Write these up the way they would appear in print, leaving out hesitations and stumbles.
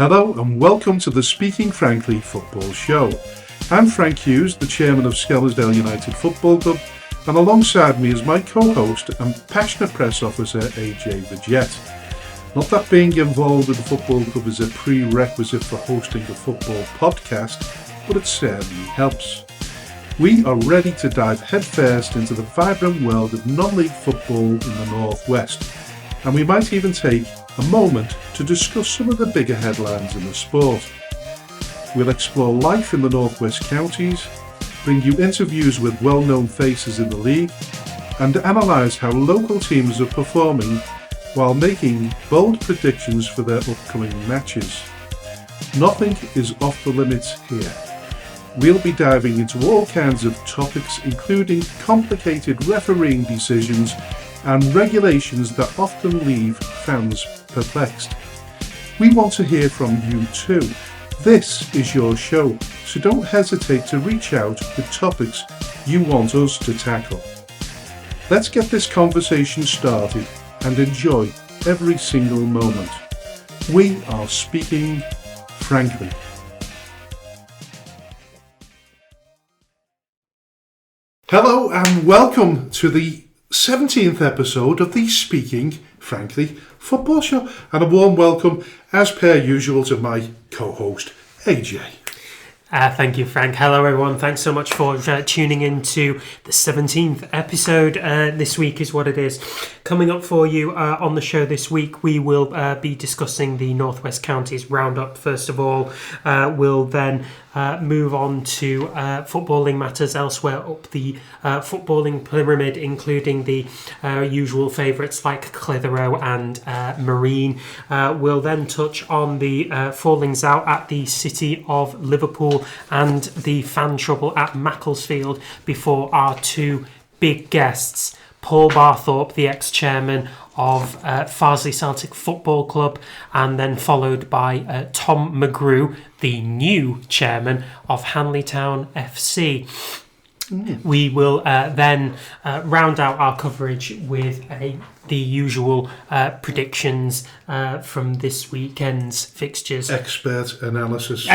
Hello and welcome to the Speaking Frankly Football Show. I'm Frank Hughes, the chairman of Skelmersdale United Football Club, and alongside me is my co-host and passionate press officer AJ the Jet. Not that being involved with the football club is a prerequisite for hosting a football podcast, but it certainly helps. We are ready to dive headfirst into the vibrant world of non-league football in the Northwest, and we might even take a moment to discuss some of the bigger headlines in the sport. We'll explore life in the Northwest counties, bring you interviews with well-known faces in the league, and analyse how local teams are performing while making bold predictions for their upcoming matches. Nothing is off the limits here. We'll be diving into all kinds of topics, including complicated refereeing decisions and regulations that often leave fans perplexed. We want to hear from you too. This is your show, so don't hesitate to reach out with topics you want us to tackle. Let's get this conversation started and enjoy every single moment. We are speaking frankly. Hello and welcome to the 17th episode of the Speaking Frankly Football Show, and a warm welcome as per usual to my co-host AJ. Thank you, Frank. Hello, everyone. Thanks so much for tuning in to the 17th episode. This week is what it is. Coming up for you on the show this week, we will be discussing the Northwest Counties Round-Up. First of all, we'll then move on to footballing matters elsewhere up the footballing pyramid, including the usual favourites like Clitheroe and Marine. We'll then touch on the fallings out at the City of Liverpool and the fan trouble at Macclesfield before our two big guests, Paul Barthorpe, the ex-chairman of Farsley Celtic Football Club, and then followed by Tom Mcgrew, the new chairman of Hanley Town FC. We will then round out our coverage with the usual predictions from this weekend's fixtures. Expert analysis,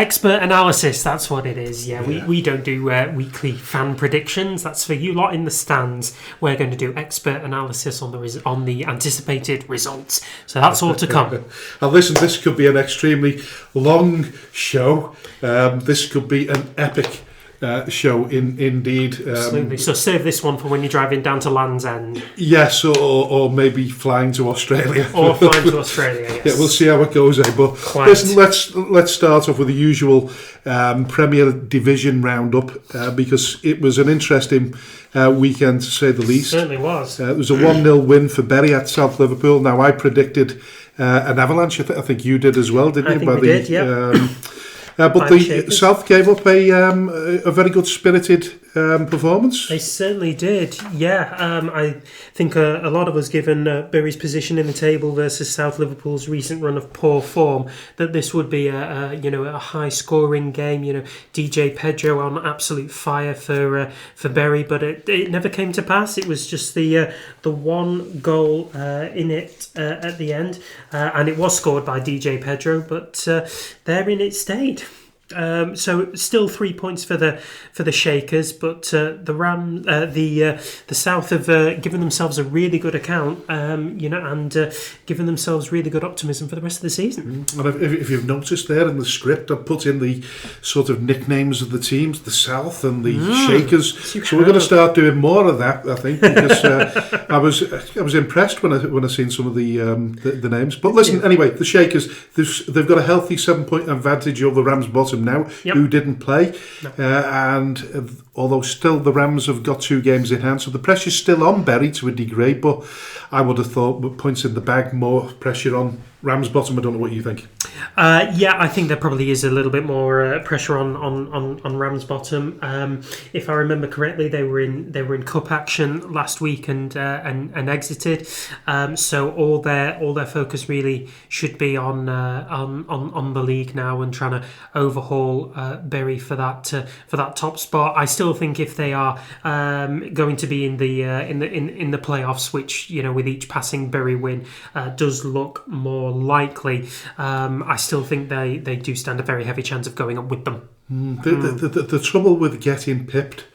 that's what it is. Yeah. We don't do weekly fan predictions. That's for you lot in the stands. We're going to do expert analysis on the anticipated results. So that's all to come. And listen, this could be an extremely long show. This could be an epic show indeed. Absolutely. So save this one for when you're driving down to Land's End. Yes, or maybe flying to Australia. Yes. Yeah, we'll see how it goes. But listen, let's start off with the usual Premier Division roundup because it was an interesting weekend to say the least. It certainly was. It was a 1-0 win for Bury at South Liverpool. Now I predicted an avalanche. I think you did as well, didn't you? I think we did, yeah. But the South gave up a very good spirited performance. They certainly did, yeah. I think a lot of us, given Bury's position in the table versus South Liverpool's recent run of poor form, that this would be a high-scoring game. DJ Pedro on absolute fire for Bury, but it never came to pass. It was just the one goal in it at the end, and it was scored by DJ Pedro, but therein it stayed. So still 3 points for the Shakers, but the South have given themselves a really good account, and given themselves really good optimism for the rest of the season. And if you've noticed there in the script, I've put in the sort of nicknames of the teams, the South and the Shakers. So we're going to start doing more of that, I think, because I was impressed when I seen some of the names. But listen, anyway, the Shakers, they've got a healthy 7-point advantage over Ramsbottom now, who didn't play, and although still the Rams have got 2 games in hand, so the pressure's still on Bury to a degree, but I would have thought with points in the bag, more pressure on Ramsbottom. I don't know what you think. I think there probably is a little bit more pressure on Ramsbottom. If I remember correctly, they were in cup action last week and exited. So all their focus really should be on the league now and trying to overhaul Bury for that top spot. I still think if they are going to be in the playoffs, which with each passing Bury win does look more likely. I still think they do stand a very heavy chance of going up with them. The trouble with getting pipped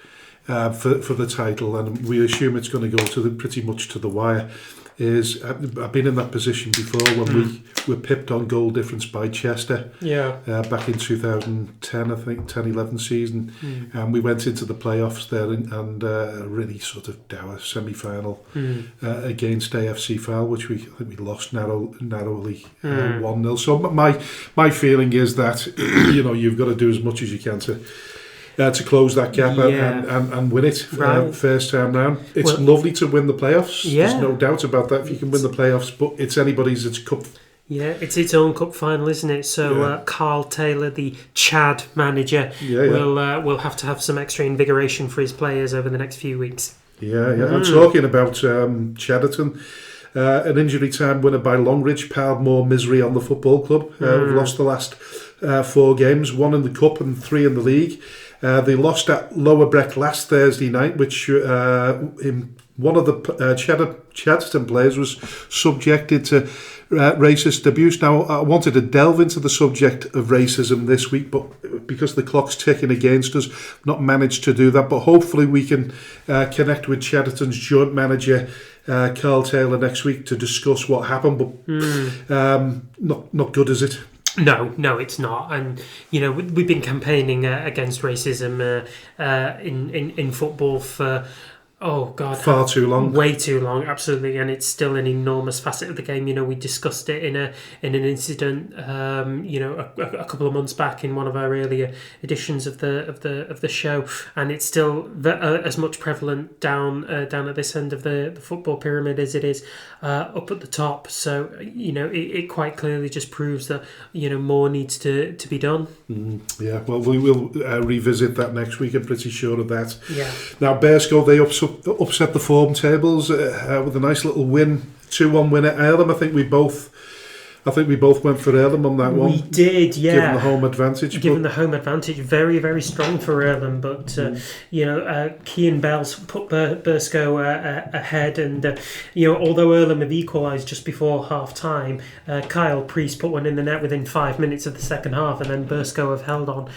for the title, and we assume it's going to go to pretty much to the wire, is I've been in that position before when we were pipped on goal difference by Chester back in 2010, I think, 10-11 season, and we went into the playoffs there and a really sort of dour semi-final against AFC Fal, which I think we lost narrowly 1-0. So my feeling is that you've got to do as much as you can to close that gap and win it first time round. It's lovely to win the playoffs. There's no doubt about that if you can win the playoffs, but it's it's cup. Yeah, it's its own cup final, isn't it? So Carl Taylor, the Chad manager, will have to have some extra invigoration for his players over the next few weeks. I'm talking about Chadderton. An injury time winner by Longridge piled more misery on the football club. We've lost the last 4 games, 1 in the cup and 3 in the league. They lost at Lower Breck last Thursday night, which one of the Chadderton players was subjected to racist abuse. Now, I wanted to delve into the subject of racism this week, but because the clock's ticking against us, not managed to do that. But hopefully we can connect with Chadderton's joint manager, Carl Taylor, next week to discuss what happened. But not good, is it? No, it's not. And we've been campaigning against racism in football for far too long, way too long, absolutely. And it's still an enormous facet of the game. We discussed it in an incident a couple of months back in one of our earlier editions of the show, and it's still as much prevalent down at this end of the football pyramid as it is up at the top. So it quite clearly just proves that more needs to be done. Well, we will revisit that next week. I'm pretty sure of that. Now Bearscough, they upset the form tables with a nice little win, 2-1 win at Earlham. I think we both went for Earlham on that one. We did, yeah. Given the home advantage. Very, very strong for Earlham. But, Cian Bells put Bearscough ahead. And, although Earlham have equalised just before half-time, Kyle Priest put one in the net within 5 minutes of the second half. And then Bearscough have held on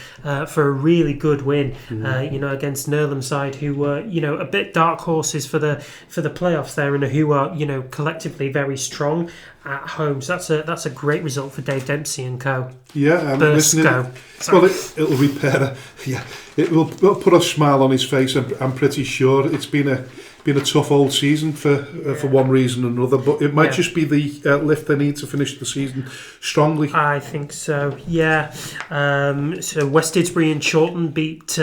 for a really good win, against an Earlham side who were, a bit dark horses for the playoffs there and who are, collectively very strong at home. So that's a great result for Dave Dempsey and co. Yeah, and listen, it'll be better. Yeah, it will put a smile on his face. I'm pretty sure it's been a tough old season for one reason or another, but it might just be the lift they need to finish the season strongly. I think so. Yeah. So West Didsbury and Chorlton beat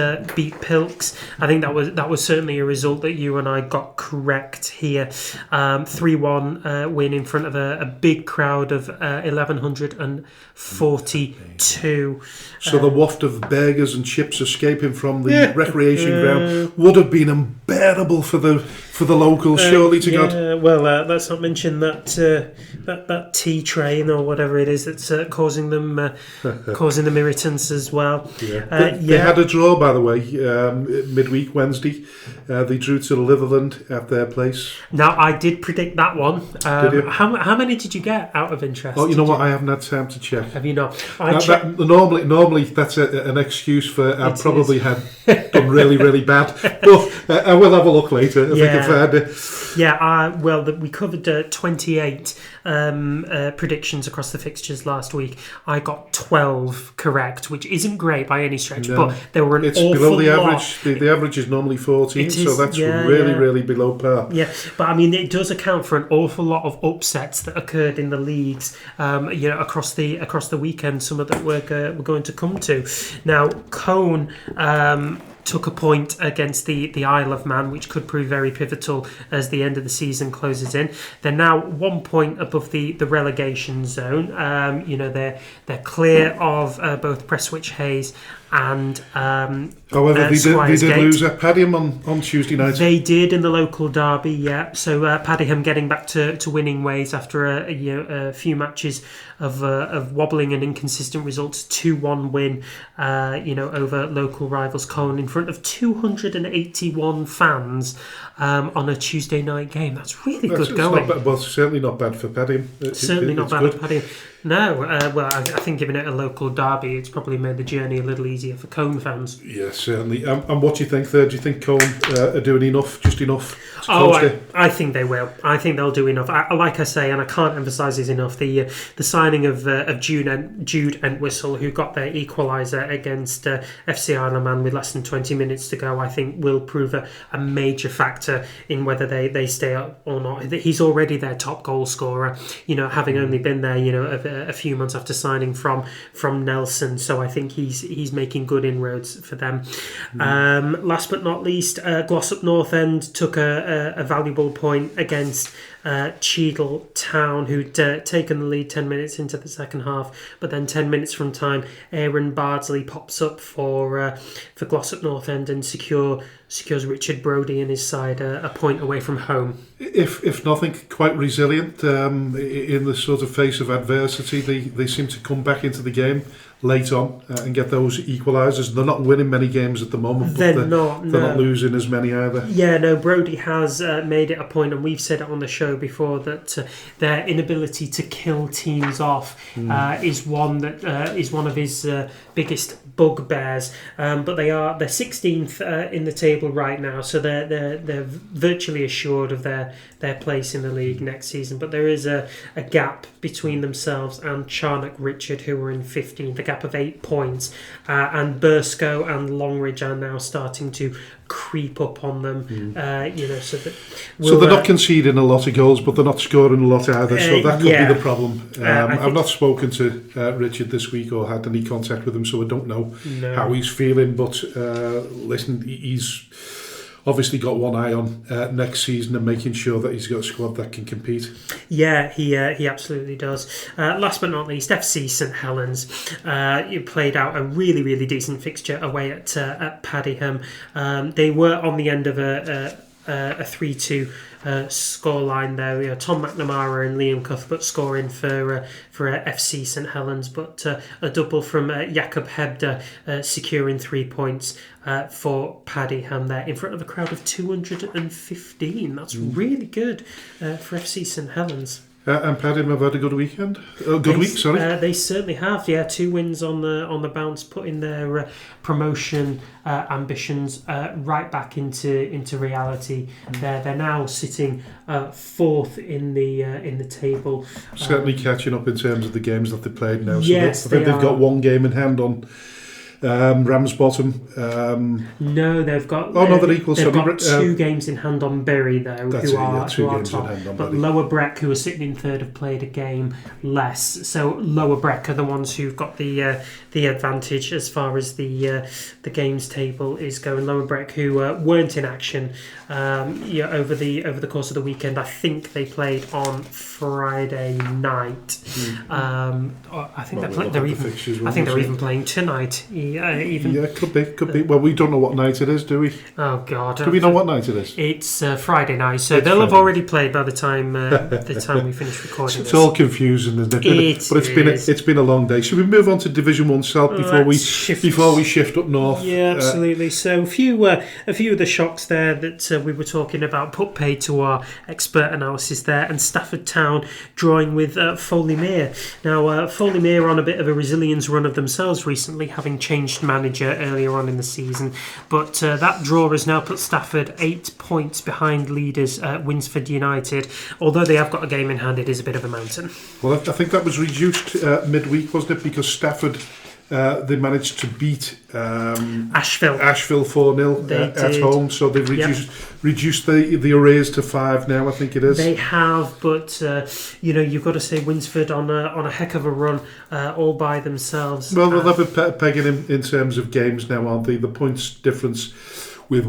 Pilks. I think that was certainly a result that you and I got correct here. 3-1 win in front of a big crowd of 1,142. So the waft of burgers and chips escaping from the recreation ground would have been unbearable for the locals, surely to God. Well, let's not mention that tea train or whatever it is that's causing them irritants as well. They had a draw, by the way, midweek Wednesday. They drew to Litherland at their place. Now, I did predict that one. Did you? How many did you get out of interest? Oh, you know what? I haven't had time to check. Have you not? Normally that's an excuse for I probably had done really, really bad. But I will have a look later if I can find it. Yeah, we covered 28 predictions across the fixtures last week. I got 12 correct, which isn't great by any stretch, but there were it's below the average. The average is normally 14, so that's really below par. Yeah, but I mean, it does account for an awful lot of upsets that occurred in the leagues, across the weekend. Some of that we're going to come to. Now, Cone took a point against the Isle of Man, which could prove very pivotal as the end of the season closes in. They're now 1 point above the relegation zone. They're clear of both Prestwich Hayes and however, they did lose at Padiham on Tuesday night. They did in the local derby, yeah. So Padiham getting back to winning ways after a few matches of wobbling and inconsistent results. 2-1 win, over local rivals Cone in front of 281 fans on a Tuesday night game. That's really good going. Well, certainly not bad for Padiham. Certainly not bad for Padiham. No, well, I think given it a local derby, it's probably made the journey a little easier for Cone fans. Yeah, certainly. And what do you think there? Do you think Cone are doing enough, just enough to coast it? I think they will. I think they'll do enough. Like I say, and I can't emphasise this enough, the signing of Jude Entwistle, who got their equaliser against FC Isle of Man with less than 20 minutes to go, I think will prove a major factor in whether they stay up or not. He's already their top goal scorer, having only been there, a few months after signing from Nelson, so I think he's making good inroads for them. Last but not least, Glossop North End took a valuable point against Cheadle Town, who'd taken the lead 10 minutes into the second half, but then 10 minutes from time, Aaron Bardsley pops up for Glossop North End and secures Richard Brodie and his side a point away from home. If nothing, quite resilient in the sort of face of adversity. They seem to come back into the game late on and get those equalisers. They're not winning many games at the moment, but they're not losing as many either. Yeah, no, Brodie has made it a point, and we've said it on the show before, that their inability to kill teams off is one of his biggest bugbears. But they're 16th in the table right now, so they're virtually assured of their place in the league next season. But there is a gap between themselves and Charnock Richard, who are in 15th, a gap of 8 points, and Burscough and Longridge are now starting to creep up on them. So they're not conceding a lot of goals, but they're not scoring a lot either. So that could be the problem. I've not spoken to Richard this week or had any contact with him, so I don't know how he's feeling. But listen, he's obviously got one eye on next season and making sure that he's got a squad that can compete. Yeah, he absolutely does. Last but not least, FC St Helens played out a really, really decent fixture away at Padiham. They were on the end of a 3-2 scoreline there. Tom McNamara and Liam Cuthbert scoring for FC St Helens, but a double from Jakob Hebder securing 3 points for Padiham there in front of a crowd of 215. That's really good for FC St Helens. And Padiham have had a good weekend. They certainly have. Yeah, 2 wins on the bounce, putting their promotion ambitions right back into reality. They're now sitting 4th in the table. Certainly catching up in terms of the games that they played now. So yes, I think they've got one game in hand on Ramsbottom. No, they've got. They're equal. They've got 2 games in hand on Bury though, who are top. But Lower Breck, who are sitting in 3rd, have played a game less. So Lower Breck are the ones who've got the advantage as far as the games table is going. Lower Breck, who weren't in action over the course of the weekend. I think they played on Friday night. I think they're even playing tonight. Could be. Well, we don't know what night it is, do we? Oh God! Do we know what night it is? It's Friday night, so they'll have already played by the time we finish recording. It's all confusing, isn't it? But it's been a long day. Should we move on to Division 1 South before we shift up north? Yeah, absolutely. So a few of the shocks there that we were talking about put paid to our expert analysis there, and Stafford Town drawing with Foley-Mere. Now Foley-Mere on a bit of a resilience run of themselves recently, having changed manager earlier on in the season, but that draw has now put Stafford 8 points behind leaders Winsford United. Although they have got a game in hand, it is a bit of a mountain. Well, I think that was reduced midweek, wasn't it? Because Stafford they managed to beat Asheville 4-0 at home, so they've reduced the arrears to 5 now, I think it is. They have, but you've got to say Winsford on a heck of a run all by themselves. Well, they'll have a pegging in terms of games now, aren't they? The points difference with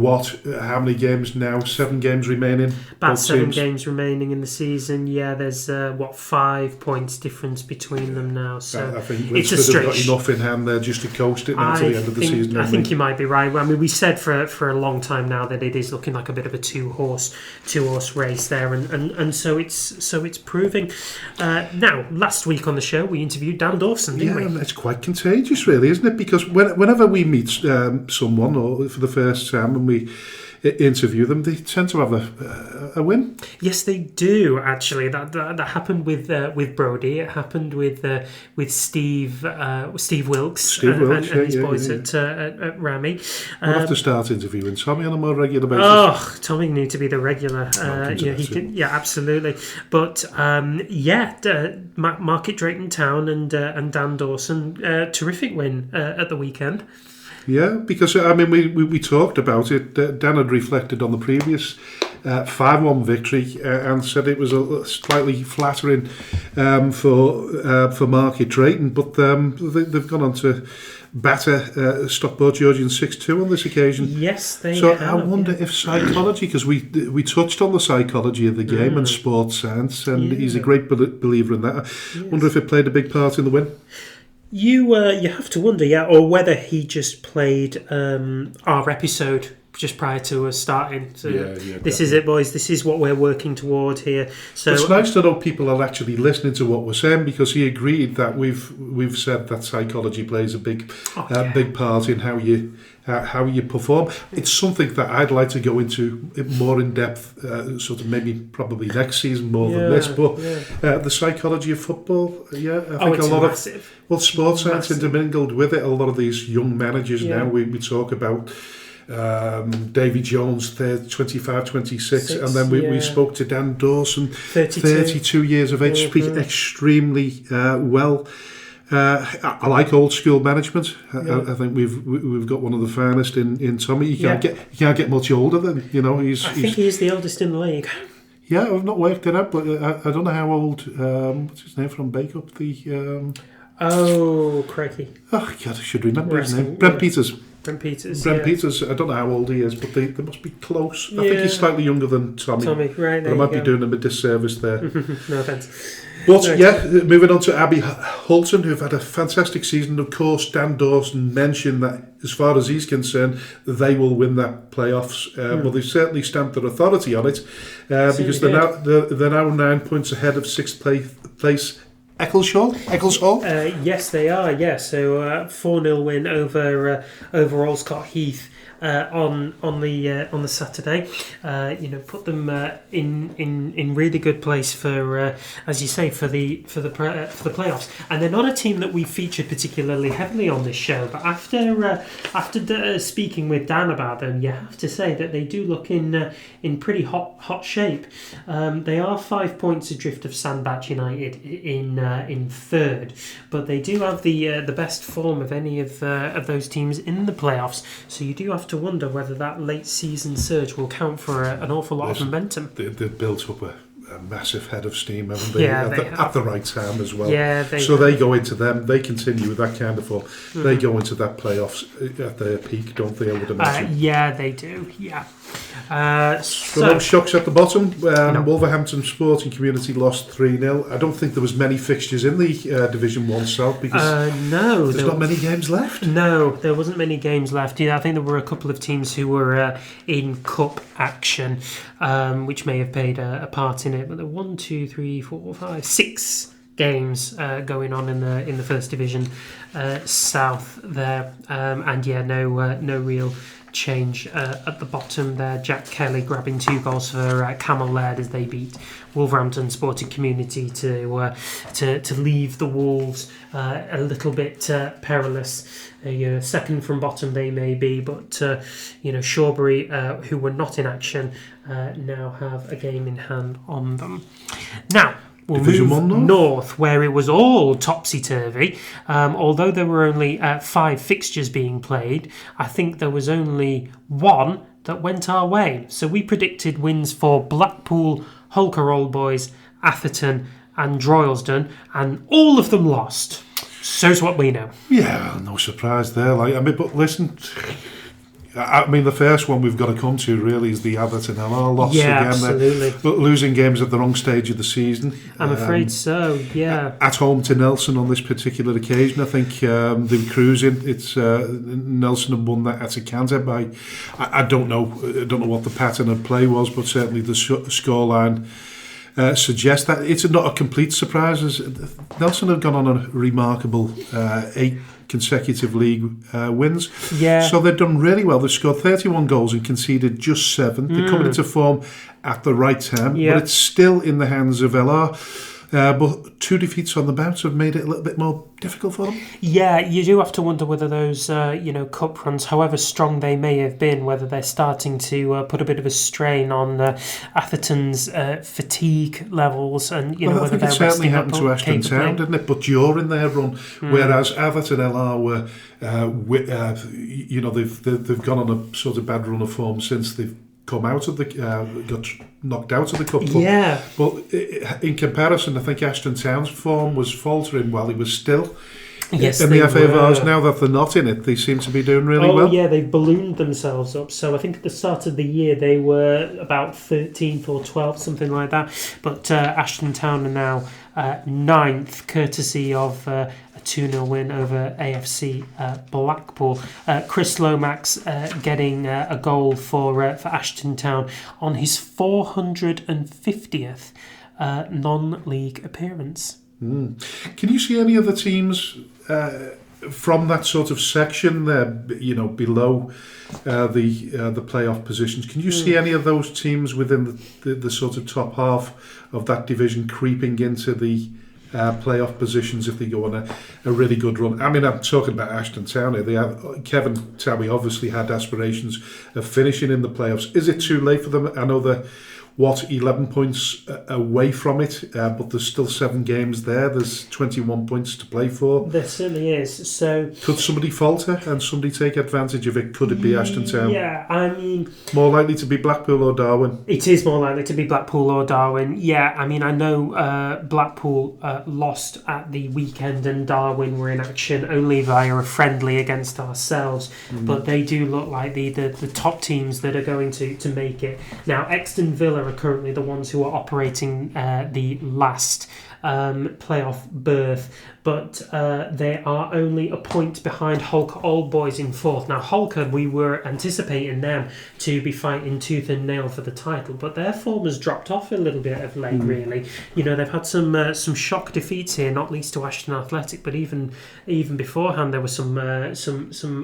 how many games now? 7 games remaining? About 7 games remaining in the season. Yeah, there's 5 points difference between them now. So I think it's a stretch. Got enough in hand there just to coast it now to the end of the season. I think you might be right. I mean, we said for a long time now that it is looking like a bit of a two horse race there, and so it's proving. Now, last week on the show we interviewed Dan Dawson, didn't we? Yeah, it's quite contagious, really, isn't it? Because whenever we meet someone or for the first time, and we interview them, they tend to have a win. Yes, they do. Actually, that happened with Brody. It happened with Steve Wilkes and his boys at Rami. We'll have to start interviewing Tommy on a more regular basis. Oh, Tommy need to be the regular. He can. Yeah, absolutely. But Market Drayton Town and Dan Dawson, terrific win at the weekend. Yeah, because we talked about it. Dan had reflected on the previous 5-1 victory and said it was a slightly flattering for Market Drayton, but they've gone on to batter Stockport Georgian 6-2 on this occasion. Yes, they So have, I wonder if psychology, because we touched on the psychology of the game and sports science, and he's a great believer in that. I wonder if it played a big part in the win. You have to wonder, or whether he just played our episode just prior to us starting. So this is it, boys. This is what we're working toward here. So it's nice to know people are actually listening to what we're saying, because he agreed that we've said that psychology plays a big part in how you perform. It's something that I'd like to go into more in depth, sort of probably next season more than this. But the psychology of football, I think a lot massive. Of sports science intermingled with it. A lot of these young managers now we talk about. Davy Jones, 25, 26, and then we spoke to Dan Dawson, 32 years of age, speaking extremely well. I like old school management. I think we've got one of the finest in Tommy. You can't get much older than I think he is the oldest in the league. Yeah, I've not worked it out, but I don't know how old. What's his name from Bake Up? Crikey! Oh God, I should remember his name. Brent Peters. Brent Peters, I don't know how old he is, but they must be close. I think he's slightly younger than Tommy. Right, but I might be doing him a disservice there. No offence. But moving on to Abbey Hulton, who've had a fantastic season. Of course, Dan Dawson mentioned that as far as he's concerned, they will win that playoffs. Well, they've certainly stamped their authority on it, because they're now 9 points ahead of sixth place Eccleshall? Yes, they are. Yeah, so 4-0 win over Allscott Heath on the Saturday. Put them in really good place for as you say for the playoffs. And they're not a team that we featured particularly heavily on this show, but after speaking with Dan about them, you have to say that they do look in pretty hot shape. They are 5 points adrift of Sandbach United in third, but they do have the best form of any of those teams in the playoffs. So you do have to wonder whether that late season surge will count for an awful lot of momentum. They've built up a massive head of steam, haven't they? At the right time as well. Yeah, they go into them. They continue with that kind of form. They go into that playoffs at their peak, don't they? I would imagine. Yeah, they do. Yeah. No shocks at the bottom. Wolverhampton Sporting Community lost 3-0. I don't think there was many fixtures in the Division 1 South, because there's not many games left. No, there wasn't many games left. Yeah, I think there were a couple of teams who were in cup action, which may have played a part in it. But there were 1, 2, 3, 4, 5, 6 games going on in the First Division South there, no real change at the bottom there. Jack Kelly grabbing 2 goals for Camel Laird as they beat Wolverhampton Sporting Community to leave the Wolves a little bit perilous. Second from bottom they may be, but Shawbury, who were not in action, now have a game in hand on them. Now we'll Division move north, where it was all topsy-turvy. Although there were only 5 fixtures being played, I think there was only one that went our way. So we predicted wins for Blackpool, Holker Old Boys, Atherton and Droylsden, and all of them lost. So's what we know. Yeah, no surprise there. But listen, the first one we've got to come to really is the Atherton LR loss again. Absolutely. But losing games at the wrong stage of the season. I'm afraid so, yeah. At home to Nelson on this particular occasion. I think they were cruising. It's Nelson had won that at a canter by, I don't know what the pattern of play was, but certainly the scoreline suggest that it's not a complete surprise. As Nelson have gone on a remarkable 8 consecutive league wins. Yeah. So they've done really well. They've scored 31 goals and conceded just 7. They're coming into form at the right time, but it's still in the hands of LR. But 2 defeats on the bounce have made it a little bit more difficult for them. Yeah, you do have to wonder whether those, cup runs, however strong they may have been, whether they're starting to put a bit of a strain on Atherton's fatigue levels, and I whether think it certainly happened to Ashton Town, didn't it? But during their run, whereas Atherton LR were, they've gone on a sort of bad run of form since they've come out of the got knocked out of the cup. But in comparison, I think Ashton Town's form was faltering while he was still in the FA Vars. Now that they're not in it, they seem to be doing really well. Yeah, they've ballooned themselves up. So I think at the start of the year they were about 13th or 12th, something like that. But Ashton Town are now 9th, courtesy of a 2-0 win over AFC Blackpool. Chris Lomax getting a goal for Ashton Town on his 450th non-league appearance. Can you see any other teams from that sort of section there, below the playoff positions? Can you see any of those teams within the sort of top half of that division creeping into the playoff positions if they go on a really good run? I mean, I'm talking about Ashton Town here. Kevin Towie obviously had aspirations of finishing in the playoffs. Is it too late for them? I know they're 11 points away from it, but there's still 7 games there. There's 21 points to play for. There certainly is. So could somebody falter and somebody take advantage of it? Could it be Ashton Town? Yeah, I mean, more likely to be Blackpool or Darwin. It is more likely to be Blackpool or Darwin. Yeah, I mean, I know Blackpool lost at the weekend and Darwin were in action only via a friendly against ourselves, but they do look like the top teams that are going to make it. Now, Exton Villa are currently the ones who are operating the last playoff berth, but they are only a point behind Holker Old Boys in 4th. Now, Holker, we were anticipating them to be fighting tooth and nail for the title, but their form has dropped off a little bit of late, really. They've had some shock defeats here, not least to Ashton Athletic, but even beforehand there were some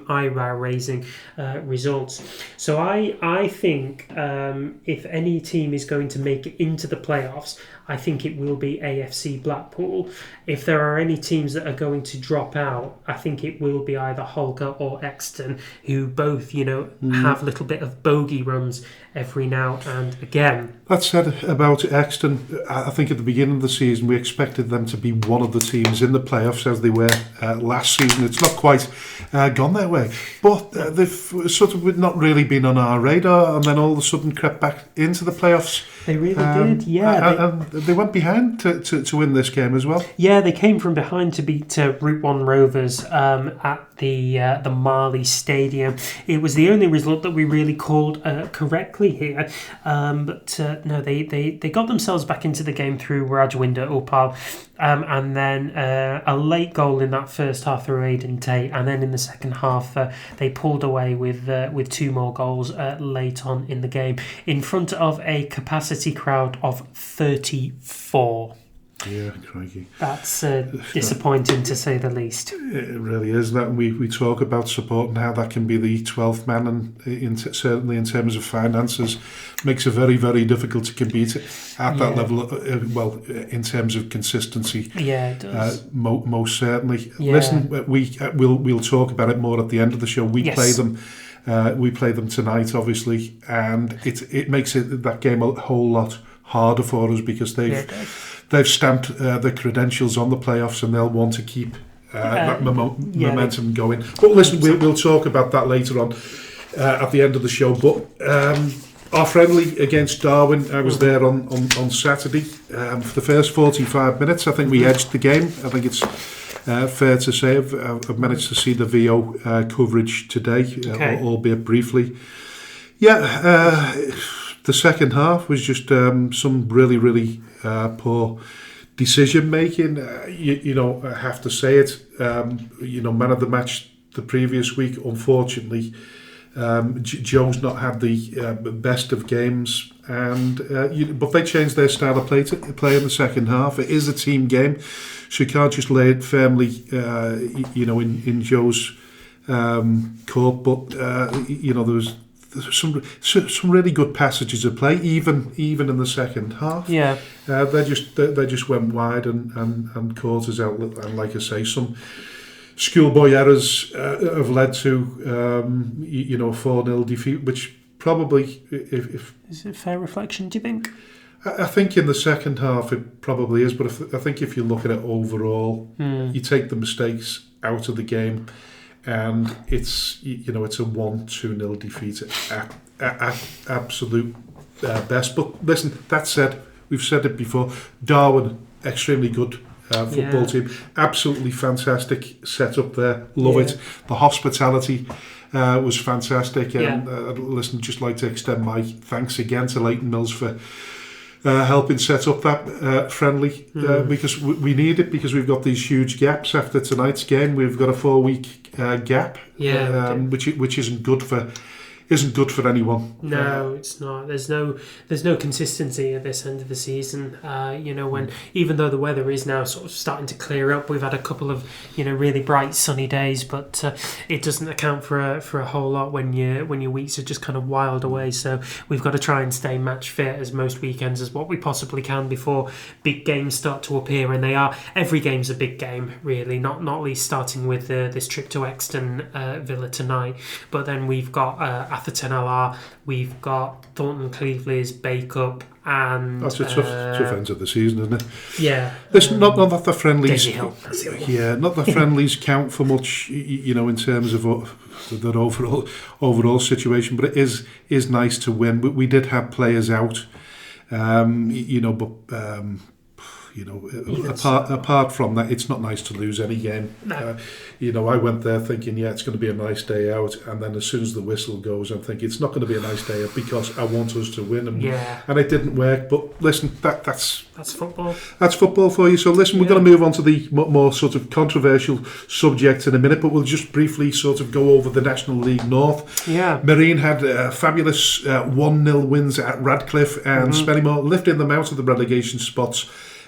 eyebrow-raising results. So I think if any team is going to make it into the playoffs, I think it will be AFC Blackpool. If there are any teams that are going to drop out, I think it will be either Holker or Exton, who both, have a little bit of bogey runs every now and again. That said about Exton, I think at the beginning of the season we expected them to be one of the teams in the playoffs as they were last season. It's not quite gone their way, but they've sort of not really been on our radar, and then all of a sudden crept back into the playoffs. They really did, yeah. And they went behind to win this game as well. Yeah, they came from behind to beat Route 1 Rovers at the Marley Stadium. It was the only result that we really called correctly here. But no, they got themselves back into the game through Rajwinder Upal, and then a late goal in that first half through Aidan Tate, and then in the second half they pulled away with 2 more goals late on in the game in front of a capacity crowd of 34. Yeah, crikey. That's disappointing to say the least. It really is. That we talk about support and how that can be the 12th man, and certainly in terms of finances, makes it very, very difficult to compete at that level. In terms of consistency, it does. Most certainly. Yeah. Listen, we'll talk about it more at the end of the show. We play them. We play them tonight, obviously, and it makes that game a whole lot harder for us because they've stamped the credentials on the playoffs, and they'll want to keep that momentum going. But listen, we'll talk about that later on at the end of the show. But our friendly against Darwin, I was there on Saturday for the first 45 minutes. I think we edged the game. I think it's fair to say I've managed to see the VO coverage today, albeit briefly. The second half was just some really, really poor decision making. I have to say it. Man of the match the previous week, unfortunately, Joe's not had the best of games, and but they changed their style of play in the second half. It is a team game, so you can't just lay it firmly, in Joe's court. But there was some really good passages of play, even in the second half. Yeah, they just went wide and caught us out. And like I say, some schoolboy errors have led to a 4-0 defeat, which probably, if is it a fair reflection, do you think? I think in the second half it probably is, but I think if you look at it overall, you take the mistakes out of the game, and it's it's a 1-2-0 defeat at absolute best. But listen, that said, we've said it before, Darwin, extremely good football team, absolutely fantastic setup there, love it. The hospitality was fantastic, and listen, just like to extend my thanks again to Leighton Mills for helping set up that friendly, because we need it, because we've got these huge gaps after tonight's game. We've got a 4-week gap, which isn't good for anyone. No, it's not. There's no consistency at this end of the season. When even though the weather is now sort of starting to clear up, we've had a couple of really bright sunny days, but it doesn't account for a whole lot when your weeks are just kind of wild away. So we've got to try and stay match fit as most weekends as what we possibly can before big games start to appear, and they are. Every game's a big game, really. Not least starting with this trip to Exton Villa tonight, but then we've got Atherton LR, we've got Thornton Cleveland's Bake Up, and that's a tough end of the season, isn't it? Yeah. Listen, not that the friendlies, not the friendlies count for much, in terms of that overall situation. But it is nice to win. We did have players out, apart from that, it's not nice to lose any game. No. I went there thinking, it's going to be a nice day out, and then as soon as the whistle goes, I'm thinking it's not going to be a nice day out because I want us to win, and it didn't work. But listen, that's football. That's football for you. So listen, we're going to move on to the more sort of controversial subject in a minute, but we'll just briefly sort of go over the National League North. Yeah. Marine had fabulous 1-0 wins at Radcliffe, and Spennymoor lifting them out of the relegation spots.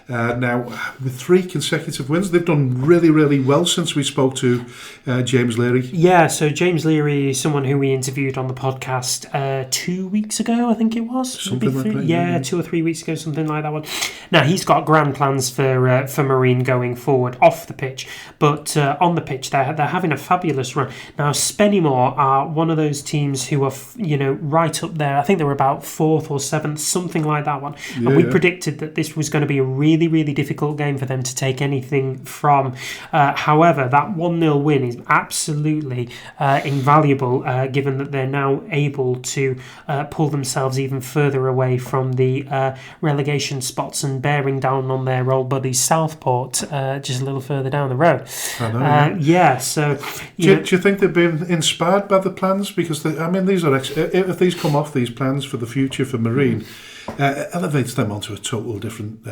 Now, with 3 consecutive wins, they've done really, really well since we spoke to James Leary. Yeah, so James Leary is someone who we interviewed on the podcast 2 weeks ago, I think it was. Something like that. Yeah, 2 or 3 weeks ago, something like that one. Now, he's got grand plans for Marine going forward off the pitch, but on the pitch, they're having a fabulous run. Now, Spennymoor are one of those teams who are, right up there. I think they were about 4th or 7th, something like that one. And we predicted that this was going to be a really, really difficult game for them to take anything from. However, that 1-0 win is absolutely invaluable, given that they're now able to pull themselves even further away from the relegation spots and bearing down on their old buddies Southport just a little further down the road. I know, so do you think they've been inspired by the plans? Because these are if these come off, these plans for the future for Marine, elevates them onto a total different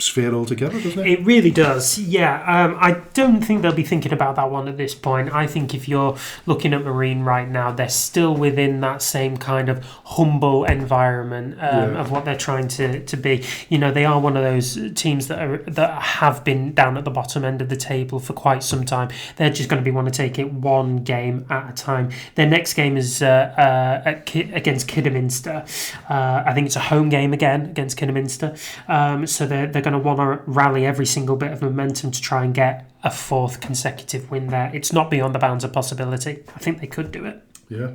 sphere altogether, doesn't it? It really does, yeah. I don't think they'll be thinking about that one at this point. I think if you're looking at Marine right now, they're still within that same kind of humble environment of what they're trying to be. They are one of those teams that have been down at the bottom end of the table for quite some time. They're just going to want to take it one game at a time. Their next game is against Kidderminster. I think it's a home game again against Kidderminster. So they're going to want to rally every single bit of momentum to try and get a 4th consecutive win there. It's not beyond the bounds of possibility. I think they could do it. Yeah.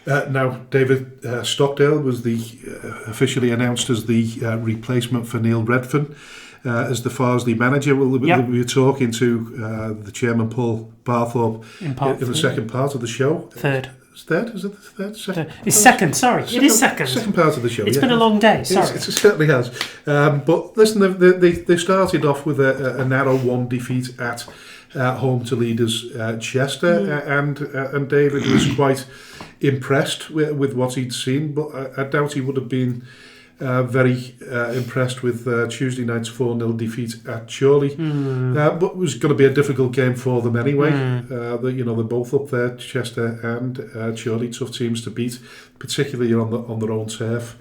Now, David Stockdale was officially announced as the replacement for Neil Redfern as the Farsley manager. We were talking to the chairman, Paul Barthorpe, in the second part of the show. Third? Is it the third? Second? It's second, sorry. It is second. Second part of the show. It's been a long day, sorry. It certainly has. But listen, they started off with a narrow 1 defeat at home to leaders Chester, and David was quite impressed with what he'd seen, but I doubt he would have been Very impressed with Tuesday night's 4-0 defeat at Chorley. But it was going to be a difficult game for them anyway. They're both up there, Chester and Chorley, tough teams to beat, particularly on their own turf.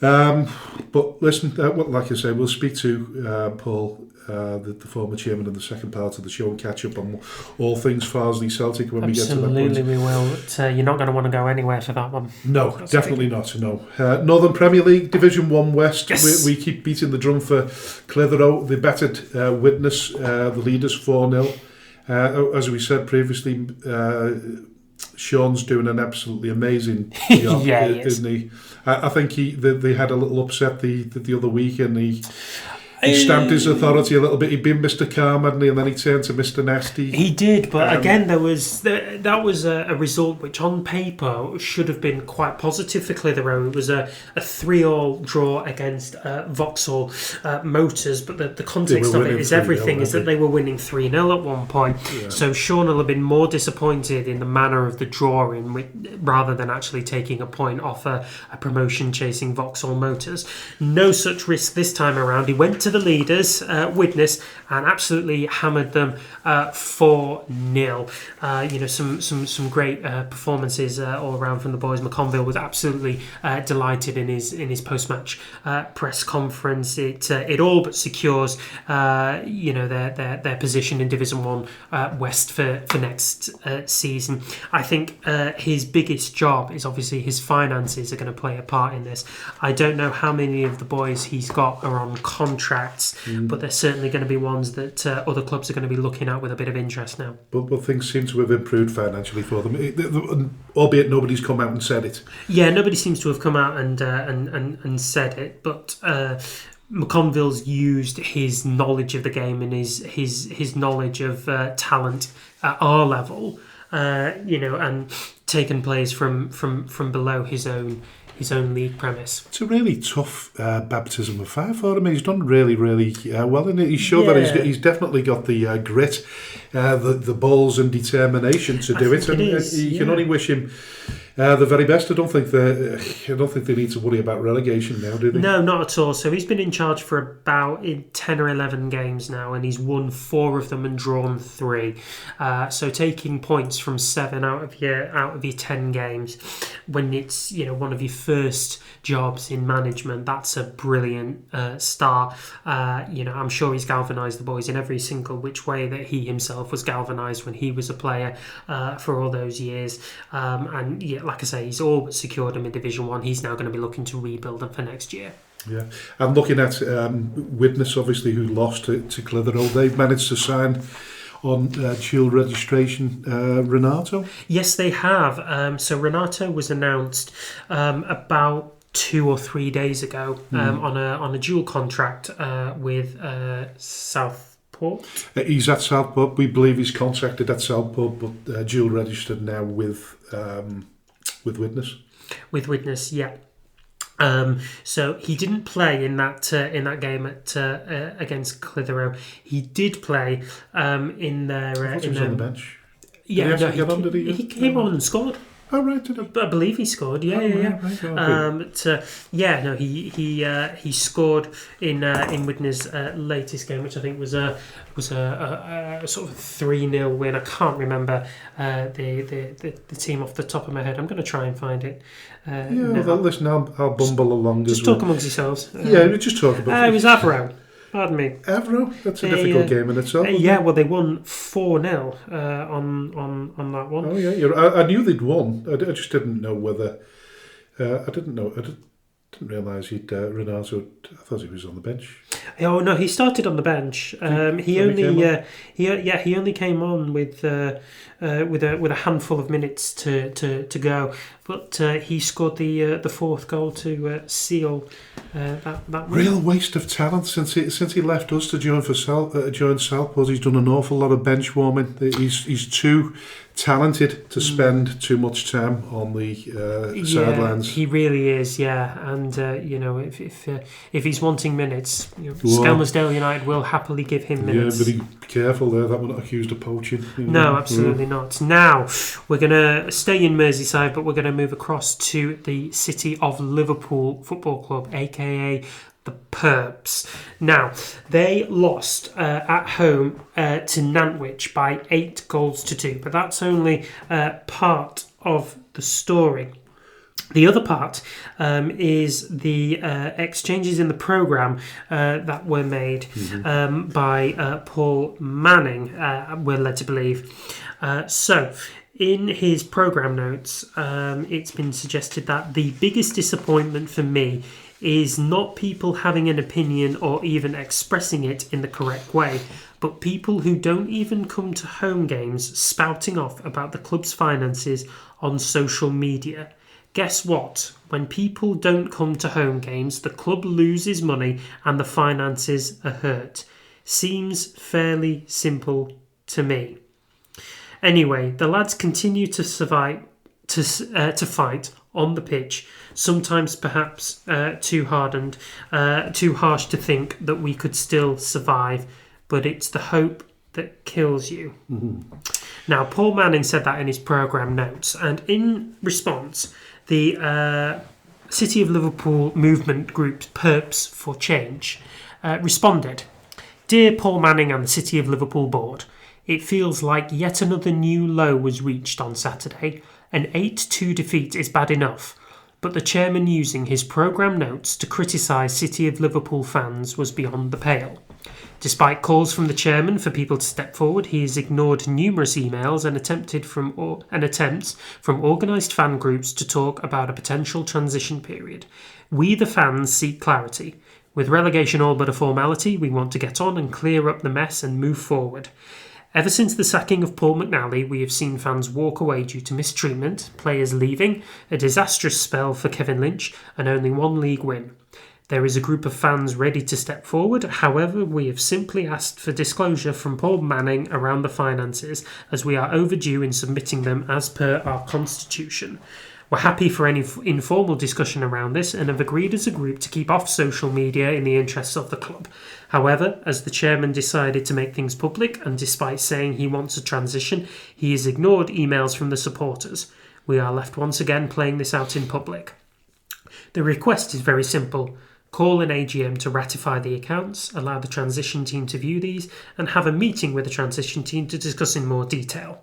But listen, like I say, we'll speak to Paul, the former chairman, in the second part of the show and catch up on all things Farsley Celtic when we get to that point. Absolutely, we will. But, you're not going to want to go anywhere for that one. No, that's definitely not. No. Northern Premier League, Division 1 West. Yes. We keep beating the drum for Clitheroe. They battered Widnes, the leaders, 4-0. As we said previously, Sean's doing an absolutely amazing job, isn't he? I think they had a little upset the other week, and he stamped his authority a little bit. He'd been Mr. Calm, hadn't he? And then he turned to Mr. Nasty. He did, but again, that was a result which on paper should have been quite positive for Clitheroe. It was a 3-3 draw against Vauxhall Motors, but the context of it is everything, is that they were winning 3-0 at one point. Yeah. So Sean will have been more disappointed in the manner of the drawing rather than actually taking a point off a promotion-chasing Vauxhall Motors. No such risk this time around. He went to the leaders, Widnes, and absolutely hammered them 4-0. Some great performances all around from the boys. McConville was absolutely delighted in his post-match press conference. It all but secures their position in Division 1 West for next season. I think his biggest job is obviously his finances are going to play a part in this. I don't know how many of the boys he's got are on contracts, but they're certainly going to be ones that other clubs are going to be looking at with a bit of interest now. But things seem to have improved financially for them, albeit nobody's come out and said it. Yeah, nobody seems to have come out and said it, but McConville's used his knowledge of the game and his knowledge of talent at our level, and taken players from below his own league premise. It's a really tough baptism of fire for him. He's done really, really well in it. He's shown that he's definitely got the grit, the balls and determination to do it. And you can only wish him the very best. I don't think they need to worry about relegation now, do they? No, not at all. So he's been in charge for about 10 or 11 games now, and he's won 4 of them and drawn 3. So taking points from 7 out of your 10 games, when it's one of your first jobs in management, that's a brilliant start. I'm sure he's galvanised the boys in every single which way that he himself was galvanised when he was a player for all those years. Like I say, he's all but secured him in Division 1. He's now going to be looking to rebuild them for next year. Yeah, and looking at Widnes, obviously, who lost to Clitheroe, they've managed to sign on dual registration Renato. Yes, they have. So Renato was announced about 2 or 3 days ago on a dual contract with Southport. He's at Southport. We believe he's contracted at Southport, but dual registered now with Widnes. With Widnes, yeah. So he didn't play in that game against Clitheroe. He did play in their. He was on the bench. Yeah, he came on and scored. Oh right, I believe he scored. Yeah. He scored in Widnes' latest game, which I think was a sort of 3-0 win. I can't remember the team off the top of my head. I'm going to try and find it. Listen, I'll bumble along. Just talk amongst yourselves. We just talk about. It was Avro. Pardon me. Avro? That's a difficult game in itself. Well, they won 4-0 on that one. Oh, yeah. I knew they'd won. I just didn't know whether... I didn't realise Renato... I thought he was on the bench. Oh, no, he started on the bench. He only came on with a handful of minutes to go. But he scored the 4th goal to seal that win. Real waste of talent since he left us to join Southport. He's done an awful lot of bench warming. He's too talented to spend too much time on the sidelines. He really is, yeah. And if he's wanting minutes, Skelmersdale United will happily give him minutes. Yeah, but be careful there. That we're not accused of poaching. No, absolutely not. Now we're going to stay in Merseyside, but we're going to move across to the City of Liverpool Football Club, aka the Perps. Now, they lost at home to Nantwich by 8-2, but that's only part of the story. The other part is the exchanges in the programme that were made by Paul Manning, we're led to believe. So, in his programme notes, it's been suggested that the biggest disappointment for me is not people having an opinion or even expressing it in the correct way, but people who don't even come to home games spouting off about the club's finances on social media. Guess what? When people don't come to home games, the club loses money and the finances are hurt. Seems fairly simple to me. Anyway, the lads continue to survive, to fight on the pitch, sometimes perhaps too harsh to think that we could still survive, but it's the hope that kills you. Now, Paul Manning said that in his programme notes, and in response, the City of Liverpool movement group Perps for Change responded, "Dear Paul Manning and the City of Liverpool board, it feels like yet another new low was reached on Saturday. An 8-2 defeat is bad enough, but the chairman using his programme notes to criticise City of Liverpool fans was beyond the pale. Despite calls from the chairman for people to step forward, he has ignored numerous emails and attempts from organised fan groups to talk about a potential transition period. We, the fans, seek clarity. With relegation all but a formality, we want to get on and clear up the mess and move forward. Ever since the sacking of Paul McNally, we have seen fans walk away due to mistreatment, players leaving, a disastrous spell for Kevin Lynch, and only one league win. There is a group of fans ready to step forward. However, we have simply asked for disclosure from Paul Manning around the finances, as we are overdue in submitting them as per our constitution. We're happy for any informal discussion around this and have agreed as a group to keep off social media in the interests of the club. However, as the chairman decided to make things public, and despite saying he wants a transition, he has ignored emails from the supporters. We are left once again playing this out in public. The request is very simple. Call an AGM to ratify the accounts, allow the transition team to view these, and have a meeting with the transition team to discuss in more detail.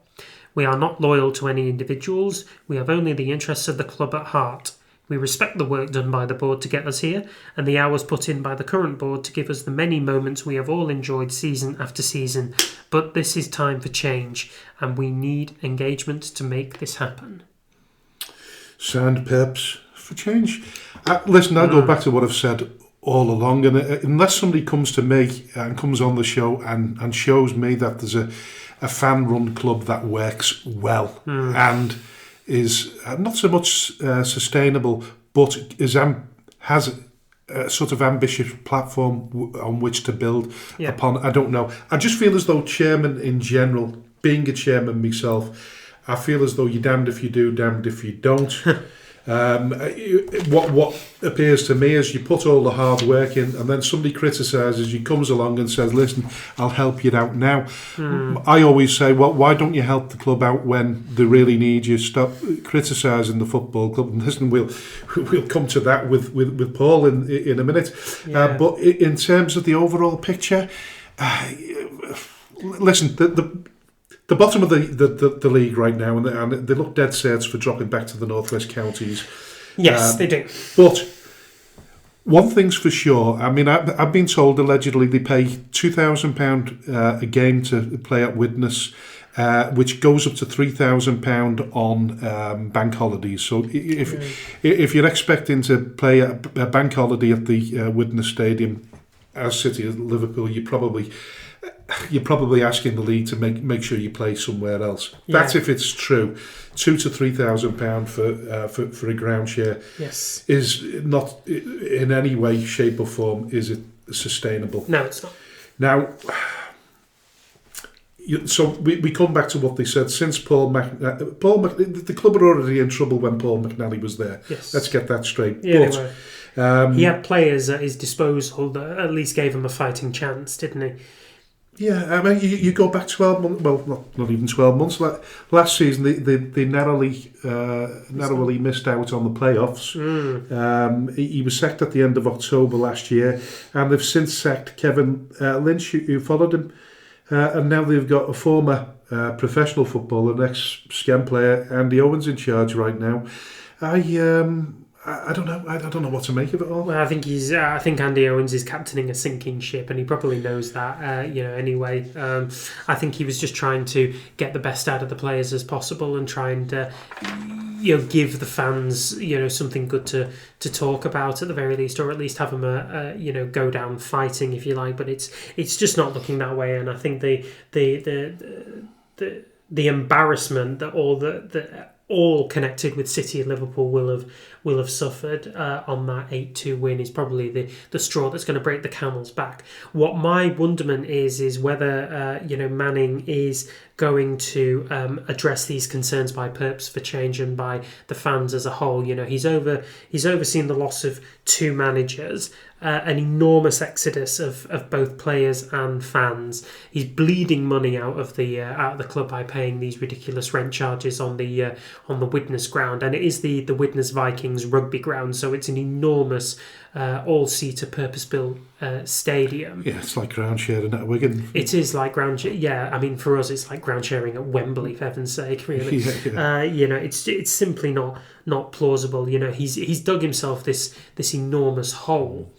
We are not loyal to any individuals. We have only the interests of the club at heart. We respect the work done by the board to get us here, and the hours put in by the current board to give us the many moments we have all enjoyed season after season. But this is time for change, and we need engagement to make this happen." Sound Perps for Change. Listen, I go back to what I've said all along, and unless somebody comes to me and comes on the show and shows me that there's a fan-run club that works well and is not so much sustainable, but has a sort of ambitious platform on which to build upon. I don't know. I just feel as though chairman in general, being a chairman myself, I feel as though you're damned if you do, damned if you don't. What appears to me is you put all the hard work in, and then somebody criticises you, comes along and says, "Listen, I'll help you out now." I always say, well, why don't you help the club out when they really need you? Stop criticising the football club. And listen, we'll come to that with Paul in a minute. But in terms of the overall picture, listen, the bottom of the league right now, and they look dead set for dropping back to the Northwest Counties. Yes, they do. But one thing's for sure. I mean, I've been told allegedly they pay £2,000 a game to play at Widnes, which goes up to £3,000 on bank holidays. So if you're expecting to play a bank holiday at the Widnes Stadium as City of Liverpool, you're probably asking the league to make sure you play somewhere else. That's if it's true. £2,000 to £3,000 for a ground share is not in any way, shape or form is it sustainable. No, it's not. Now, so we come back to what they said. Since the club were already in trouble when Paul McNally was there. Yes. Let's get that straight. Yeah, but he had players at his disposal that at least gave him a fighting chance, didn't he? Yeah, I mean, you go back 12 months, well, not even 12 months. Last season, they narrowly missed out on the playoffs. He was sacked at the end of October last year, and they've since sacked Kevin Lynch, who followed him. And now they've got a former professional footballer, an ex-Scam player, Andy Owens, in charge right now. I don't know. I don't know what to make of it all. Well, I think I think Andy Owens is captaining a sinking ship, and he probably knows that. Anyway, I think he was just trying to get the best out of the players as possible and try and give the fans something good to talk about at the very least, or at least have them go down fighting, if you like. But it's just not looking that way, and I think the embarrassment that all connected with City and Liverpool will have suffered on that 8-2 win is probably the straw that's going to break the camel's back. What my wonderment is whether Manning is going to address these concerns by Purpose for Change and by the fans as a whole. He's overseen the loss of two managers, an enormous exodus of both players and fans. He's bleeding money out of the club by paying these ridiculous rent charges on the Widnes ground, and it is the Widnes Vikings rugby ground, so it's an enormous all-seater purpose-built stadium. Yeah, it's like ground sharing at Wigan. It is like I mean, for us, it's like ground sharing at Wembley, for heaven's sake, really. Yeah. It's simply not plausible. He's dug himself this enormous hole.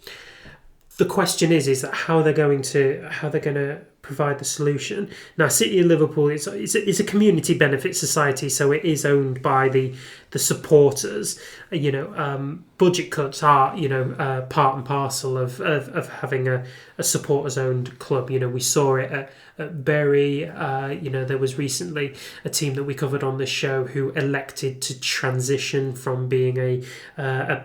The question is that how they're going to provide the solution. Now, City of Liverpool is a community benefit society, so it is owned by the supporters. Budget cuts are part and parcel of having a supporters owned club. We saw it at Bury. There was recently a team that we covered on this show who elected to transition from being a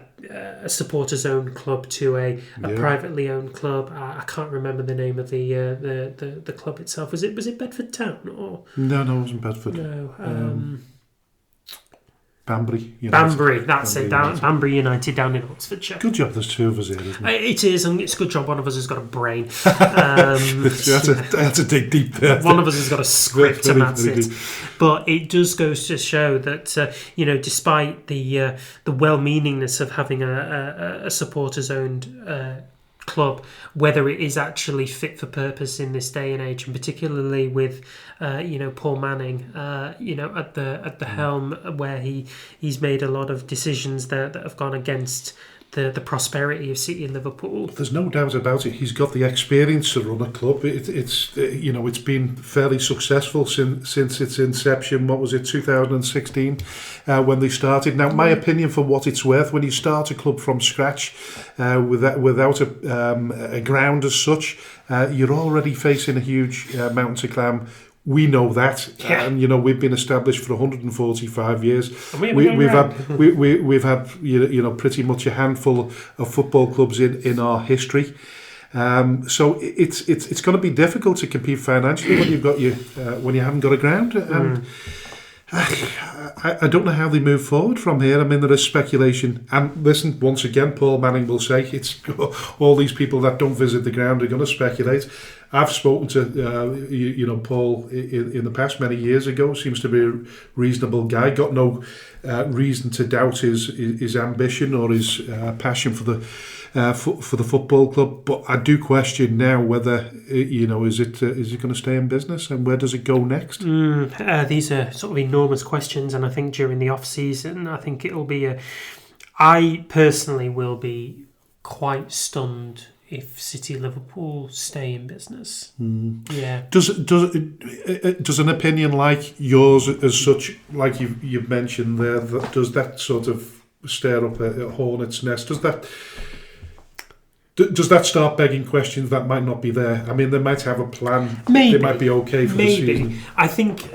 supporters owned club to a privately owned club. I can't remember the name of the club itself. Was it Bedford Town or no, it wasn't Bedford. No. Banbury United. Banbury, that's it. Banbury United down in Oxfordshire. Good job there's two of us here, isn't it? It is, and it's a good job one of us has got a brain. I had to dig deep there. One of us has got a script, and that's it. But it does go to show that, despite the well-meaningness of having a supporters-owned club, whether it is actually fit for purpose in this day and age, and particularly with Paul Manning at the helm, where he's made a lot of decisions that have gone against the prosperity of City and Liverpool. There's no doubt about it. He's got the experience to run a club. It's been fairly successful since its inception. What was it, 2016, when they started? Now, my opinion, for what it's worth, when you start a club from scratch without a ground as such, you're already facing a huge mountain to climb. We know that, and we've been established for 145 years. We've had pretty much a handful of football clubs in our history. So it's going to be difficult to compete financially when you haven't got a ground. And I don't know how they move forward from here. I mean, there is speculation. And listen, once again, Paul Manning will say it's all these people that don't visit the ground are going to speculate. I've spoken to Paul in the past many years ago. Seems to be a reasonable guy. Got no reason to doubt his ambition or his passion for the football club. But I do question now whether is it going to stay in business, and where does it go next? These are sort of enormous questions, and I think during the off season, I think it'll be I personally will be quite stunned if City Liverpool stay in business. Yeah. Does an opinion like yours, as such, like you've mentioned there, does that sort of stir up a hornet's nest? Does that start begging questions that might not be there? I mean, they might have a plan. Maybe. They might be okay for the season. I think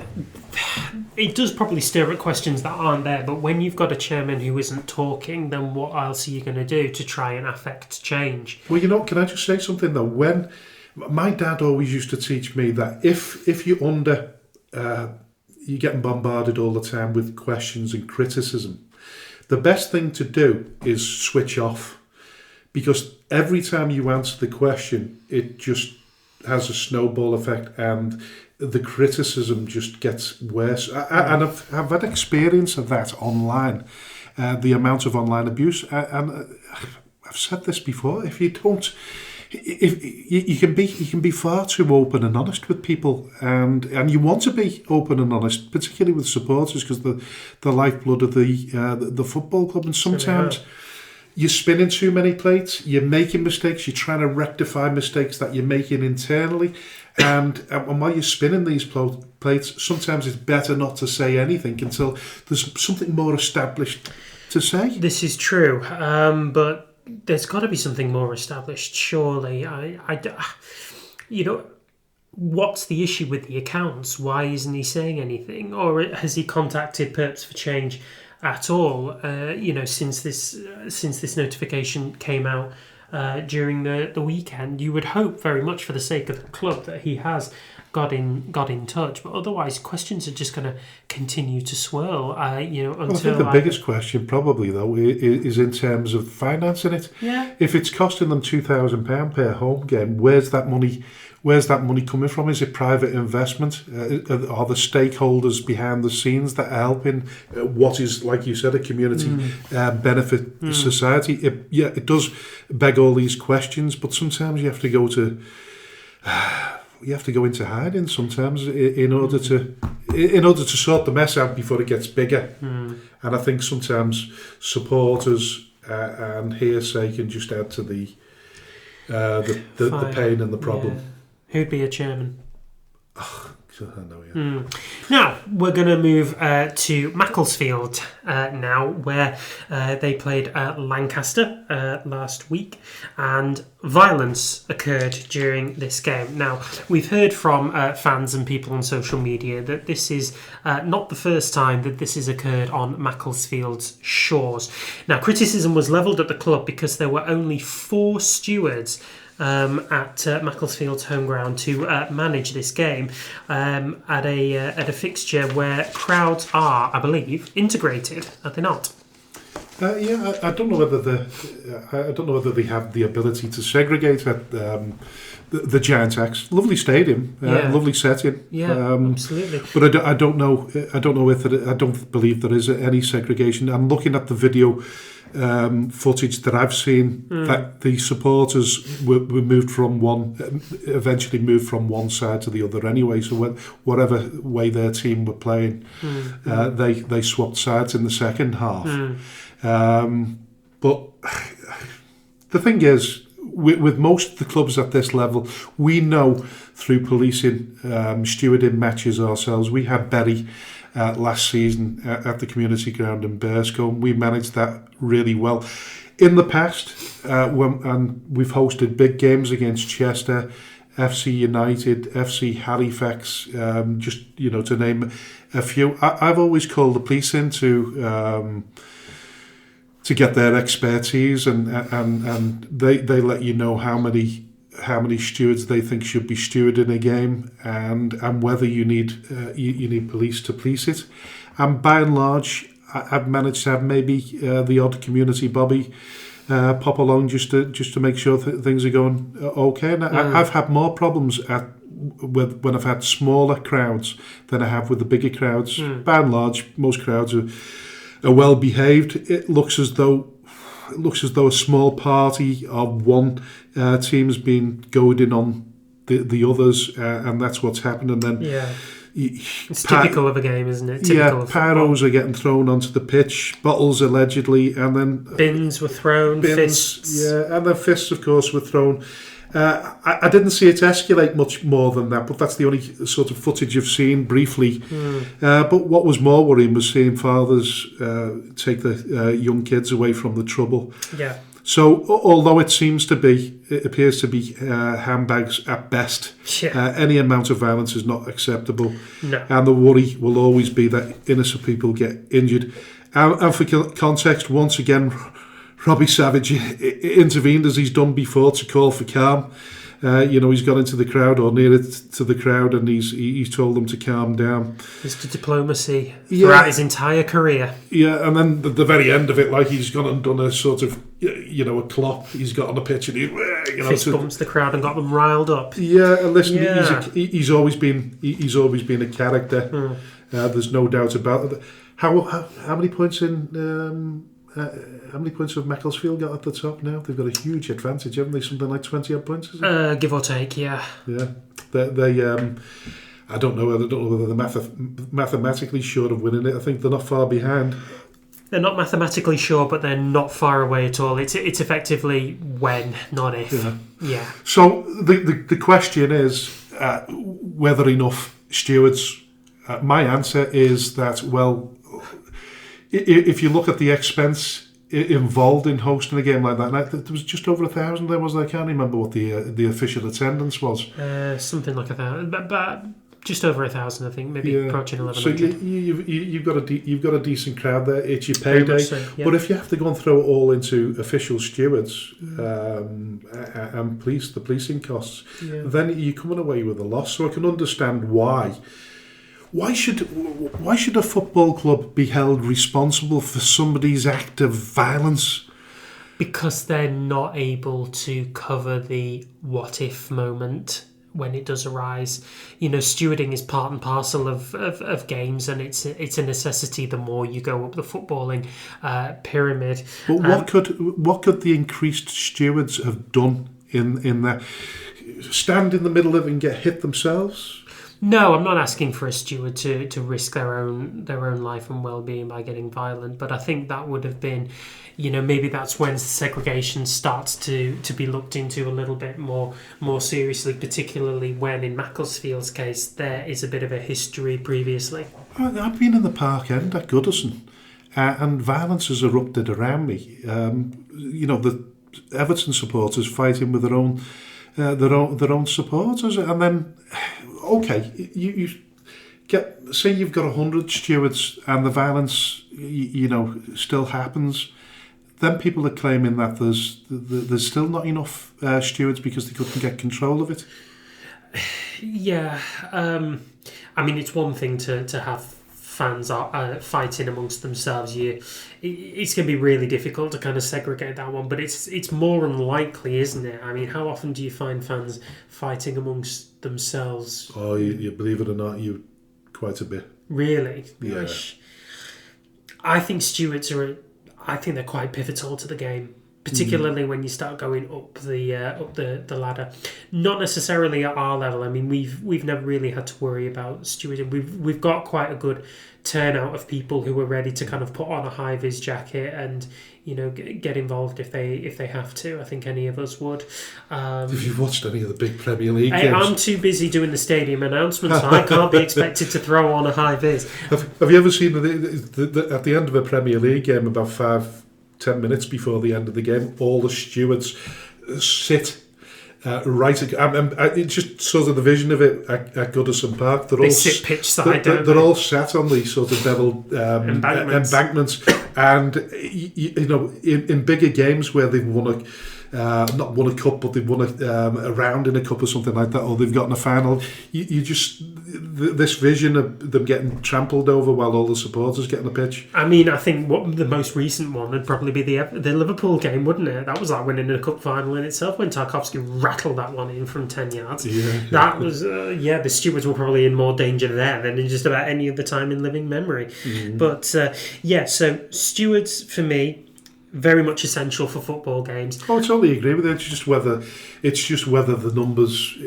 it does probably stir up questions that aren't there, but when you've got a chairman who isn't talking, then what else are you going to do to try and affect change? Well, can I just say something though? When my dad always used to teach me that if you're you're getting bombarded all the time with questions and criticism, the best thing to do is switch off, because every time you answer the question, it just has a snowball effect, and the criticism just gets worse. And I've had experience of that online, the amount of online abuse. And I've said this before: if you don't, if you can be far too open and honest with people, and you want to be open and honest, particularly with supporters, because the lifeblood of the football club, and sometimes. You're spinning too many plates, you're making mistakes, you're trying to rectify mistakes that you're making internally. And while you're spinning these plates, sometimes it's better not to say anything until there's something more established to say. This is true, but there's got to be something more established, surely. What's the issue with the accounts? Why isn't he saying anything? Or has he contacted Perps for Change at all, since this notification came out during the weekend? You would hope very much for the sake of the club that he has got in touch, but otherwise questions are just going to continue to swirl. Until I think the biggest question probably though is in terms of financing it. Yeah. If it's costing them £2,000 per home game, where's that money? Where's that money coming from? Is it private investment? Are the stakeholders behind the scenes that are helping what is, like you said, a community benefit society? It does beg all these questions, but sometimes you have to go into hiding sometimes in order to sort the mess out before it gets bigger. And I think sometimes supporters and hearsay can just add to the pain and the problem. Yeah. Who'd be a chairman? Oh, I know, yeah. Now, we're going to move to Macclesfield now, where they played Lancaster last week, and violence occurred during this game. Now, we've heard from fans and people on social media that this is not the first time that this has occurred on Macclesfield's shores. Now, criticism was levelled at the club because there were only 4 stewards at Macclesfield's home ground to manage this game at a fixture where crowds are, I believe, integrated. Are they not? I don't know whether they have the ability to segregate at the Giant X. Lovely stadium, lovely setting. Yeah, absolutely. But I don't know I don't believe there is any segregation. I'm looking at the video footage that I've seen that the supporters were eventually moved from one side to the other anyway. So whatever way their team were playing, they swapped sides in the second half. But the thing is, with most of the clubs at this level, we know through policing, stewarding matches ourselves. We had Berry last season at the community ground in Bearscombe. We managed that really well. In the past, and we've hosted big games against Chester, FC United, FC Halifax, just to name a few. I've always called the police in to get their expertise, and they let you know how many stewards they think should be stewarding a game, and whether you need police to police it. And by and large, I've managed to have maybe the odd community bobby pop along just to make sure things are going okay. And I've had more problems when I've had smaller crowds than I have with the bigger crowds. By and large, most crowds are well behaved. It looks as though a small party of one team's been goading on the others, and that's what's happened. And then it's typical of a game, isn't it? Typical of pyros are getting thrown onto the pitch, bottles allegedly, and then bins were thrown, fists. Yeah, and then fists, of course, were thrown. I didn't see it escalate much more than that, but that's the only sort of footage I've seen briefly. But what was more worrying was seeing fathers take the young kids away from the trouble. Yeah. So although it appears to be handbags at best, any amount of violence is not acceptable. No. And the worry will always be that innocent people get injured. And for context, once again, Robbie Savage intervened as he's done before to call for calm. He's gone into the crowd or near it to the crowd, and he's told them to calm down. Mr. Diplomacy throughout his entire career. Yeah, and then the very end of it, like he's gone and done a sort of, a clop. He's got on the pitch and fist bumps the crowd and got them riled up. Yeah, listen, Yeah. he's always been a character. There's no doubt about it. How many points how many points have Macclesfield got at the top now? They've got a huge advantage, haven't they? Something like 20 odd points, is it? Give or take, yeah. Yeah, they I don't know whether they're mathematically short of winning it. I think they're not far behind. They're not mathematically sure, but they're not far away at all. It's effectively when, not if. Yeah. So the question is whether enough stewards. My answer is that, well, if you look at the expense involved in hosting a game like that, there was just over 1,000 there, wasn't there? I can't remember what the official attendance was. Something like 1,000, but just over 1,000, I think, maybe approaching 1,100. So you've got a decent crowd there. It's your payday. So, yeah. But if you have to go and throw it all into official stewards and the policing costs, then you're coming away with a loss. So I can understand why. Why should a football club be held responsible for somebody's act of violence? Because they're not able to cover the what if moment when it does arise. Stewarding is part and parcel of games, and it's a necessity the more you go up the footballing pyramid. But what could the increased stewards have done in that? Stand in the middle of it and get hit themselves? No, I'm not asking for a steward to risk their own life and well-being by getting violent, but I think that would have been, maybe that's when segregation starts to be looked into a little bit more seriously, particularly when, in Macclesfield's case, there is a bit of a history previously. I've been in the Park End at Goodison, and violence has erupted around me. The Everton supporters fighting with their own supporters, and then. Okay, you say you've got 100 stewards and the violence, still happens. Then people are claiming that there's still not enough stewards because they couldn't get control of it. Yeah, it's one thing to have fans fighting amongst themselves. It's going to be really difficult to kind of segregate that one, but it's more unlikely, isn't it? How often do you find fans fighting amongst themselves? Oh, you believe it or not, you quite a bit. Really? Yeah. I think stewards they're quite pivotal to the game, particularly when you start going up the ladder. Not necessarily at our level. We've never really had to worry about stewarding. We've got quite a good turnout of people who are ready to kind of put on a high vis jacket and get involved if they have to. I think any of us would. If you've watched any of the big Premier League games, I'm too busy doing the stadium announcements. So I can't be expected to throw on a high vis. Have you ever seen at the end of a Premier League game, about 5-10 minutes before the end of the game, all the stewards sit right. It's just sort of the vision of it at Goodison Park. They sit pitch side. They're all sat on these sort of beveled embankments, and in bigger games where they've won not won a cup, but they've won a round in a cup or something like that, or they've gotten a final. You just this vision of them getting trampled over while all the supporters get on the pitch. I think what the most recent one would probably be the Liverpool game, wouldn't it? That was like winning a cup final in itself when Tarkowski rattled that one in from 10 yards. That was the stewards were probably in more danger there than in just about any other time in living memory. But so stewards for me, very much essential for football games. Oh, I totally agree with it. It's just whether the numbers.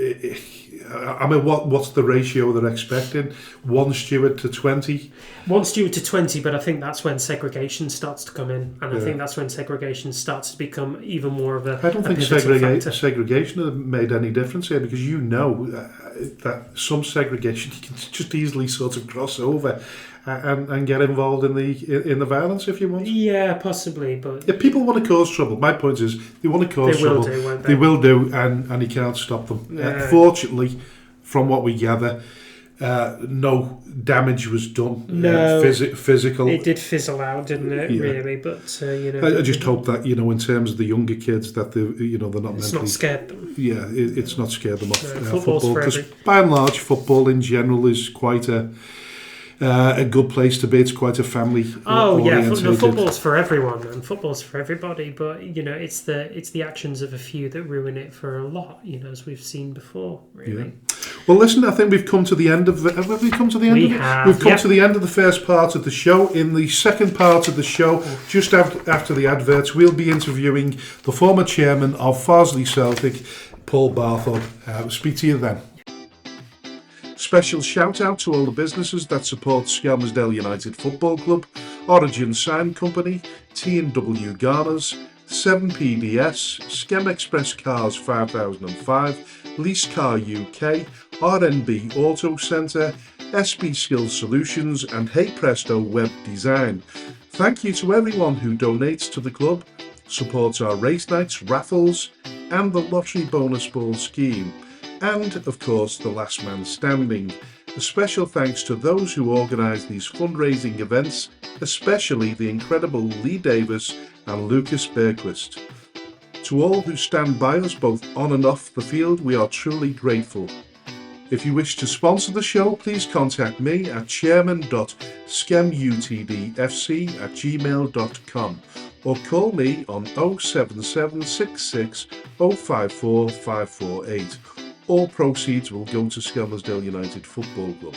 What's the ratio they're expecting? 1 steward to 20. 1 steward to 20, but I think that's when segregation starts to come in, and I think that's when segregation starts to become even more of a. I don't think segregation has made any difference here, because that some segregation you can just easily sort of cross over. And get involved in the violence if you want. Yeah, possibly, but if people want to cause trouble, my point is they want to cause trouble. They will do, and you can't stop them. Fortunately, from what we gather, no damage was done. No, physical. It did fizzle out, didn't it? Yeah. Really, but I just hope that in terms of the younger kids, that they're not. It's not scared them. Yeah, it's not scared them off football, because by and large, football in general is quite a. a good place to be. It's quite a family orientated. Football's for everyone and football's for everybody, but it's the actions of a few that ruin it for a lot, as we've seen before, really. Yeah. Well, listen, I think we've come to the end of have we come to the end of it? We've come to the end of the first part of the show. In the second part of the show, just after the adverts, we'll be interviewing the former chairman of Farsley Celtic, Paul Barthorpe. Speak to you then. Special shout out to all the businesses that support Skelmersdale United Football Club, Origin Sign Company, T&W Garners, 7PDS, Skem Express Cars 5005, Lease Car UK, RNB Auto Centre, SB Skills Solutions and Hey Presto Web Design. Thank you to everyone who donates to the club, supports our race nights, raffles and the lottery bonus ball scheme. And, of course, the last man standing. A special thanks to those who organise these fundraising events, especially the incredible Lee Davis and Lucas Berquist. To all who stand by us both on and off the field, we are truly grateful. If you wish to sponsor the show, please contact me at chairman.skemutdfc@gmail.com or call me on 07766 054 548. All proceeds will go to Skelmersdale United Football Club.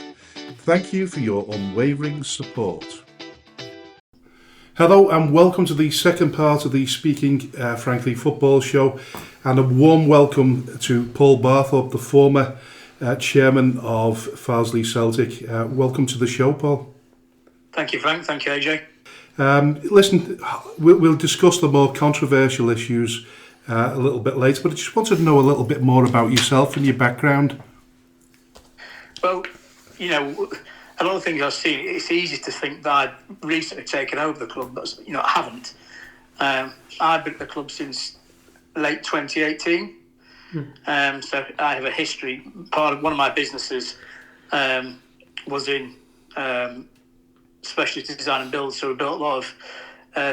Thank you for your unwavering support. Hello and welcome to the second part of the Speaking Frankly Football Show, and a warm welcome to Paul Barthorpe, the former chairman of Farsley Celtic. Welcome to the show, Paul. Thank you, Frank. Thank you, AJ. Listen, we'll discuss the more controversial issues a little bit later, but I just wanted to know a little bit more about yourself and your background. Well, a lot of things I've seen, it's easy to think that I'd recently taken over the club, but I haven't. I've been at the club since late 2018. So I have a history. Part of one of my businesses was in specialist design and build, so we built a lot of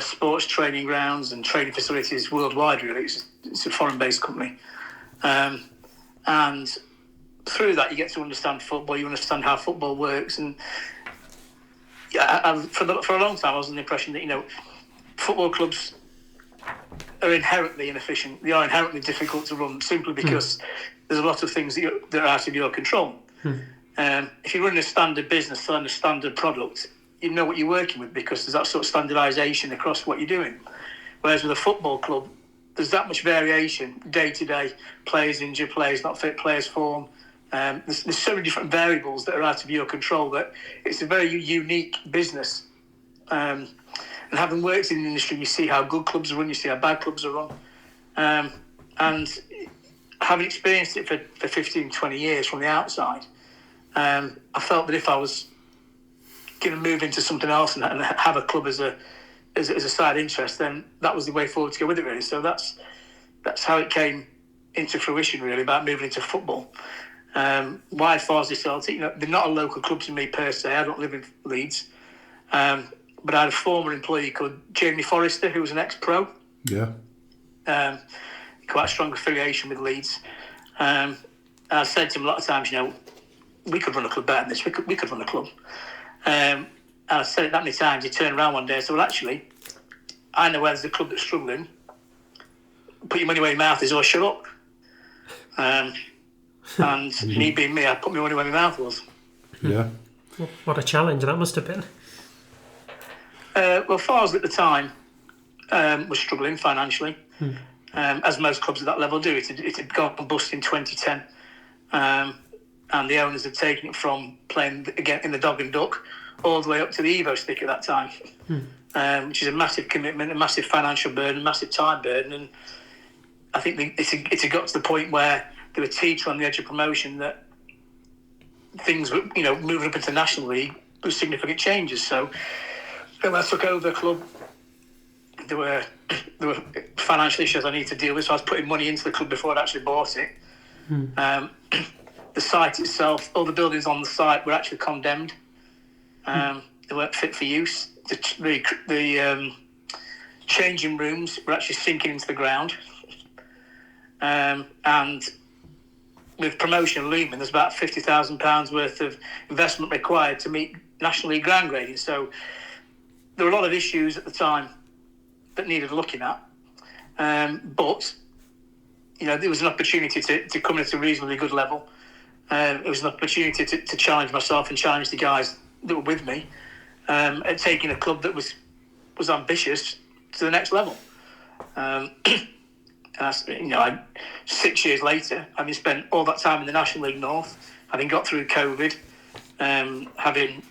sports training grounds and training facilities worldwide, really. It's a foreign-based company. And through that, you get to understand football, you understand how football works. And for a long time, I was under the impression that, football clubs are inherently inefficient. They are inherently difficult to run simply because there's a lot of things that are out of your control. If you're running a standard business, selling a standard product, you know what you're working with because there's that sort of standardisation across what you're doing. Whereas with a football club, there's that much variation day to day. Players injured, players not fit, players form. There's so many different variables that are out of your control that it's a very unique business. And having worked in the industry, you see how good clubs are run, you see how bad clubs are run. And having experienced it for 15, 20 years from the outside, I felt that if I was going to move into something else and have a club as a side interest, then that was the way forward to go with it, really. So that's how it came into fruition, really, about moving into football. Why Farsley Celtic? They're not a local club to me per se. I don't live in Leeds. But I had a former employee called Jamie Forrester, who was an ex-pro. Yeah. Quite a strong affiliation with Leeds. I said to him a lot of times, we could run a club better than this. We could run a club. And I said it that many times. He turned around one day and said, well, actually, I know where there's a club that's struggling. Put your money where your mouth is or shut up. And me being me, I put my money where my mouth was. Yeah. What a challenge that must have been. Well, Farsley at the time was struggling financially, as most clubs at that level do. It had gone bust in 2010. And the owners had taken it from playing again in the dog and duck all the way up to the Evo stick at that time, which is a massive commitment, a massive financial burden, a massive time burden. And I think it had got to the point where they were teetering on the edge of promotion, that things were, moving up into the National League with significant changes. So when I took over the club, there were financial issues I needed to deal with, so I was putting money into the club before I'd actually bought it. The site itself, all the buildings on the site were actually condemned. They weren't fit for use. The changing rooms were actually sinking into the ground. And with promotion looming, there's about £50,000 worth of investment required to meet National League ground grading. So there were a lot of issues at the time that needed looking at. But, there was an opportunity to come in at a reasonably good level. It was an opportunity to challenge myself and challenge the guys that were with me at taking a club that was ambitious to the next level. 6 years later, having spent all that time in the National League North, having got through COVID, having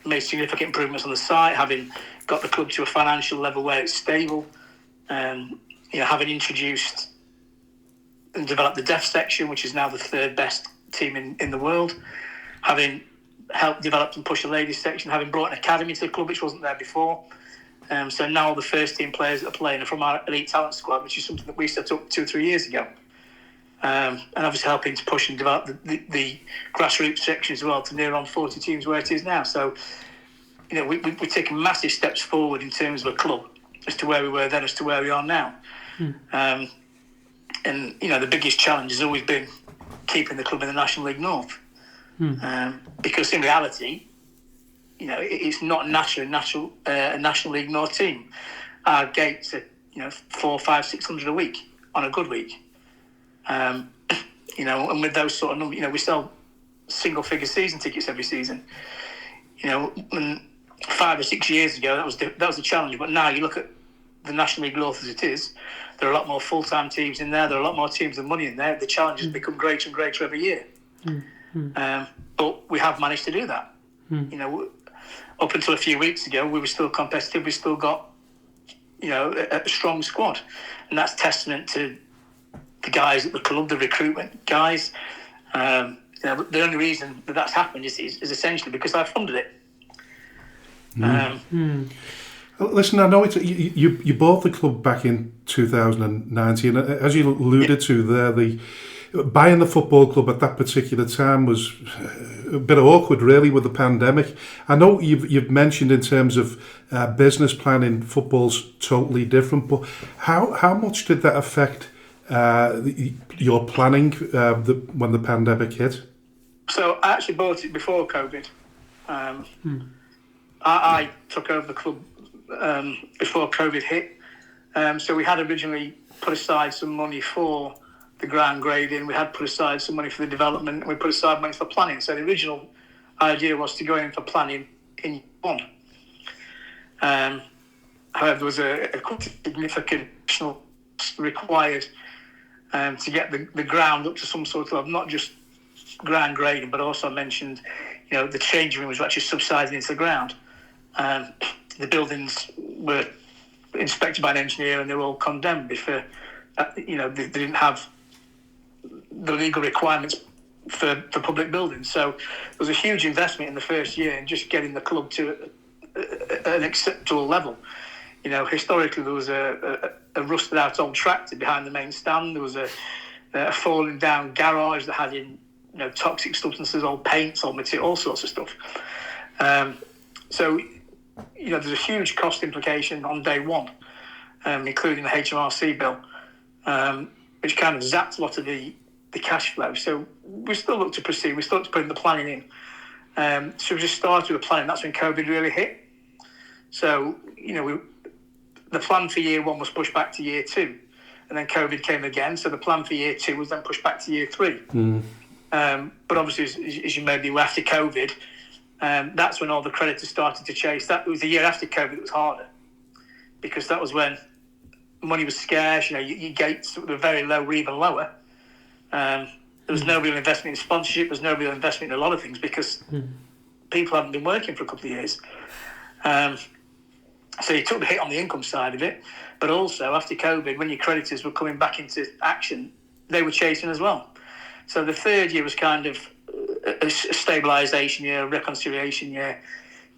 made significant improvements on the site, having got the club to a financial level where it's stable, having introduced and developed the deaf section, which is now the third best team in the world, having helped develop and push the ladies section, having brought an academy to the club which wasn't there before. So now the first team players that are playing are from our elite talent squad, which is something that we set up 2 or 3 years ago. And obviously helping to push and develop the grassroots section as well to near on 40 teams where it is now. So, we're taking massive steps forward in terms of a club as to where we were then as to where we are now. And, the biggest challenge has always been keeping the club in the National League North. Because in reality, it's not naturally a National League North team. Our gates are, 400, 500, 600 a week on a good week. And with those sort of numbers, we sell single-figure season tickets every season. And 5 or 6 years ago, that was a challenge. But now you look at the National League North as it is, there are a lot more full-time teams in there. There are a lot more teams with money in there. The challenge has become greater and greater every year. But we have managed to do that. Up until a few weeks ago, we were still competitive. We still got, a strong squad. And that's testament to the guys at the club, the recruitment guys. The only reason that's happened is essentially because I funded it. Listen, I know you bought the club back in 2019. As you alluded to there, buying the football club at that particular time was a bit awkward, really, with the pandemic. I know you've mentioned in terms of business planning, football's totally different, but how much did that affect your planning when the pandemic hit? So I actually bought it before COVID. I took over the club before COVID hit. So we had originally put aside some money for the ground grading, we had put aside some money for the development, and we put aside money for planning. So the original idea was to go in for planning in one. However, there was a quite significant additional required to get the ground up to some sort of not just ground grading, but also I mentioned, the changing room was actually subsiding into the ground. The buildings were inspected by an engineer and they were all condemned before, they didn't have the legal requirements for public buildings. So there was a huge investment in the first year in just getting the club to an acceptable level. Historically there was a rusted out old tractor behind the main stand. There was a falling down garage that had in toxic substances, old paints, old material, all sorts of stuff. So there's a huge cost implication on day one, including the HMRC bill, which kind of zapped a lot of the cash flow. So we still looked to proceed. We still looked to put in the planning in. So we just started with planning. That's when COVID really hit. So, the plan for year one was pushed back to year two. And then COVID came again. So the plan for year two was then pushed back to year three. But obviously, as you may be aware, after COVID, that's when all the creditors started to chase. That was the year after COVID that was harder. Because that was when money was scarce. Your gates were very low, were even lower. There was no real investment in sponsorship. There was no real investment in a lot of things because people hadn't been working for a couple of years. So you took the hit on the income side of it. But also, after COVID, when your creditors were coming back into action, they were chasing as well. So the third year was kind of a stabilisation year, a reconciliation year,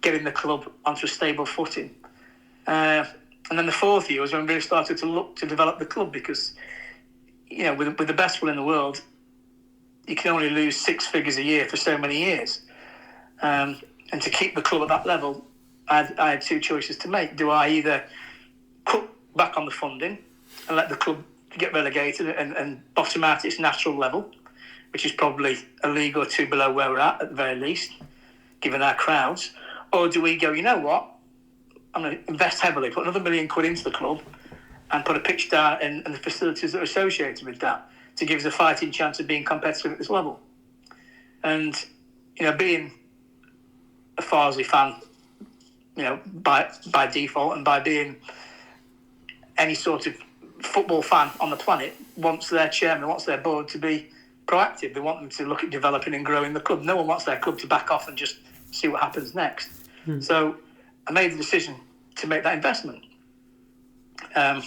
getting the club onto a stable footing. And then the fourth year was when we really started to look to develop the club because, with the best will in the world, you can only lose 6 figures a year for so many years. And to keep the club at that level, I had 2 choices to make. Do I either cut back on the funding and let the club get relegated and bottom out at its natural level, which is probably a league or 2 below where we're at the very least, given our crowds, Or do we go, you know what, I'm going to invest heavily, put another £1 million into the club and put a pitch down and the facilities that are associated with that to give us a fighting chance of being competitive at this level. And, being a Farsley fan, by default, and by being any sort of football fan on the planet, wants their chairman, wants their board to be proactive. They want them to look at developing and growing the club. No one wants their club to back off and just see what happens next. So I made the decision to make that investment and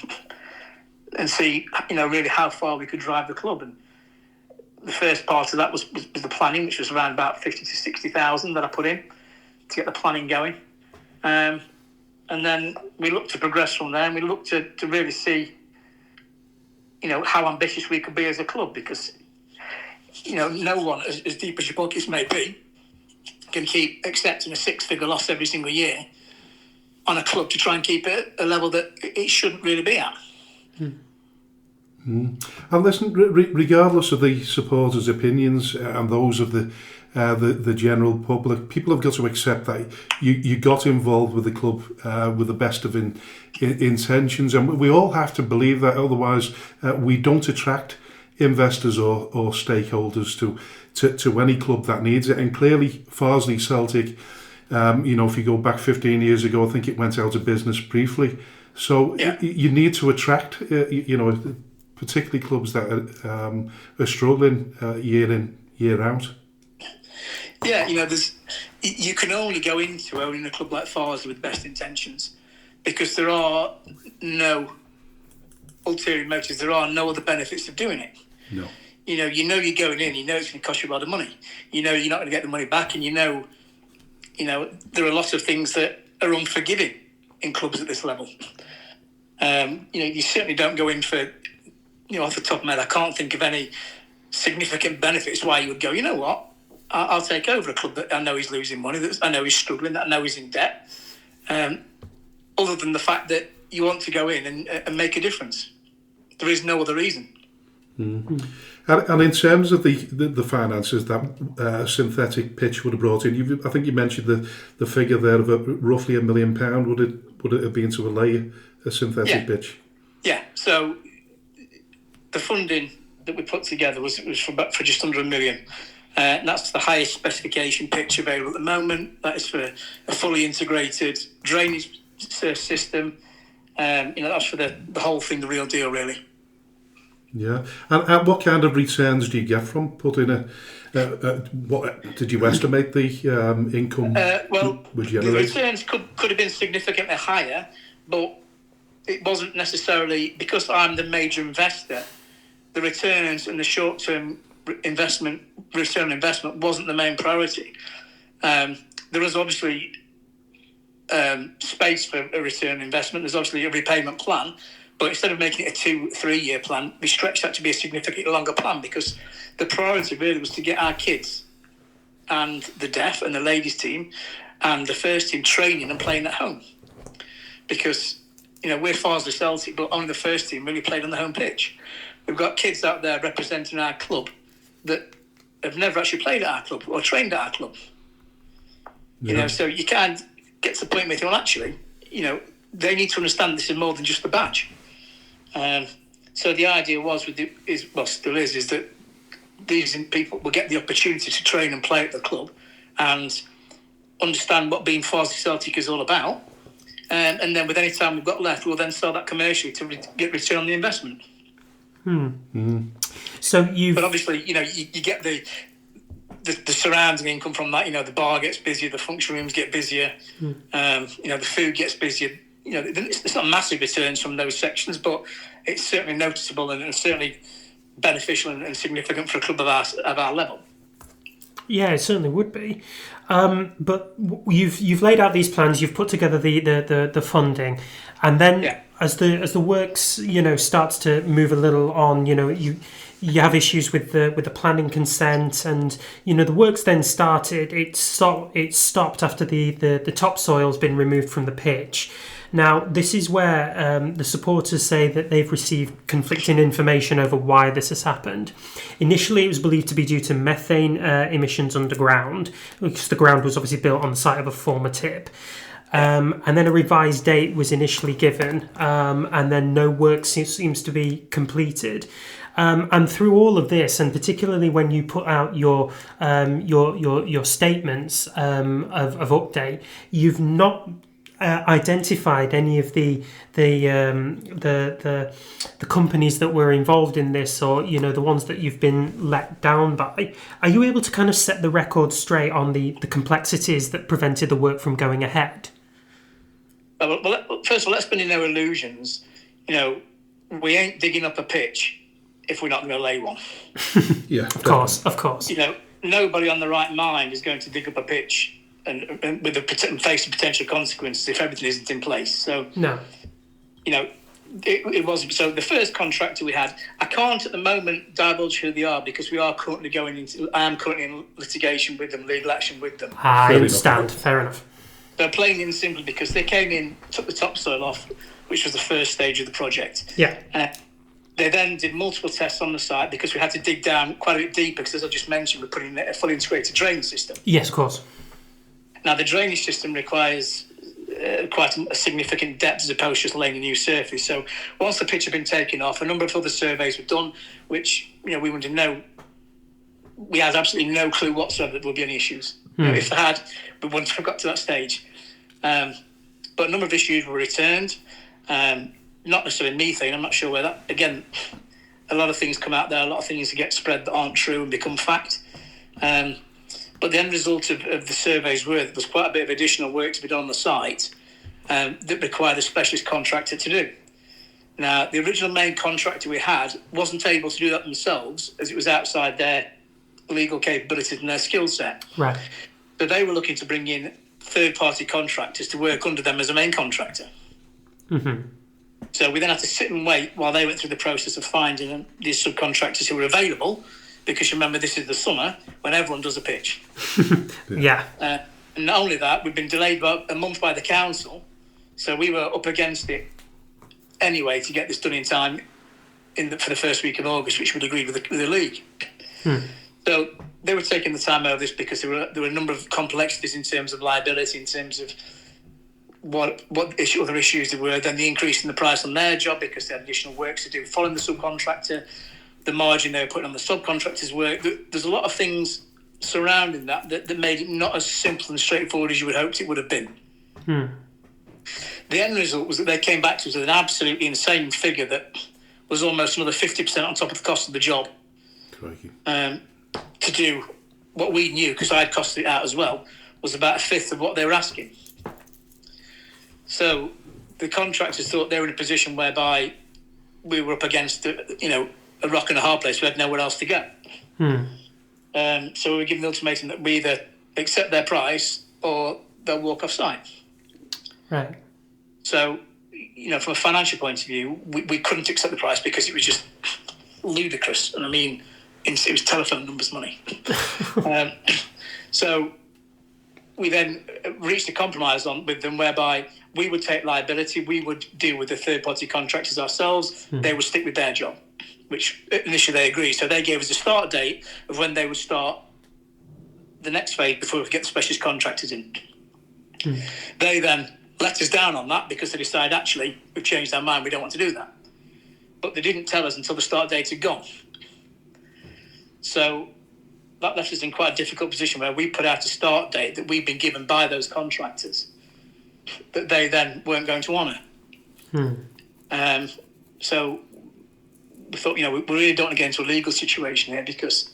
see, really how far we could drive the club. And the first part of that was the planning, which was around about 50 to 60,000 that I put in to get the planning going. And then we looked to progress from there, and we looked to really see, how ambitious we could be as a club, because, no one, as deep as your pockets may be, can keep accepting a 6-figure loss every single year on a club to try and keep it at a level that it shouldn't really be at. And listen, regardless of the supporters' opinions and those of the general public, people have got to accept that you got involved with the club with the best of intentions, and we all have to believe that. Otherwise, we don't attract investors or stakeholders to any club that needs it. And clearly, Farsley Celtic, if you go back 15 years ago, I think it went out of business briefly. So you need to attract, particularly clubs that are struggling year in, year out. Yeah, you can only go into owning a club like Farsley with best intentions, because there are no ulterior motives. There are no other benefits of doing it. No. You're going in. It's going to cost you a lot of money. You're not going to get the money back, and there are lots of things that are unforgiving in clubs at this level. You certainly don't go in for, off the top of my head, I can't think of any significant benefits why you would go, you know what, I'll take over a club that I know is losing money, that I know is struggling, that I know is in debt, other than the fact that you want to go in and make a difference. There is no other reason. Mm-hmm. And in terms of the finances that synthetic pitch would have brought in, I think you mentioned the figure there of roughly £1 million. Would it have been to lay a synthetic pitch? Yeah. So the funding that we put together was for just under £1 million. That's the highest specification pitch available at the moment. That is for a fully integrated drainage system. That's for the whole thing, the real deal, really. Yeah, and what kind of returns do you get from putting what did you estimate the income would generate? The returns could have been significantly higher, but it wasn't necessarily, because I'm the major investor, the returns and the short-term return on investment wasn't the main priority. There was obviously space for a return on investment. There's obviously a repayment plan. But instead of making it a 2-3 year plan, we stretched that to be a significantly longer plan, because the priority really was to get our kids and the deaf and the ladies team and the first team training and playing at home. Because, we're Farsley Celtic, but only the first team really played on the home pitch. We've got kids out there representing our club that have never actually played at our club or trained at our club. Yeah. So you can't get to the point where you think, well, actually, they need to understand this is more than just the badge. So the idea was, still is that these people will get the opportunity to train and play at the club and understand what being Farsley Celtic is all about. And then with any time we've got left, we'll then sell that commercially to get return on the investment. So But obviously, you get the surrounding income from that. The bar gets busier, the function rooms get busier, the food gets busier. It's not massive returns from those sections, but it's certainly noticeable and certainly beneficial and significant for a club of our level. Yeah, it certainly would be. But you've laid out these plans, you've put together the funding, and then as the works starts to move a little on, you have issues with the planning consent, and the works then started. It stopped after the topsoil's been removed from the pitch. Now, this is where the supporters say that they've received conflicting information over why this has happened. Initially, it was believed to be due to methane emissions underground, because the ground was obviously built on the site of a former tip. And then a revised date was initially given, and then no work seems to be completed. And through all of this, and particularly when you put out your statements of update, you've not identified any of the companies that were involved in this, or the ones that you've been let down by. Are you able to kind of set the record straight on the complexities that prevented the work from going ahead? Well, first of all, let's spin in no illusions. We ain't digging up a pitch if we're not going to lay one. Yeah, of course. Nobody on the right mind is going to dig up a pitch and with face potential consequences if everything isn't in place. So no, it wasn't. So the first contractor we had, I can't at the moment divulge who they are because I am currently in litigation with them, legal action with them. I understand. Fair enough. They're plain and simply because they came in, took the topsoil off, which was the first stage of the project. Yeah. They then did multiple tests on the site because we had to dig down quite a bit deeper because, as I just mentioned, we're putting in a fully integrated drainage system. Yes, of course. Now, the drainage system requires quite a significant depth as opposed to just laying a new surface. So once the pitch had been taken off, a number of other surveys were done, which we wanted to know. We had absolutely no clue whatsoever that there would be any issues. If they had, we wouldn't have got to that stage. But a number of issues were returned. Not necessarily methane. I'm not sure where that. Again, a lot of things come out there. A lot of things get spread that aren't true and become fact. But the end result of the surveys were there was quite a bit of additional work to be done on the site that required a specialist contractor to do. Now, the original main contractor we had wasn't able to do that themselves as it was outside their legal capabilities and their skill set. Right. So they were looking to bring in third-party contractors to work under them as a main contractor. Mm-hmm. So we then had to sit and wait while they went through the process of finding these subcontractors who were available, because remember, this is the summer when everyone does a pitch. Yeah. And not only that, we've been delayed about a month by the council, so we were up against it anyway to get this done in time for the first week of August, which we'd agreed with the league. So they were taking the time over this because there were a number of complexities in terms of liability, in terms of what other issues there were, then the increase in the price on their job because they had additional work to do following the subcontractor, the margin they were putting on the subcontractor's work. There's a lot of things surrounding that made it not as simple and straightforward as you would hoped it would have been. The end result was that they came back to us with an absolutely insane figure that was almost another 50% on top of the cost of the job. To do what we knew, because I'd costed it out as well, was about a fifth of what they were asking. So the contractors thought they were in a position whereby we were up against a rock and a hard place. We had nowhere else to go. So we were given the ultimatum that we either accept their price or they'll walk off site. Right. So, from a financial point of view, we couldn't accept the price because it was just ludicrous. And I mean, it was telephone numbers money. So we then reached a compromise with them whereby we would take liability, we would deal with the third-party contractors ourselves, they would stick with their job, which initially they agreed. So they gave us a start date of when they would start the next phase before we could get the specialist contractors in. They then let us down on that because they decided, actually, we've changed our mind, we don't want to do that. But they didn't tell us until the start date had gone. So that left us in quite a difficult position where we put out a start date that we'd been given by those contractors that they then weren't going to honour. So we thought, we really don't want to get into a legal situation here because,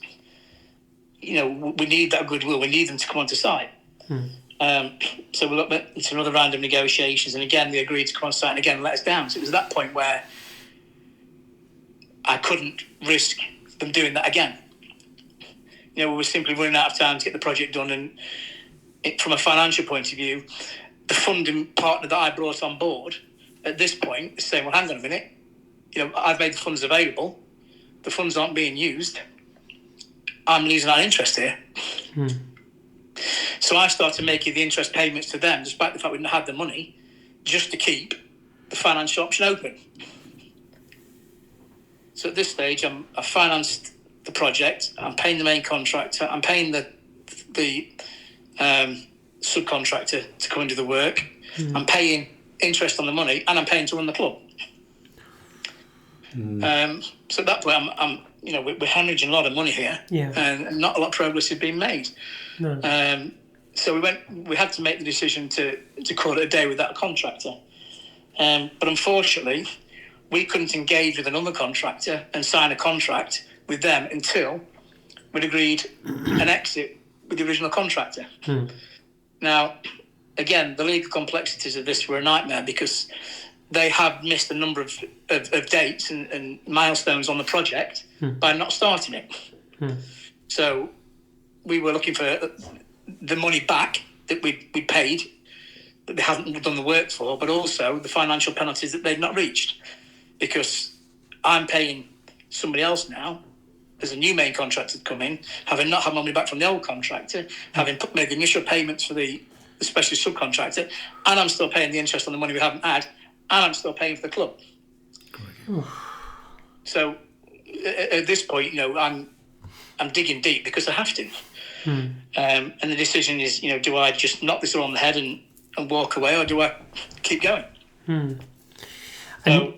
we need that goodwill. We need them to come onto site. So we looked into another round of negotiations, and again, they agreed to come on site and again let us down. So it was at that point where I couldn't risk them doing that again. We were simply running out of time to get the project done, and from a financial point of view, the funding partner that I brought on board at this point is saying, well, hang on a minute, I've made the funds available. the funds aren't being used. I'm losing our interest here. So I started making the interest payments to them, despite the fact we didn't have the money, just to keep the financial option open. So at this stage, I financed the project. I'm paying the main contractor. I'm paying the subcontractor to come and do the work. I'm paying interest on the money, and I'm paying to run the club. So at that point, we're hemorrhaging a lot of money here, and not a lot of progress has been made. No. So we had to make the decision to call it a day with that contractor. But unfortunately, we couldn't engage with another contractor and sign a contract with them until we'd agreed an exit with the original contractor. Now, again, the legal complexities of this were a nightmare because they had missed a number of dates and milestones on the project by not starting it. So we were looking for the money back that we paid, that they hadn't done the work for, but also the financial penalties that they'd not reached. Because I'm paying somebody else now, as a new main contractor to come in, having not had money back from the old contractor, having made the initial payments for the specialist subcontractor, and I'm still paying the interest on the money we haven't had, and I'm still paying for the club. So at this point, I'm digging deep because I have to. And the decision is, do I just knock this all on the head and walk away, or do I keep going? So,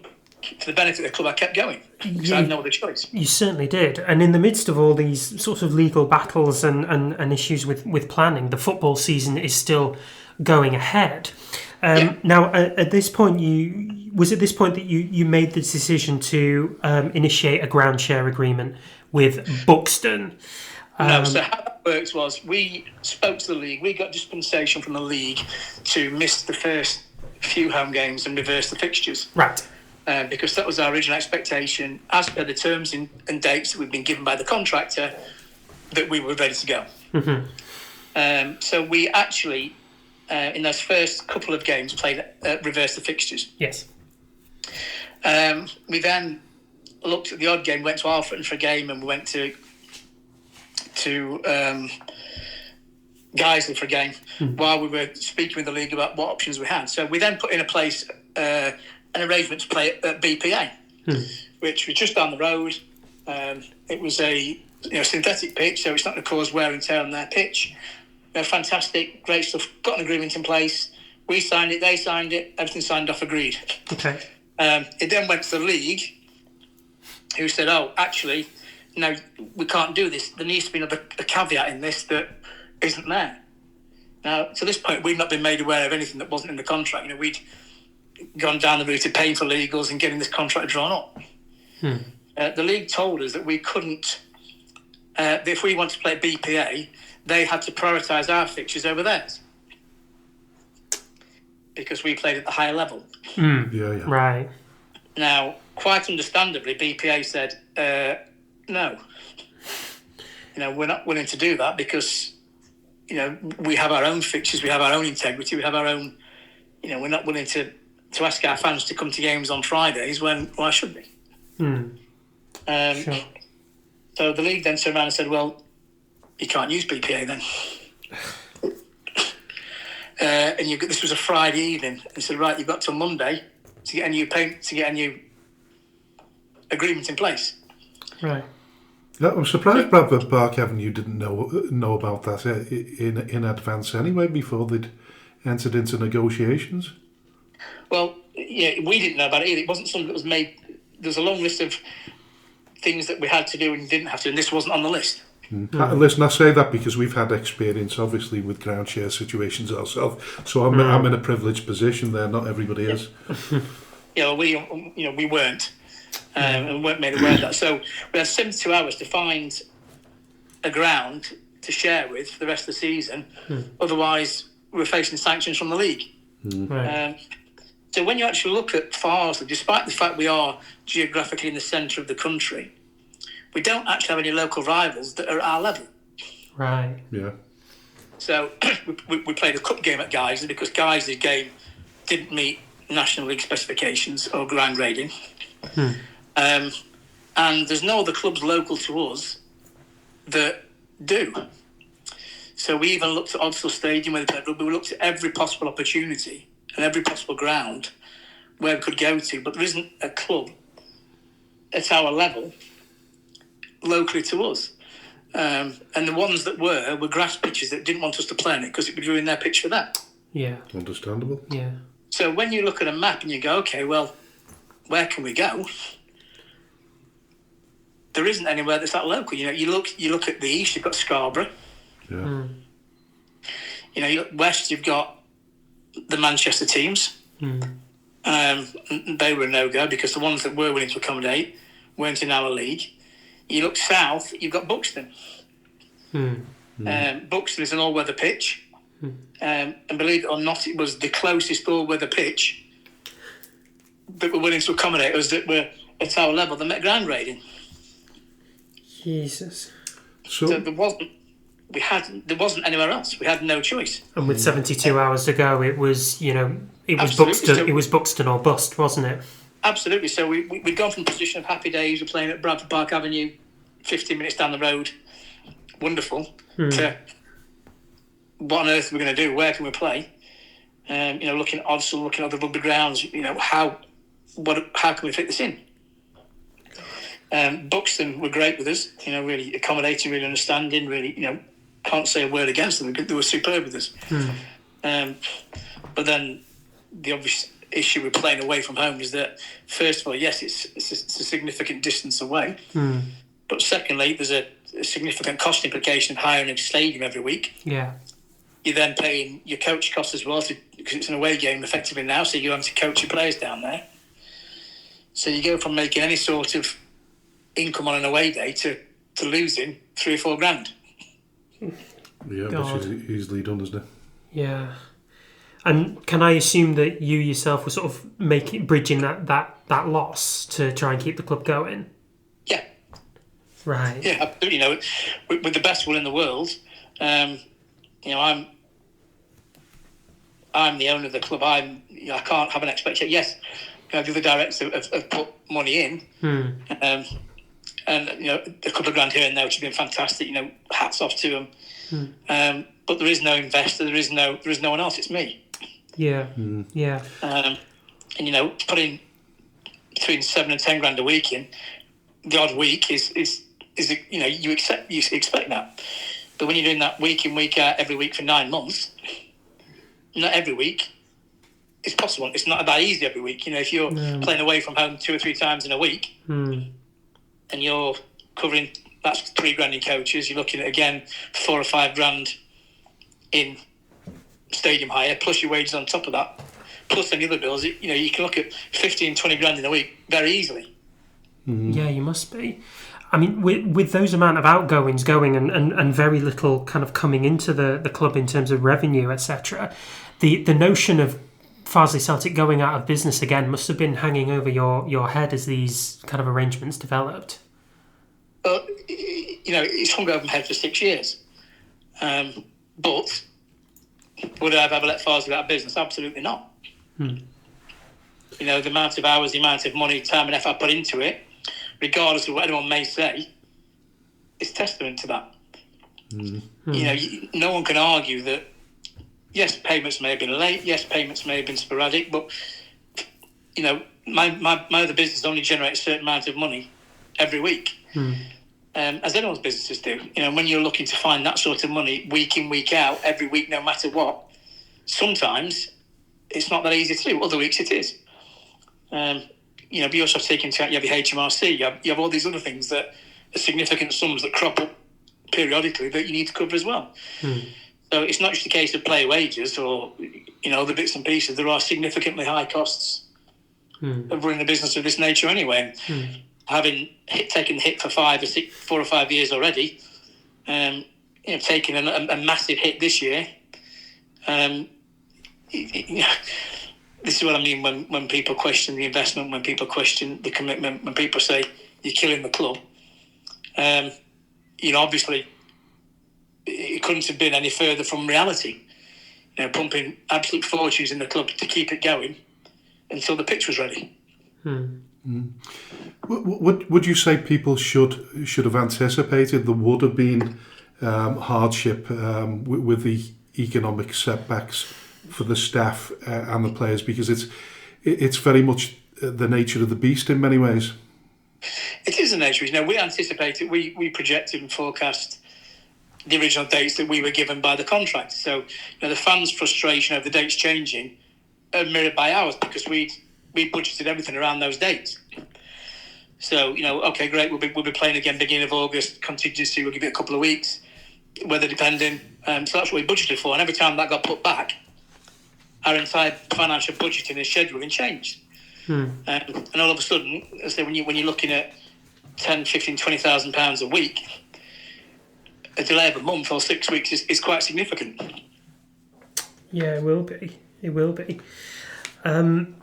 for the benefit of the club, I kept going because I had no other choice. You certainly did. And in the midst of all these sorts of legal battles and issues with planning, the football season is still going ahead. Now, at this point, was it this point that you made the decision to initiate a ground share agreement with Buxton? No, so how that worked was we spoke to the league. We got dispensation from the league to miss the first few home games and reverse the fixtures. Right. Because that was our original expectation, as per the terms and dates that we've been given by the contractor, that we were ready to go. So we actually, in those first couple of games, played reverse the fixtures. Yes. We then looked at the odd game, went to Alfreton for a game, and we went to Guiseley for a game while we were speaking with the league about what options we had. So we then put in place an arrangement to play at BPA, which was just down the road. It was a synthetic pitch, so it's not going to cause wear and tear on their pitch. Fantastic, great stuff. Got an agreement in place. We signed it, they signed it, everything signed off, agreed. Okay. It then went to the league, who said, actually, no, we can't do this. There needs to be a caveat in this that isn't there. Now, to this point, we've not been made aware of anything that wasn't in the contract. We'd gone down the route of paying for legals and getting this contract drawn up. The league told us that we couldn't, that if we wanted to play BPA, they had to prioritise our fixtures over theirs because we played at the higher level. Yeah. Right. Now, quite understandably, BPA said, no. We're not willing to do that because, we have our own fixtures, we have our own integrity, we have our own, we're not willing to ask our fans to come to games on Fridays when why should they? Sure. So the league then turned around and said, well, you can't use BPA then. And this was a Friday evening. And said, right, you've got till Monday to get a new agreement in place. Right. I'm surprised Bradford Park Avenue didn't know about that in advance anyway before they'd entered into negotiations. Well, we didn't know about it either. It wasn't something that was made. There's a long list of things that we had to do and didn't have to, and this wasn't on the list. Listen, I say that because we've had experience, obviously, with ground share situations ourselves. So I'm in a privileged position there. Not everybody is. We weren't, and weren't made aware of that. So we had 72 hours to find a ground to share with for the rest of the season. Otherwise, we were facing sanctions from the league. Right. So when you actually look at Farsley, despite the fact we are geographically in the centre of the country, we don't actually have any local rivals that are at our level. Right. Yeah. So we played a cup game at Guiseley because Guiseley's game didn't meet National League specifications or ground grading. And there's no other clubs local to us that do. So we even looked at Odsal Stadium where they played rugby. We looked at every possible opportunity and every possible ground where we could go to, but there isn't a club at our level locally to us. And the ones that were grass pitches that didn't want us to play on it because it would ruin their pitch for that. Yeah. Understandable. Yeah. So when you look at a map and you go, okay, well, where can we go? There isn't anywhere that's that local. You know, you look at the east, you've got Scarborough. Yeah. You know, you look west, you've got the Manchester teams. They were a no-go because the ones that were willing to accommodate weren't in our league. You look south, you've got Buxton. Buxton is an all-weather pitch. And believe it or not, it was the closest all-weather pitch that were willing to accommodate us that were at our level, the Met Grand rating. Jesus. So there wasn't anywhere else. We had no choice. And with 72 hours to go, it was, you know, it was Absolutely. Buxton. So, it was Buxton or bust, wasn't it? Absolutely. So we'd gone from a position of happy days. We're playing at Bradford Park Avenue, 15 minutes down the road. Wonderful. To what on earth are we going to do? Where can we play? You know, looking at Odsal, looking at other rugby grounds. You know, how can we fit this in? Buxton were great with us. You know, really accommodating, really understanding. Really, you know, can't say a word against them. They were superb with us. But then the obvious issue with playing away from home is that, first of all, yes, it's a significant distance away. But secondly, there's a significant cost implication of hiring a stadium every week. Yeah. You're then paying your coach costs as well because it's an away game effectively now, so you're having to coach your players down there. So you go from making any sort of income on an away day to losing $3 or $4 grand. Yeah, which is easily done, isn't it? Yeah. And can I assume that you yourself were sort of bridging that loss to try and keep the club going? Yeah. Right. Yeah, absolutely. You know, with the best will in the world, you know, I'm the owner of the club. I can't have an expectation. Yes, you know, the other directors have put money in, and you know, a couple of grand here and there, which have been fantastic. You know, hats off to them. But there is no investor. There is no one else. It's me. Yeah. Yeah. And you know, putting between 7 and 10 grand a week in the odd week is you know, you expect that. But when you're doing that week in, week out, every week for 9 months, not every week, it's possible. It's not that easy every week. You know, if you're playing away from home 2 or 3 times in a week, and you're covering, that's 3 grand in coaches, you're looking at, again, 4 or 5 grand in stadium hire, plus your wages on top of that, plus any other bills. You know, you can look at 15, 20 grand in a week very easily. Yeah, you must be. I mean, with those amount of outgoings going and very little kind of coming into the club in terms of revenue, etc., the notion of Farsley Celtic going out of business again must have been hanging over your head as these kind of arrangements developed. But, you know, it's hung over my head for 6 years. But would I have ever let Farsley out of business? Absolutely not. You know, the amount of hours, the amount of money, time and effort I put into it, regardless of what anyone may say, is testament to that. You know, no one can argue that, yes, payments may have been late, yes, payments may have been sporadic, but, you know, my other business only generates a certain amount of money every week, as anyone's businesses do. You know, when you're looking to find that sort of money week in, week out, every week, no matter what, sometimes it's not that easy to do. Other weeks it is. You know, but you also have to take into account, you have your HMRC, you have all these other things that are significant sums that crop up periodically that you need to cover as well. So it's not just a case of player wages or, you know, the bits and pieces. There are significantly high costs of running a business of this nature anyway. Having taken the hit for 4 or 5 years already, you know, taking a massive hit this year, this is what I mean when people question the investment, when people question the commitment, when people say you're killing the club. You know, obviously, it couldn't have been any further from reality. You know, pumping absolute fortunes in the club to keep it going until the pitch was ready. Well, Would you say people should have anticipated there would have been hardship with the economic setbacks for the staff and the players, because it's very much the nature of the beast in many ways? It is the nature. We anticipated, we projected and forecast the original dates that we were given by the contract. So the fans' frustration over the dates changing are mirrored by ours, because we budgeted everything around those dates. So okay, great, we'll be playing again beginning of August. Contingency, we'll give it a couple of weeks, weather depending. So that's what we budgeted for. And every time that got put back, our entire financial budgeting and scheduling changed. And all of a sudden, as I say, when you're looking at 10, 15, 20,000 pounds a week, a delay of a month or 6 weeks is quite significant. Yeah, it will be. It will be. In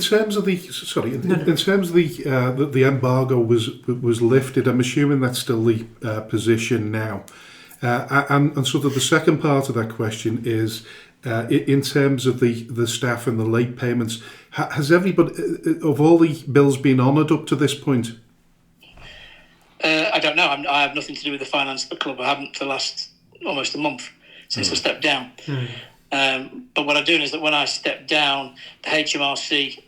terms of in terms of the embargo was lifted, I'm assuming that's still the position now. And sort of the second part of that question is, in terms of the staff and the late payments, has everybody, of all the bills, been honoured up to this point? I don't know. I have nothing to do with the finance of the club. I haven't for the last almost a month since I stepped down. But what I'm doing is that when I stepped down, the HMRC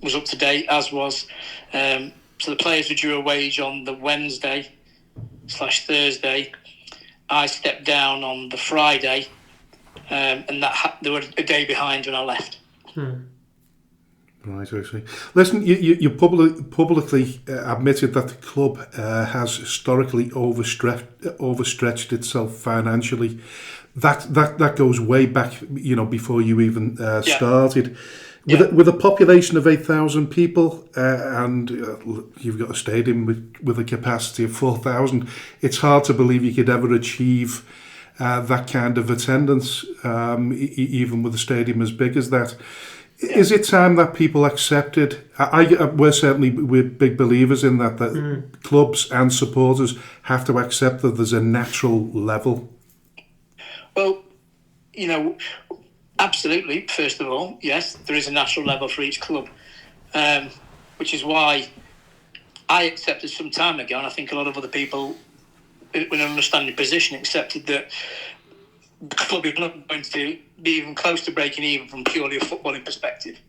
was up to date, as was. So the players were due a wage on the Wednesday/Thursday. I stepped down on the Friday, and they were a day behind when I left. Right, I see. Listen, you publicly admitted that the club has historically overstretched itself financially. That goes way back, before you even started. With a population of 8,000 people, and you've got a stadium with a capacity of 4,000, it's hard to believe you could ever achieve that kind of attendance, even with a stadium as big as that. Yeah. Is it time that people accepted? We're big believers in that clubs and supporters have to accept that there's a natural level. Well, absolutely. First of all, yes, there is a natural level for each club, which is why I accepted some time ago, and I think a lot of other people, with an understanding position, accepted that the club is not going to be even close to breaking even from purely a footballing perspective.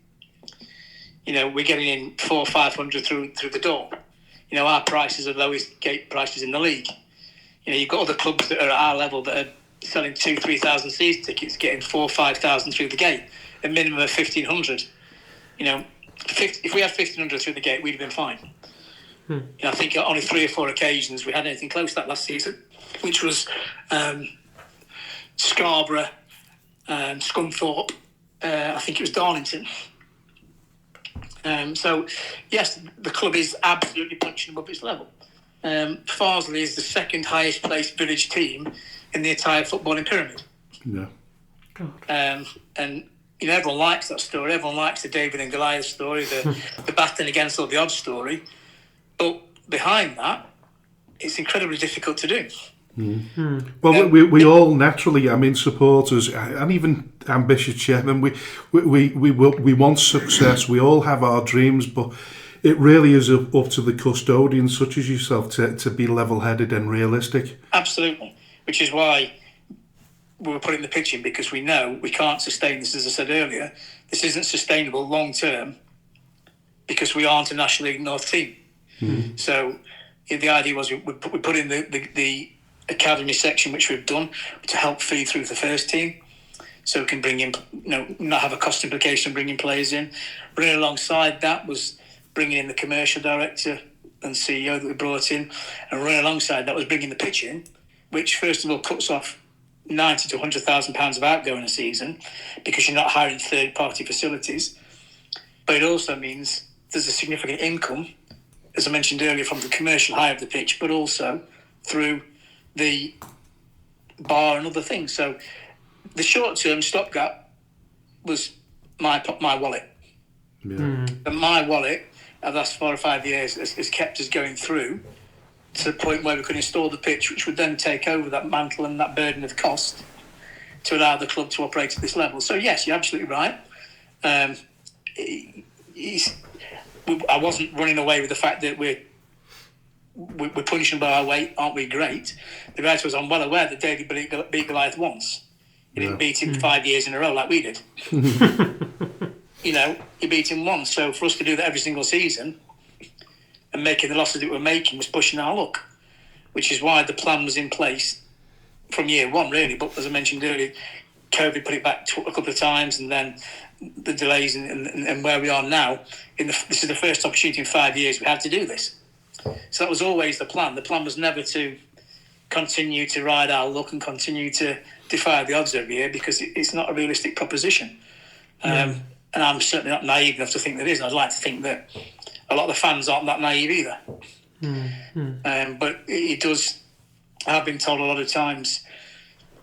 We're getting in 400 or 500 through the door. Our prices are the lowest gate prices in the league. You've got other clubs that are at our level that are selling 2,000-3,000 season tickets, getting 4,000 or 5,000 through the gate, a minimum of 1,500. If we had 1,500 through the gate, we'd have been fine. I think on only 3 or 4 occasions we had anything close to that last season, which was Scarborough, Scunthorpe, I think it was Darlington. So, yes, the club is absolutely punching above its level. Farsley is the second highest placed village team in the entire footballing pyramid. Yeah. And everyone likes that story. Everyone likes the David and Goliath story, the battling against all the odds story. But behind that, it's incredibly difficult to do. Well, we all naturally, supporters and even ambitious chairmen, we want success. We all have our dreams, but it really is up to the custodians such as yourself to be level-headed and realistic. Absolutely, which is why we were putting the pitch in, because we know we can't sustain this. As I said earlier, this isn't sustainable long-term because we aren't a National League North team. So the idea was we put in the academy section, which we've done, to help feed through the first team, so we can bring in, not have a cost implication of bringing players in. Running alongside that was bringing in the commercial director and CEO that we brought in, and running alongside that was bringing the pitch in, which first of all cuts off 90 to 100,000 pounds of outgoing a season because you're not hiring third-party facilities. But it also means there's a significant income, as I mentioned earlier, from the commercial hire of the pitch, but also through the bar and other things. So the short-term stopgap was my wallet. Yeah. And my wallet, the last 4 or 5 years, has kept us going through to the point where we could install the pitch, which would then take over that mantle and that burden of cost to allow the club to operate at this level. So yes, you're absolutely right. We I wasn't running away with the fact that we're punishing by our weight, aren't we great? The reality was I'm well aware that David beat Goliath once. He didn't beat him 5 years in a row like we did. He beat him once. So for us to do that every single season and making the losses that we're making was pushing our luck, which is why the plan was in place from year one, really. But as I mentioned earlier, COVID put it back a couple of times, and then the delays and where we are now. This is the first opportunity in 5 years we had to do this. So that was always the plan. The plan was never to continue to ride our luck and continue to defy the odds every year, because it's not a realistic proposition. And I'm certainly not naive enough to think that it is. I'd like to think that a lot of the fans aren't that naive either. But it does. I've been told a lot of times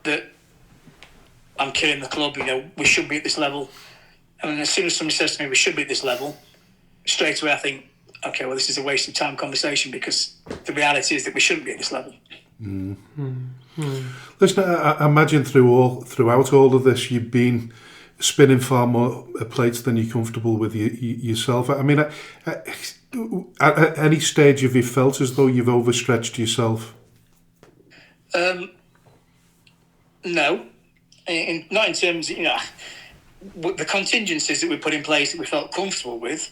that I'm killing the club. We should be at this level. And as soon as somebody says to me we should be at this level, straight away I think, okay, well, this is a waste of time conversation, because the reality is that we shouldn't be at this level. Listen, I imagine throughout all of this, you've been spinning far more plates than you're comfortable with yourself. I mean, at any stage have you felt as though you've overstretched yourself? No. Not in terms of, the contingencies that we put in place that we felt comfortable with,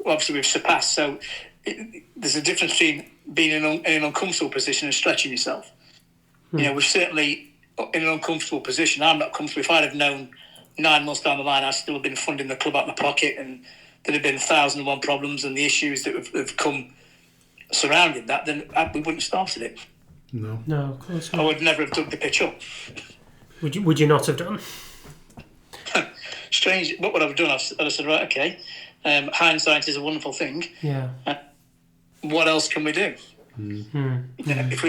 obviously we've surpassed. So there's a difference between being in an uncomfortable position and stretching yourself. We're certainly in an uncomfortable position. I'm not comfortable. If I'd have known 9 months down the line I'd still have been funding the club out of my pocket, and there'd have been 1,001 problems and the issues that have come surrounding that, then we wouldn't have started it. No, of course not. I would never have dug the pitch up. Would you not have done? Strange. What would I have done? I'd have said, right, okay, hindsight is a wonderful thing. Yeah. What else can we do? If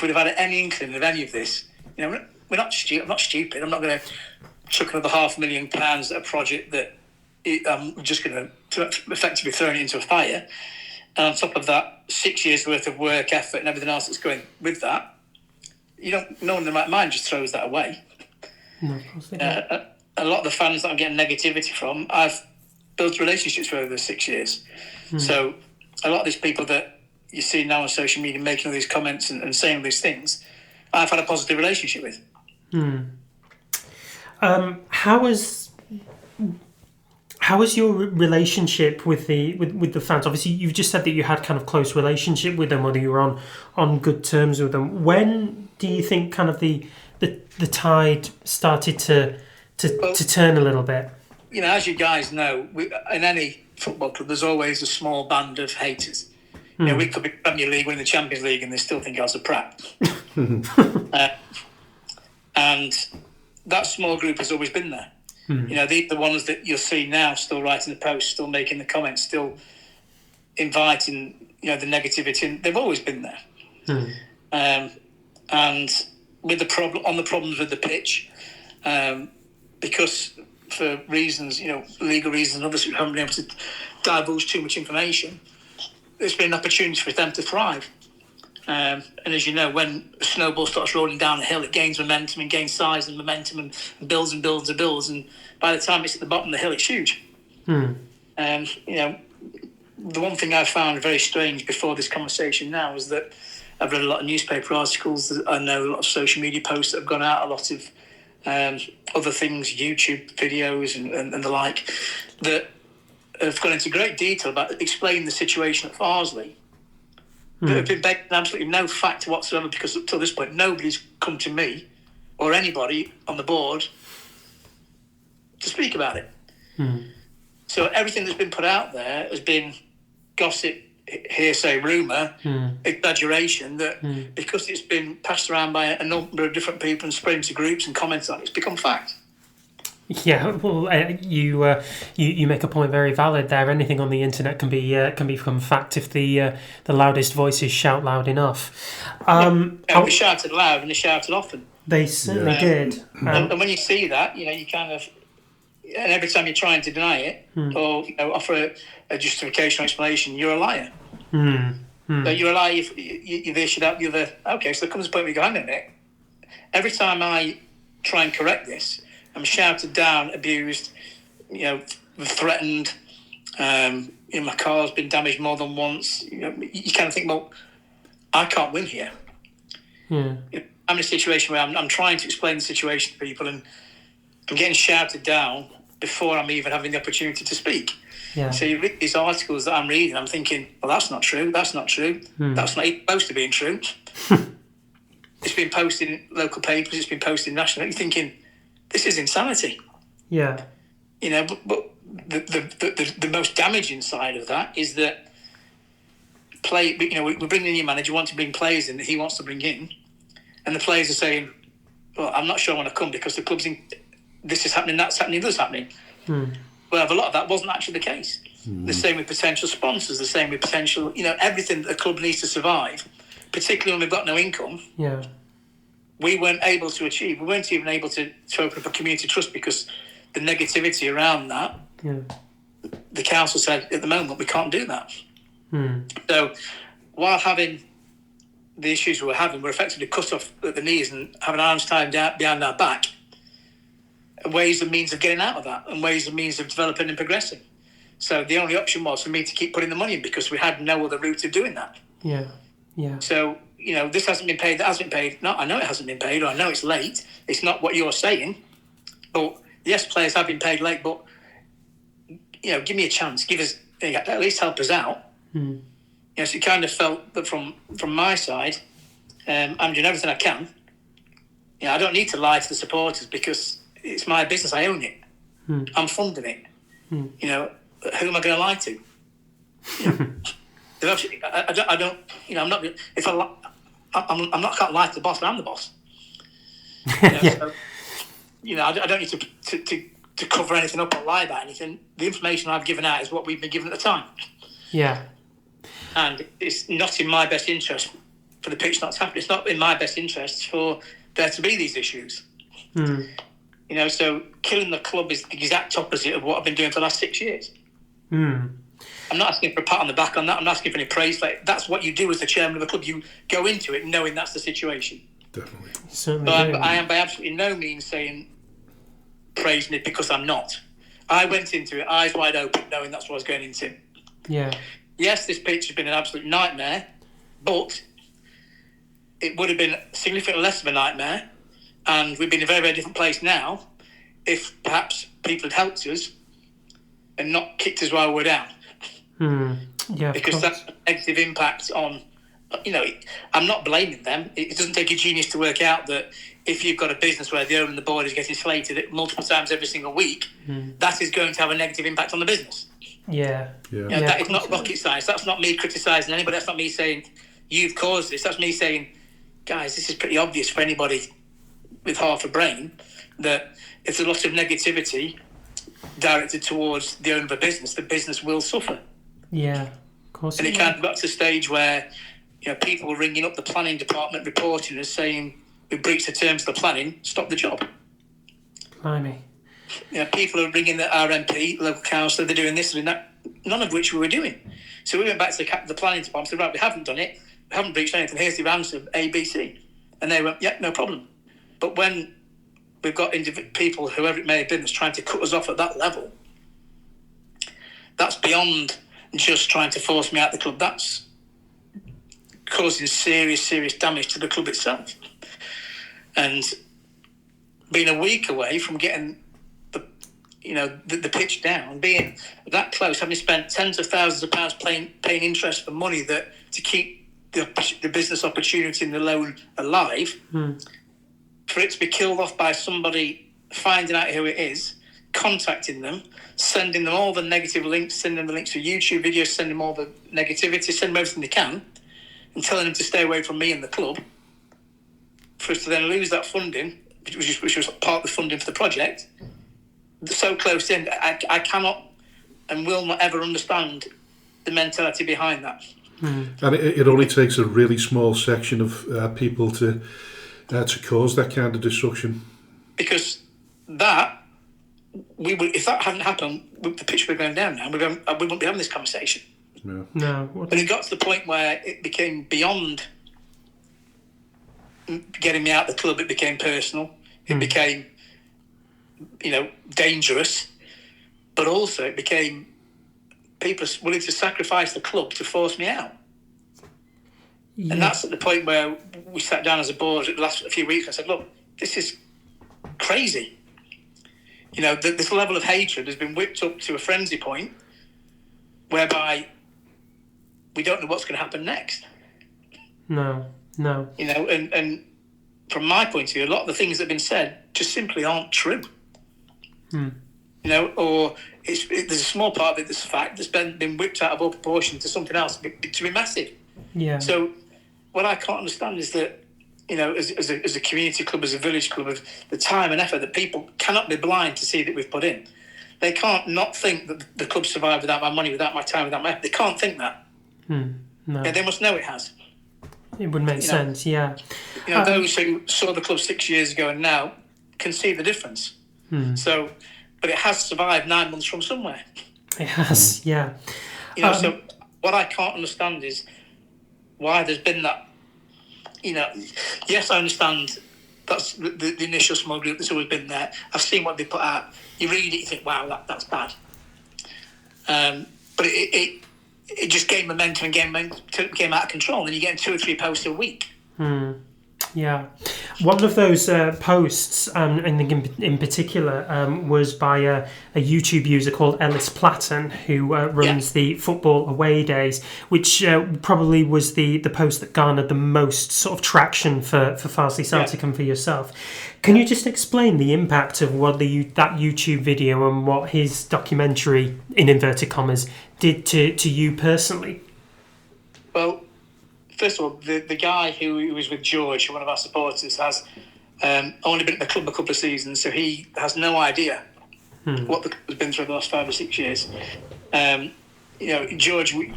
we'd have had any inkling of any of this, we're not stupid. I'm not stupid. I'm not going to chuck another £500,000 at a project that I'm just going to effectively throw it into a fire. And on top of that, 6 years worth of work, effort, and everything else that's going with that, no one in their right mind just throws that away. No, of course they don't. A lot of the fans that I'm getting negativity from, I've built relationships with over those 6 years. So a lot of these people that you see now on social media making all these comments and saying all these things, I've had a positive relationship with. How was your relationship with the fans? Obviously, you've just said that you had kind of close relationship with them, whether you were on good terms with them. When do you think kind of the tide started to turn a little bit? As you guys know, in any football club, there's always a small band of haters. We could be Premier League, winning the Champions League, and they still think I was a prat. And that small group has always been there. The ones that you'll see now still writing the posts, still making the comments, still inviting, the negativity. They've always been there. And with the problems with the pitch, because for reasons, legal reasons and others who haven't been able to divulge too much information, there's been an opportunity for them to thrive. And as you know, when a snowball starts rolling down a hill, it gains momentum and gains size and momentum and builds and builds and builds. And by the time it's at the bottom of the hill, it's huge. And, the one thing I found very strange before this conversation now is that I've read a lot of newspaper articles. I know a lot of social media posts that have gone out, a lot of other things, YouTube videos and the like, that have gone into great detail about explaining the situation at Farsley. There have been absolutely no fact whatsoever, because up till this point, nobody's come to me or anybody on the board to speak about it. So everything that's been put out there has been gossip, hearsay, rumour, exaggeration, that because it's been passed around by a number of different people and spread into groups and comments on it, it's become fact. Yeah, well, you make a point very valid there. Anything on the internet can become fact if the loudest voices shout loud enough. They shouted loud and they shouted often. They certainly did. And when you see that, you kind of, and every time you're trying to deny it or offer a justification or explanation, you're a liar. So you're a liar if you this, you that, the other. Okay, so there comes a point where you go, hang on a minute. Every time I try and correct this, I'm shouted down, abused, threatened, my car's been damaged more than once. You kind of think, well, I can't win here. Yeah. I'm in a situation where I'm trying to explain the situation to people, and I'm getting shouted down before I'm even having the opportunity to speak. Yeah. So you read these articles that I'm reading, I'm thinking, well, that's not true. That's not true. That's not even close to being true. It's been posted in local papers. It's been posted nationally. You're thinking, this is insanity. Yeah. But the most damaging side of that is that we're bringing in your manager, want to bring players in that he wants to bring in, and the players are saying, well, I'm not sure I want to come because the club's in, this is happening, that's happening, that's happening. Well, a lot of that wasn't actually the case. The same with potential sponsors, the same with potential, everything that a club needs to survive, particularly when we've got no income. Yeah. We weren't able to achieve. We weren't even able to open up a community trust because the negativity around that, the council said at the moment we can't do that. So while having the issues we're having, we're effectively cut off at the knees and having arms tied down behind our back, ways and means of getting out of that, and ways and means of developing and progressing. So the only option was for me to keep putting the money in because we had no other route of doing that. Yeah. So, this hasn't been paid, that hasn't been paid. No, I know it hasn't been paid, or I know it's late. It's not what you're saying. But yes, players have been paid late, but, give me a chance. Give us, at least help us out. So it kind of felt that from my side, I'm doing everything I can. I don't need to lie to the supporters because it's my business. I own it. I'm funding it. Who am I going to lie to? I don't. I'm not. If I'm not. I can't lie to the boss, but I'm the boss. So, I don't need to cover anything up or lie about anything. The information I've given out is what we've been given at the time. Yeah. And it's not in my best interest for the pitch not to happen. It's not in my best interest for there to be these issues. So killing the club is the exact opposite of what I've been doing for the last 6 years. I'm not asking for a pat on the back on that. I'm not asking for any praise. That's what you do as the chairman of a club. You go into it knowing that's the situation. Definitely. But I am by absolutely no means saying praising it because I'm not. I went into it eyes wide open knowing that's what I was going into. Yeah. Yes, this pitch has been an absolute nightmare, but it would have been significantly less of a nightmare, and we'd be in a very, very different place now if perhaps people had helped us and not kicked us while we're down. Yeah, because that's a negative impact on, I'm not blaming them. It doesn't take a genius to work out that if you've got a business where the owner and the board is getting slated multiple times every single week, that is going to have a negative impact on the business. That is not rocket science. That's not me criticising anybody. That's not me saying you've caused this. That's me saying, guys, this is pretty obvious for anybody with half a brain that if there's a lot of negativity directed towards the owner of a business, the business will suffer. Yeah, of course. And it kind of got to the stage where people were ringing up the planning department, reporting us saying we breached the terms of the planning, stop the job. Blimey. People are ringing our MP, local councillor, they're doing this and that, none of which we were doing. So we went back to the planning department and said, right, we haven't done it, we haven't breached anything, here's the answer, A, B, C. And they went, no problem. But when we've got people, whoever it may have been, that's trying to cut us off at that level, that's beyond just trying to force me out the club. That's causing serious, serious damage to the club itself. And being a week away from getting the pitch down, being that close, having spent tens of thousands of pounds paying interest for money that to keep the business opportunity in the loan alive, for it to be killed off by somebody finding out who it is, contacting them, sending them all the negative links, sending them the links to YouTube videos, sending them all the negativity, sending them everything they can, and telling them to stay away from me and the club, for us to then lose that funding, which was part of the funding for the project, so close in. I cannot and will not ever understand the mentality behind that. And it only takes a really small section of people to cause that kind of destruction. Because that, if that hadn't happened, the pitch would be going down now. We wouldn't be having this conversation. No. But it got to the point where it became beyond getting me out of the club. It became personal. It became, dangerous. But also it became people are willing to sacrifice the club to force me out. Yeah. And that's at the point where we sat down as a board the last few weeks and said, look, this is crazy. You know, this level of hatred has been whipped up to a frenzy point whereby we don't know what's going to happen next. No. You know, and from my point of view, a lot of the things that have been said just simply aren't true. You know, or there's a small part of it that's fact that's been whipped out of all proportion to something else to be massive. Yeah. So what I can't understand is that, you know, as a community club, as a village club, of the time and effort that people cannot be blind to see that we've put in. They can't not think that the club survived without my money, without my time, without my effort. They can't think that. No. Yeah, they must know it has. It would make sense, yeah. You know, those who saw the club 6 years ago and now can see the difference. So, but it has survived 9 months from somewhere. It has, yeah. You know, so what I can't understand is why there's been that. You know, yes, I understand that's the initial small group that's always been there. I've seen what they put out. You read it, you think, wow, that's bad. But it just gained momentum and came out of control. And then you're getting 2 or 3 posts a week. Yeah. One of those posts, I think in particular, was by a YouTube user called Ellis Platten, who runs the Football Away Days, which probably was the post that garnered the most sort of traction for Farsley Celtic and for yourself. Can you just explain the impact of what that YouTube video and what his documentary, in inverted commas, did to you personally? Well, first of all, the guy who was with George, one of our supporters, has only been at the club a couple of seasons, so he has no idea what the club has been through the last 5 or 6 years. You know, George, we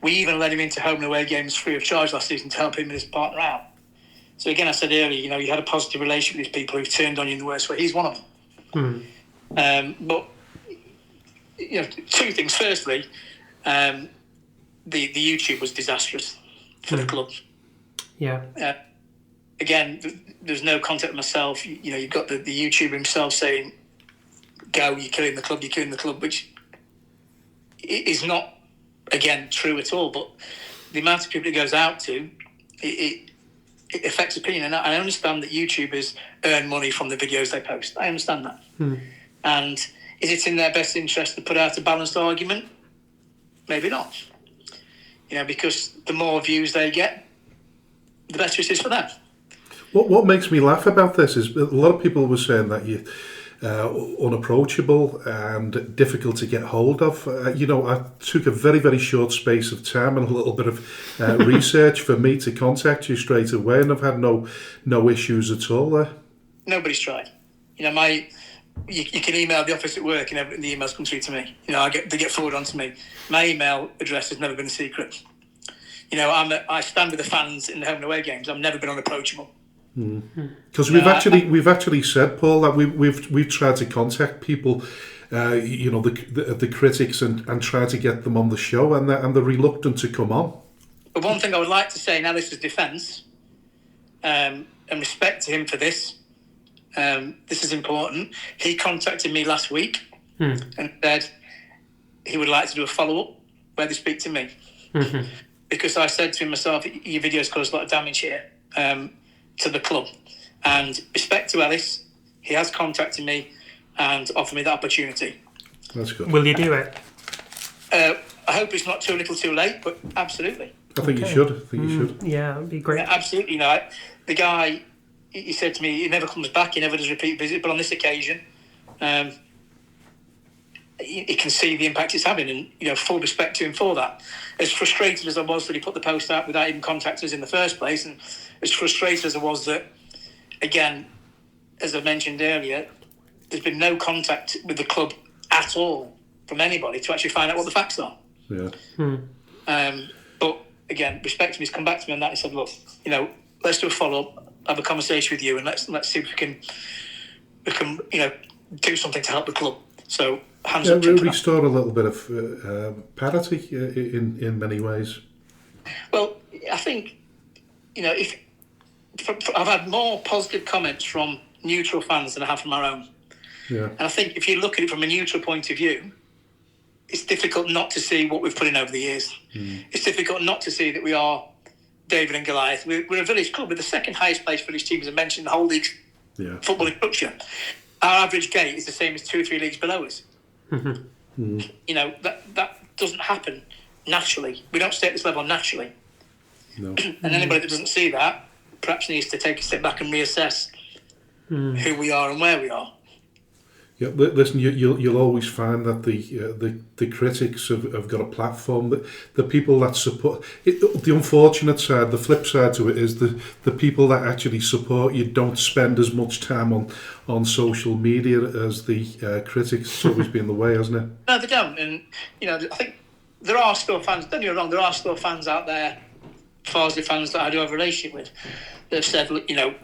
even let him into home and away games free of charge last season to help him and his partner out. So again, I said earlier, you know, you had a positive relationship with these people who've turned on you in the worst way. He's one of them. But, you know, 2 things. Firstly, the YouTube was disastrous for the club. Yeah. Again, there's no contact with myself. You know, you've got the YouTuber himself saying, "Go, you're killing the club," which is not, again, true at all. But the amount of people it goes out to, it affects opinion. And I understand that YouTubers earn money from the videos they post. I understand that. And is it in their best interest to put out a balanced argument? Maybe not. You know, because the more views they get, the better it is for them. What makes me laugh about this is a lot of people were saying that you're unapproachable and difficult to get hold of. You know, I took a very, very short space of time and a little bit of research for me to contact you straight away, and I've had no issues at all there. Nobody's tried. You know, you can email the office at work and the emails come through to me. You know, they get forwarded on to me. My email address has never been a secret. You know, I stand with the fans in the home and away games. I've never been unapproachable. Because we've actually said, Paul, that we've tried to contact people, you know, the critics and try to get them on the show, and they're reluctant to come on. But one thing I would like to say in Alice's defence, and respect to him for this. This is important. He contacted me last week and said he would like to do a follow-up where they speak to me. Because I said to him myself, your videos cause a lot of damage here to the club. And respect to Ellis, he has contacted me and offered me that opportunity. That's good. Will you do it? I hope it's not too little too late, but absolutely. I think you should. Yeah, that'd be great. Yeah, absolutely. You know, the guy, he said to me, he never comes back, he never does repeat visit, but on this occasion, he can see the impact it's having, and, you know, full respect to him for that. As frustrated as I was that he put the post out without even contacting us in the first place, and as frustrated as I was that, again, as I mentioned earlier, there's been no contact with the club at all from anybody to actually find out what the facts are. Yeah. But again, respect to him, he's come back to me on that. He said, look, you know, let's do a follow-up, have a conversation with you, and let's see if we can you know, do something to help the club. So hands up to him. Restore a little bit of parity in many ways. Well, I think, you know, I've had more positive comments from neutral fans than I have from our own. Yeah. And I think if you look at it from a neutral point of view, it's difficult not to see what we've put in over the years. It's difficult not to see that we are David and Goliath. We're a village club. We're the second highest placed village team, as I mentioned, in the whole league footballing structure. Our average gate is the same as 2 or 3 leagues below us. You know, that doesn't happen naturally. We don't stay at this level naturally. No. And anybody that doesn't see that perhaps needs to take a step back and reassess who we are and where we are. Yeah, listen. You'll always find that the critics have got a platform. That the people that support it, the unfortunate side, the flip side to it is the people that actually support you don't spend as much time on social media as the critics. It's always been the way, hasn't it? No, they don't. And you know, I think there are still fans. Don't get me wrong. There are still fans out there, Farsley fans that I do have a relationship with, that have said, look, you know,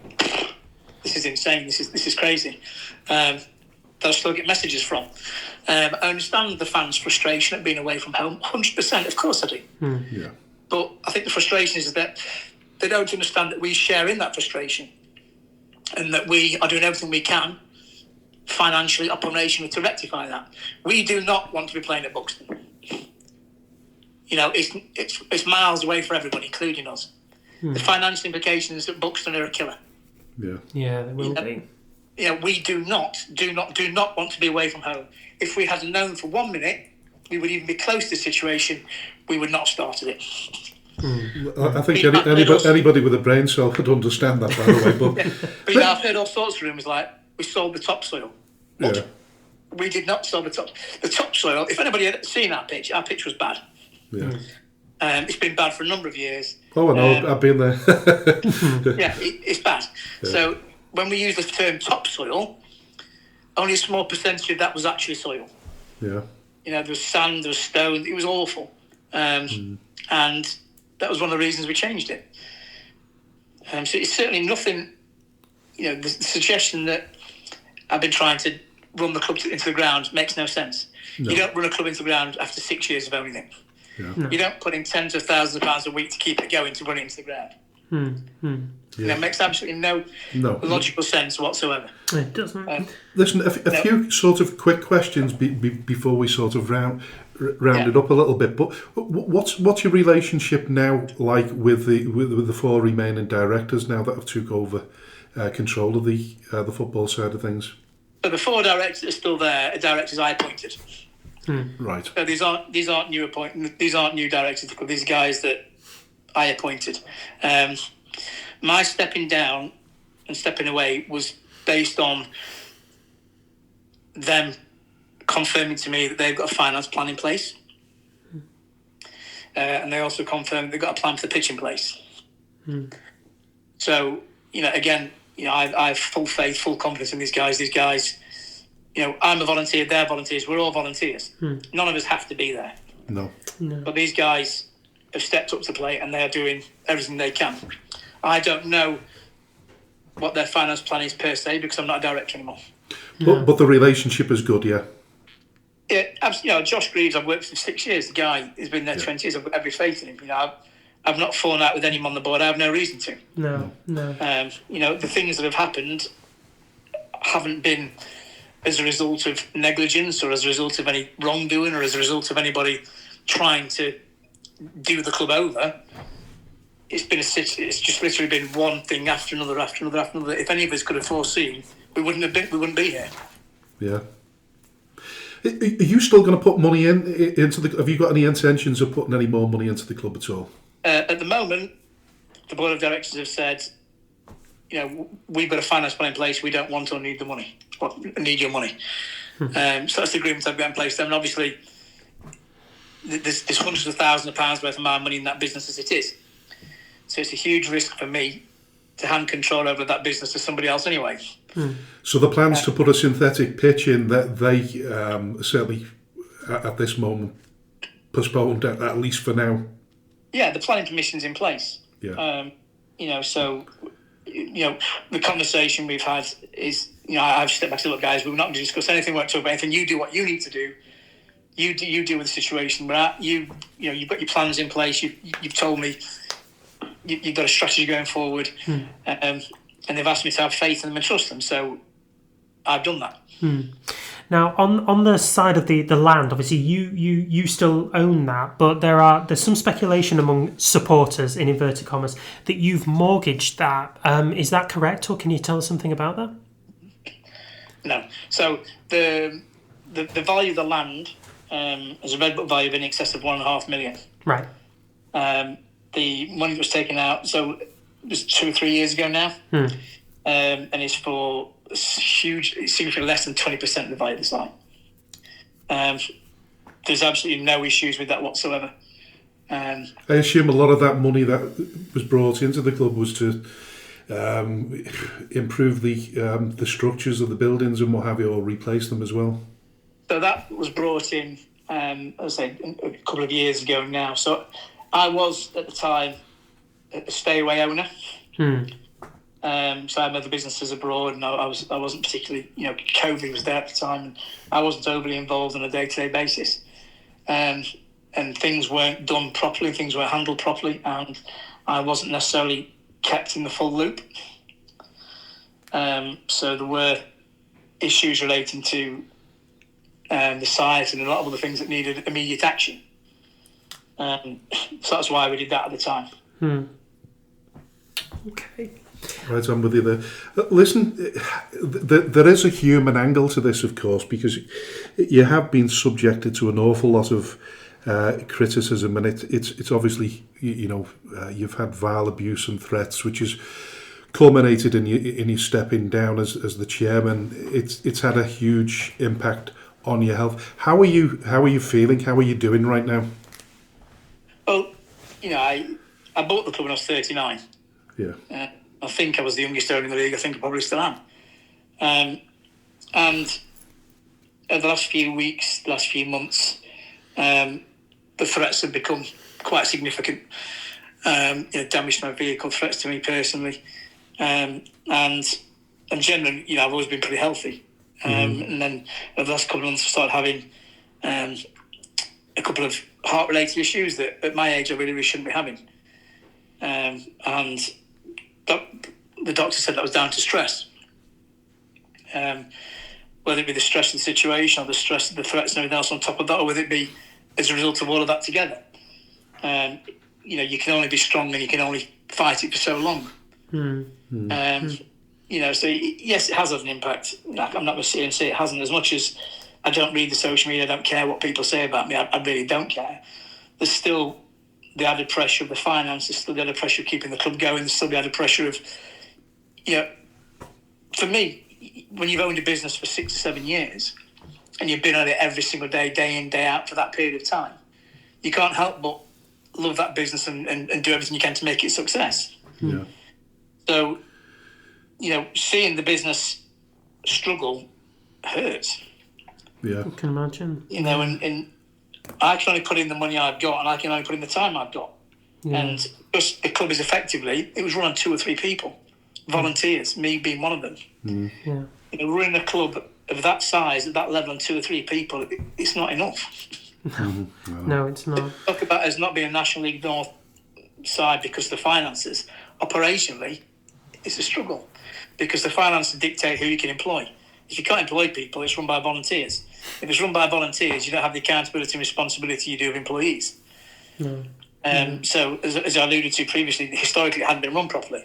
this is insane. This is crazy. They'll still get messages from. I understand the fans' frustration at being away from home, 100%, of course I do. Yeah. But I think the frustration is that they don't understand that we share in that frustration and that we are doing everything we can financially, operationally, to rectify that. We do not want to be playing at Buxton. You know, it's miles away for everybody, including us. The financial implications at Buxton are a killer. Yeah. Yeah, they will be. You know, we do not want to be away from home. If we had known for 1 minute we would even be close to the situation, we would not have started it. I think anybody with a brain cell could understand that, by the way. But you know, I've heard all sorts of rumours like we sold the topsoil. Yeah. We did not sell the topsoil. If anybody had seen our pitch was bad. Yeah. It's been bad for a number of years. Oh, I know. I've been there. Yeah, it's bad. Yeah. So when we use the term topsoil, only a small percentage of that was actually soil. Yeah. You know, there was sand, there was stone. It was awful. And that was one of the reasons we changed it. So it's certainly nothing, you know, the suggestion that I've been trying to run the club into the ground makes no sense. No. You don't run a club into the ground after 6 years of owning it. Yeah. No. You don't put in tens of thousands of pounds a week to keep it going to run it into the ground. Yeah. You know, it makes absolutely no logical sense whatsoever. It doesn't. Listen, a few sort of quick questions before we sort of round it up a little bit. But what's your relationship now like with the 4 remaining directors now that have took over control of the football side of things? So the 4 directors are still there. Directors I appointed. Right. So these aren't new appointments. These aren't new directors. These are guys that I appointed. My stepping down and stepping away was based on them confirming to me that they've got a finance plan in place. And they also confirmed they've got a plan for the pitch in place. So, you know, again, you know, I have full faith, full confidence in these guys. These guys, you know, I'm a volunteer, they're volunteers, we're all volunteers. None of us have to be there. No. But these guys have stepped up to the plate and they're doing everything they can. I don't know what their finance plan is per se because I'm not a director anymore. But the relationship is good, yeah? Yeah, absolutely. You know, Josh Greaves, I've worked with him 6 years. The guy has been there 20 years. I've got every faith in him. You know, I've not fallen out with anyone on the board. I have no reason to. No. You know, the things that have happened haven't been as a result of negligence or as a result of any wrongdoing or as a result of anybody trying to do the club over. It's just literally been one thing after another, after another, after another. If any of us could have foreseen, we wouldn't be here. Yeah. Are you still going to put money into the? Have you got any intentions of putting any more money into the club at all? At the moment, the board of directors have said, you know, we've got a finance plan in place. We don't want or need the money. Need your money. So that's the agreement I've got in place. And obviously, there's hundreds of thousands of pounds worth of my money in that business as it is. So it's a huge risk for me to hand control over that business to somebody else anyway. So the plans to put a synthetic pitch in, that they certainly at this moment postponed at least for now. Yeah, the planning permission's in place. Yeah. You know, so you know the conversation we've had is, you know, I've stepped back and said, look, guys, we're not going to discuss anything. We won't talk about anything. You do what you need to do. You deal with the situation we're at. You know, you've got your plans in place. You've told me you've got a strategy going forward, and they've asked me to have faith in them and trust them. So I've done that. Now, on the side of the land, obviously you still own that, but there's some speculation among supporters, in inverted commas, that you've mortgaged that. Is that correct, or can you tell us something about that? No. So the value of the land is a red book value of in excess of 1.5 million. Right. The money that was taken out, so it was 2 or 3 years ago now, and it's for huge, significantly less than 20% of the value of the site. There's absolutely no issues with that whatsoever. I assume a lot of that money that was brought into the club was to improve the structures of the buildings and what have you, or replace them as well. So that was brought in, as I say, a couple of years ago now. So I was at the time a stay-away owner. So I had other businesses abroad, and I wasn't particularly, COVID was there at the time, and I wasn't overly involved on a day-to-day basis. And things weren't done properly, things weren't handled properly, and I wasn't necessarily kept in the full loop. So there were issues relating to the site and a lot of other things that needed immediate action. So that's why we did that at the time. Okay. Right, I'm with you there. Listen, there is a human angle to this, of course, because you have been subjected to an awful lot of criticism, and it's obviously, you've had vile abuse and threats, which has culminated in you stepping down as the chairman. It's had a huge impact on your health. How are you feeling? How are you doing right now? Well, I bought the club when I was 39. Yeah. I think I was the youngest owner in the league. I think I probably still am. And over the last few weeks, the last few months, the threats have become quite significant. Damage to my vehicle, threats to me personally, and generally, I've always been pretty healthy. And then over the last couple of months, I started having a couple of heart-related issues that at my age I really shouldn't be having. And the doctor said that was down to stress. Whether it be the stress of the situation or the stress of the threats and everything else on top of that, or whether it be as a result of all of that together. You can only be strong and you can only fight it for so long. So yes, it has had an impact. I'm not going to sit here and say it hasn't, as much as I don't read the social media, I don't care what people say about me, I really don't care. There's still the added pressure of the finance, there's still the added pressure of keeping the club going, there's still the added pressure of, for me, when you've owned a business for 6 or 7 years and you've been on it every single day, day in, day out for that period of time, you can't help but love that business and do everything you can to make it a success. Yeah. So, seeing the business struggle hurts. Yeah. I can imagine. And I can only put in the money I've got, and I can only put in the time I've got. Yeah. And just the club is effectively, it was run on 2 or 3 people, volunteers, me being one of them. Yeah. Running a club of that size, at that level, on 2 or 3 people, it's not enough. No, it's not. Talk about as not being a National League North side because of the finances. Operationally, it's a struggle because the finances dictate who you can employ. If you can't employ people, it's run by volunteers. If it's run by volunteers, you don't have the accountability and responsibility you do of employees. No. So, as I alluded to previously, historically it hadn't been run properly.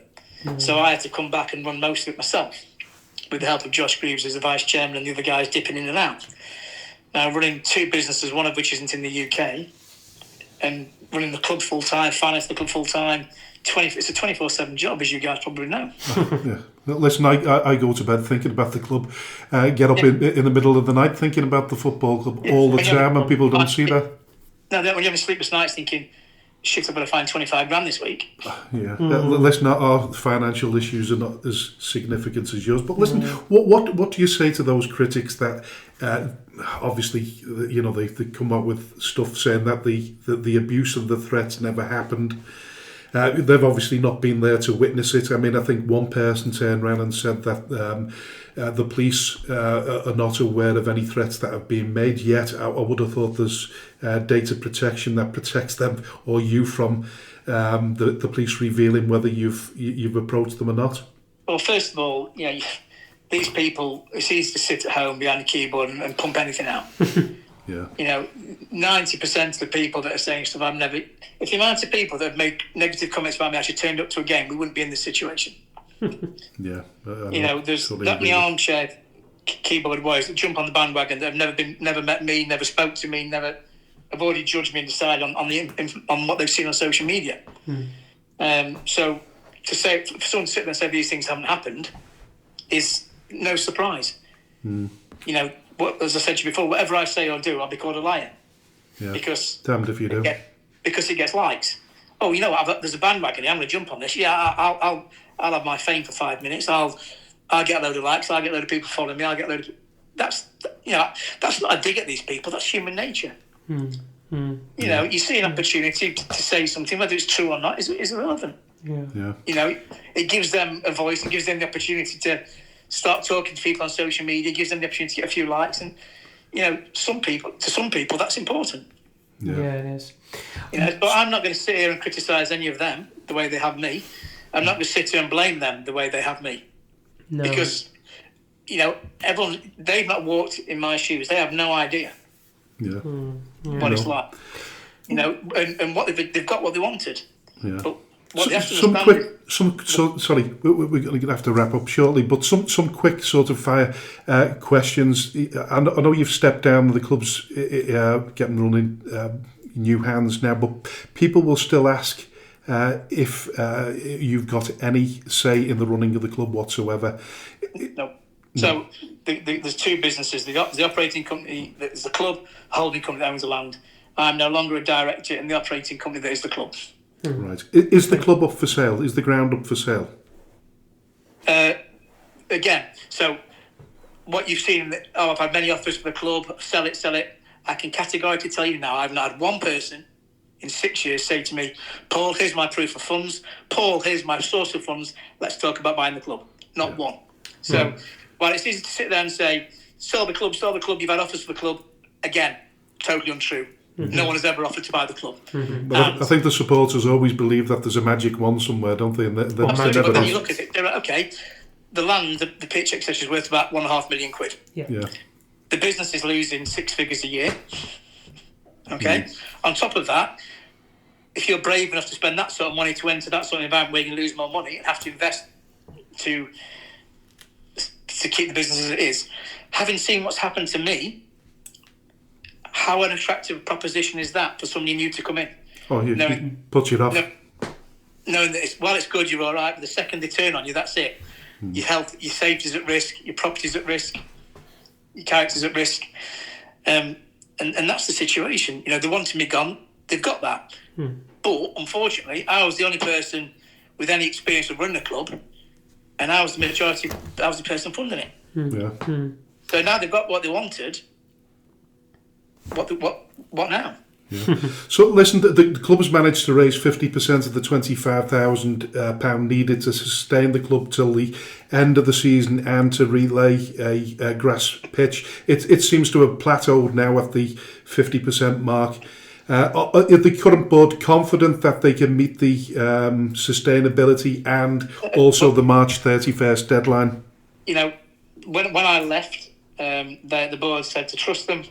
So I had to come back and run most of it myself with the help of Josh Greaves as the vice chairman and the other guys dipping in and out. Now, running 2 businesses, one of which isn't in the UK, and running the club full-time, financing the club full-time, it's a 24/7 job, as you guys probably know. Yeah. Listen, I go to bed thinking about the club, get up in the middle of the night thinking about the football club all the time, and people don't see that. No, when you're having sleepless nights thinking, shit, I've got to find 25 grand this week. Yeah. Listen, our financial issues are not as significant as yours, but listen, what do you say to those critics that obviously, they come up with stuff saying that the abuse and the threats never happened? They've obviously not been there to witness it. I mean, I think one person turned around and said that the police are not aware of any threats that have been made yet. I would have thought there's data protection that protects them or you from the police revealing whether you've approached them or not. Well, first of all, these people, it's easy to sit at home behind a keyboard and pump anything out. Yeah. 90% of the people that are saying stuff, if the amount of people that have made negative comments about me actually turned up to a game, we wouldn't be in this situation. Yeah. There's that many armchair keyboard warriors that jump on the bandwagon that have never met me, never spoke to me, have already judged me and decided on what they've seen on social media. So for someone to sit there and say these things haven't happened is no surprise. As I said to you before, whatever I say or do, I'll be called a liar. Yeah. Because damned if you do. Because it gets likes. Oh, there's a bandwagon here, I'm going to jump on this. Yeah, I'll have my fame for 5 minutes. I'll get a load of likes. I'll get a load of people following me. I'll get a load of... That's not a dig at these people. That's human nature. You see an opportunity to say something, whether it's true or not, is irrelevant. Yeah. It gives them a voice. It gives them the opportunity to start talking to people on social media. It gives them the opportunity to get a few likes, and some people that's important. Yeah, it is. But I'm not going to sit here and criticise any of them the way they have me. I'm not going to sit here and blame them the way they have me. No. Because they've not walked in my shoes. They have no idea. Yeah. What it's like. And what they've got what they wanted. Yeah. But what they have to sorry, we're going to have to wrap up shortly, but some quick sort of fire questions. I know you've stepped down, the club's getting running new hands now, but people will still ask if you've got any say in the running of the club whatsoever. No. So there's two businesses. The operating company, there's the club holding company that owns the land. I'm no longer a director in the operating company that is the club. Right. Is the club up for sale? Is the ground up for sale? Again, so what you've seen, I've had many offers for the club, sell it. I can categorically tell you now, I've not had one person in 6 years say to me, Paul, here's my proof of funds. Paul, here's my source of funds. Let's talk about buying the club. Not one. So while it's easy to sit there and say, sell the club, you've had offers for the club, again, totally untrue. No one has ever offered to buy the club. But I think the supporters always believe that there's a magic wand somewhere, don't they? And but then you look at it, they're like, okay, the land, the pitch, etc., is worth about £1.5 million. Yeah. The business is losing 6 figures a year. Okay? On top of that, if you're brave enough to spend that sort of money to enter that sort of environment where you can lose more money and have to invest to keep the business as it is, having seen what's happened to me, how an attractive proposition is that for somebody new to come in? Oh, you put it off. Knowing that while it's good, you're all right, but the second they turn on you, that's it. Your health, your safety's at risk, your property's at risk, your character's at risk. And that's the situation. They wanted me gone, they've got that. But unfortunately, I was the only person with any experience of running a club, and I was the person funding it. So now they've got what they wanted. What now? Yeah. So listen, the club has managed to raise 50% of the £25,000 needed to sustain the club till the end of the season and to relay a grass pitch. It seems to have plateaued now at the 50% mark. Is the current board confident that they can meet the sustainability and also the March 31st deadline? When I left, the board said to trust them,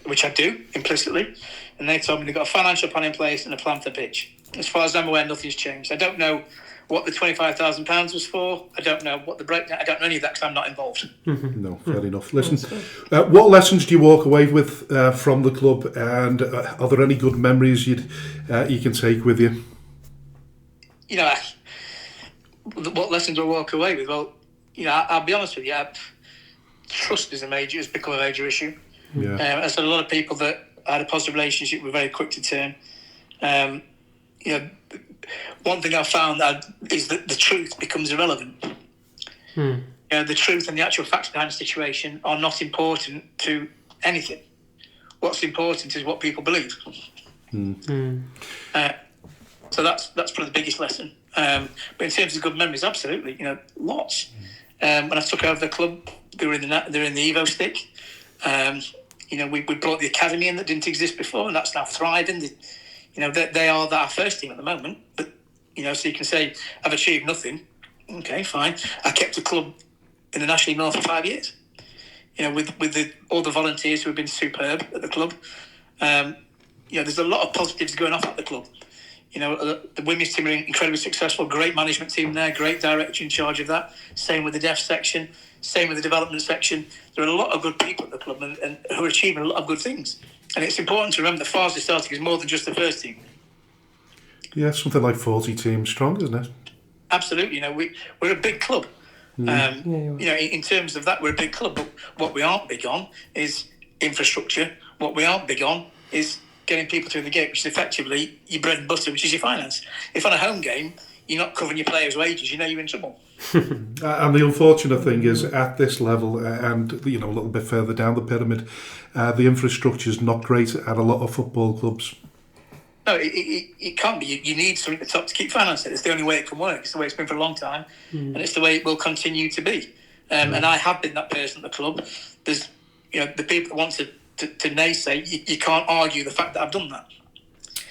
which I do implicitly, and they told me they've got a financial plan in place and a plan for pitch. As far as I'm aware, nothing's changed. I don't know what the £25,000 was for. I don't know what the breakdown. I don't know any of that because I'm not involved. No, fair enough. Listen, what lessons do you walk away with from the club, and are there any good memories you can take with you? What lessons do I walk away with? Well, I'll be honest with you. Trust has become a major issue. I said a lot of people that I had a positive relationship were very quick to turn. One thing I've found is that the truth becomes irrelevant. The truth and the actual facts behind the situation are not important to anything. What's important is what people believe. So that's probably the biggest lesson. But in terms of good memories, absolutely, lots. When I took over the club, they were in the Evo stick. We brought the academy in that didn't exist before, and that's now thriving. They are our first team at the moment. But so you can say I've achieved nothing. Okay, fine. I kept the club in the National League North for 5 years. With all the volunteers who have been superb at the club. There's a lot of positives going off at the club. The women's team are incredibly successful, great management team there, great director in charge of that. Same with the deaf section, same with the development section. There are a lot of good people at the club and who are achieving a lot of good things. And it's important to remember that Farsley Celtic is more than just the first team. Yeah, something like 40 teams strong, isn't it? Absolutely. We're a big club. In terms of that, we're a big club. But what we aren't big on is infrastructure. What we aren't big on is getting people through the gate, which is effectively your bread and butter, which is your finance. If on a home game you're not covering your players' wages, you're in trouble. And the unfortunate thing is, at this level and a little bit further down the pyramid, the infrastructure is not great at a lot of football clubs. No, it can't be. You need something at the top to keep financing. It's the only way it can work. It's the way it's been for a long time, and it's the way it will continue to be. And I have been that person at the club. There's, the people that want to naysay. You can't argue the fact that I've done that.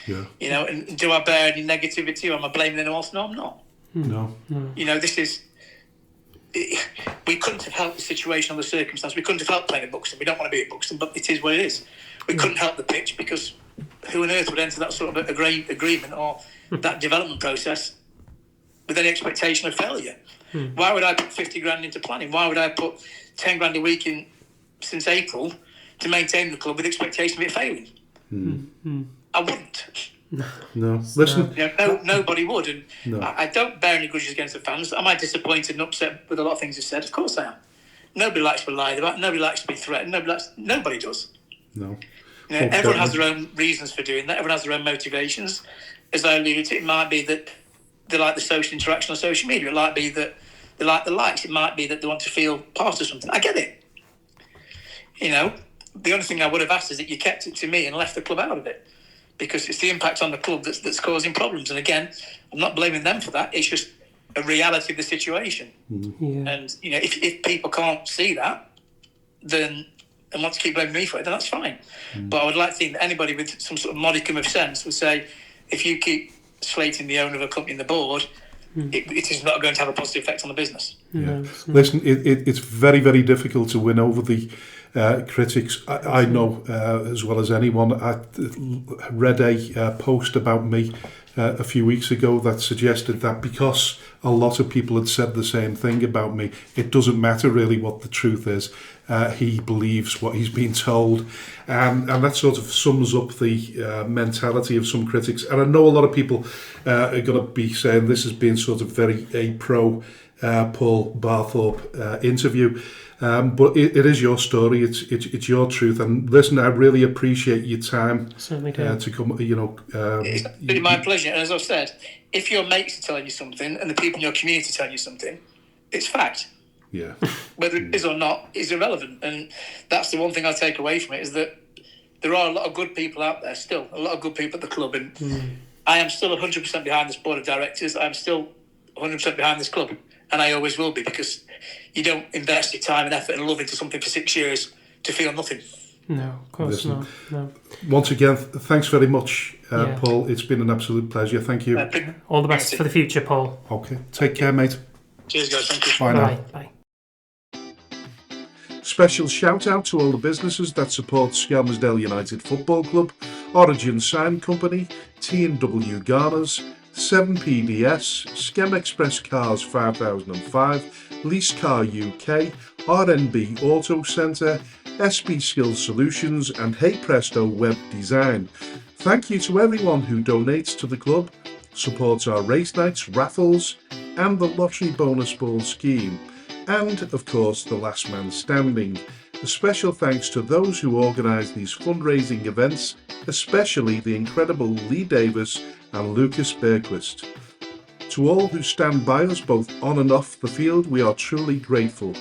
Yeah. And do I bear any negativity, or am I blaming anyone else? No, I'm not. No. This is. We couldn't have helped the situation or the circumstance. We couldn't have helped playing at Buxton. We don't want to be at Buxton, but it is what it is. We couldn't help the pitch because who on earth would enter that sort of agreement or that development process with any expectation of failure? Why would I put 50 grand into planning? Why would I put 10 grand a week in since April to maintain the club with expectation of it failing? I wouldn't. No. Listen. Nobody would. And no. I don't bear any grudges against the fans. Am I disappointed and upset with a lot of things you've said? Of course I am. Nobody likes to be lied about. Nobody likes to be threatened. Nobody does. No. Everyone has their own reasons for doing that. Everyone has their own motivations. As I alluded to, it might be that they like the social interaction on social media. It might be that they like the likes. It might be that they want to feel part of something. I get it. The only thing I would have asked is that you kept it to me and left the club out of it, because it's the impact on the club that's causing problems. And again, I'm not blaming them for that. It's just a reality of the situation. Yeah. And if people can't see that, then and want to keep blaming me for it, then that's fine. But I would like to think that anybody with some sort of modicum of sense would say, if you keep slating the owner of a company and the board, it is not going to have a positive effect on the business. Yeah. Listen, it's very, very difficult to win over the critics. I know as well as anyone. I read a post about me a few weeks ago that suggested that because a lot of people had said the same thing about me, it doesn't matter really what the truth is. He believes what he's been told, and that sort of sums up the mentality of some critics. And I know a lot of people are going to be saying this has been sort of a pro Paul Barthorpe interview, but it is your story. It's your truth. And listen, I really appreciate your time. Certainly do. To come. It's been my pleasure. And as I've said, if your mates are telling you something and the people in your community tell you something, it's fact. Yeah. Whether it is or not is irrelevant. And that's the one thing I take away from it, is that there are a lot of good people out there still, a lot of good people at the club. And I am still 100% behind this board of directors. I'm still 100% behind this club. And I always will be, because you don't invest your time and effort and love into something for 6 years to feel nothing. No, of course not. No. Once again, thanks very much, Paul. It's been an absolute pleasure. Thank you. All the best for the future, Paul. Okay. Take care, mate. Cheers, guys. Thank you. Bye now. Bye. Special shout out to all the businesses that support Skelmersdale United Football Club: Origin Sign Company, T&W Garners, 7PDS, Skem Express Cars 5005, Lease Car UK, RNB Auto Centre, SB Skills Solutions, and Hey Presto Web Design. Thank you to everyone who donates to the club, supports our race nights, raffles, and the lottery bonus ball scheme, and of course the last man standing. A special thanks to those who organise these fundraising events, especially the incredible Lee Davis and Lucas Berquist. To all who stand by us both on and off the field, we are truly grateful.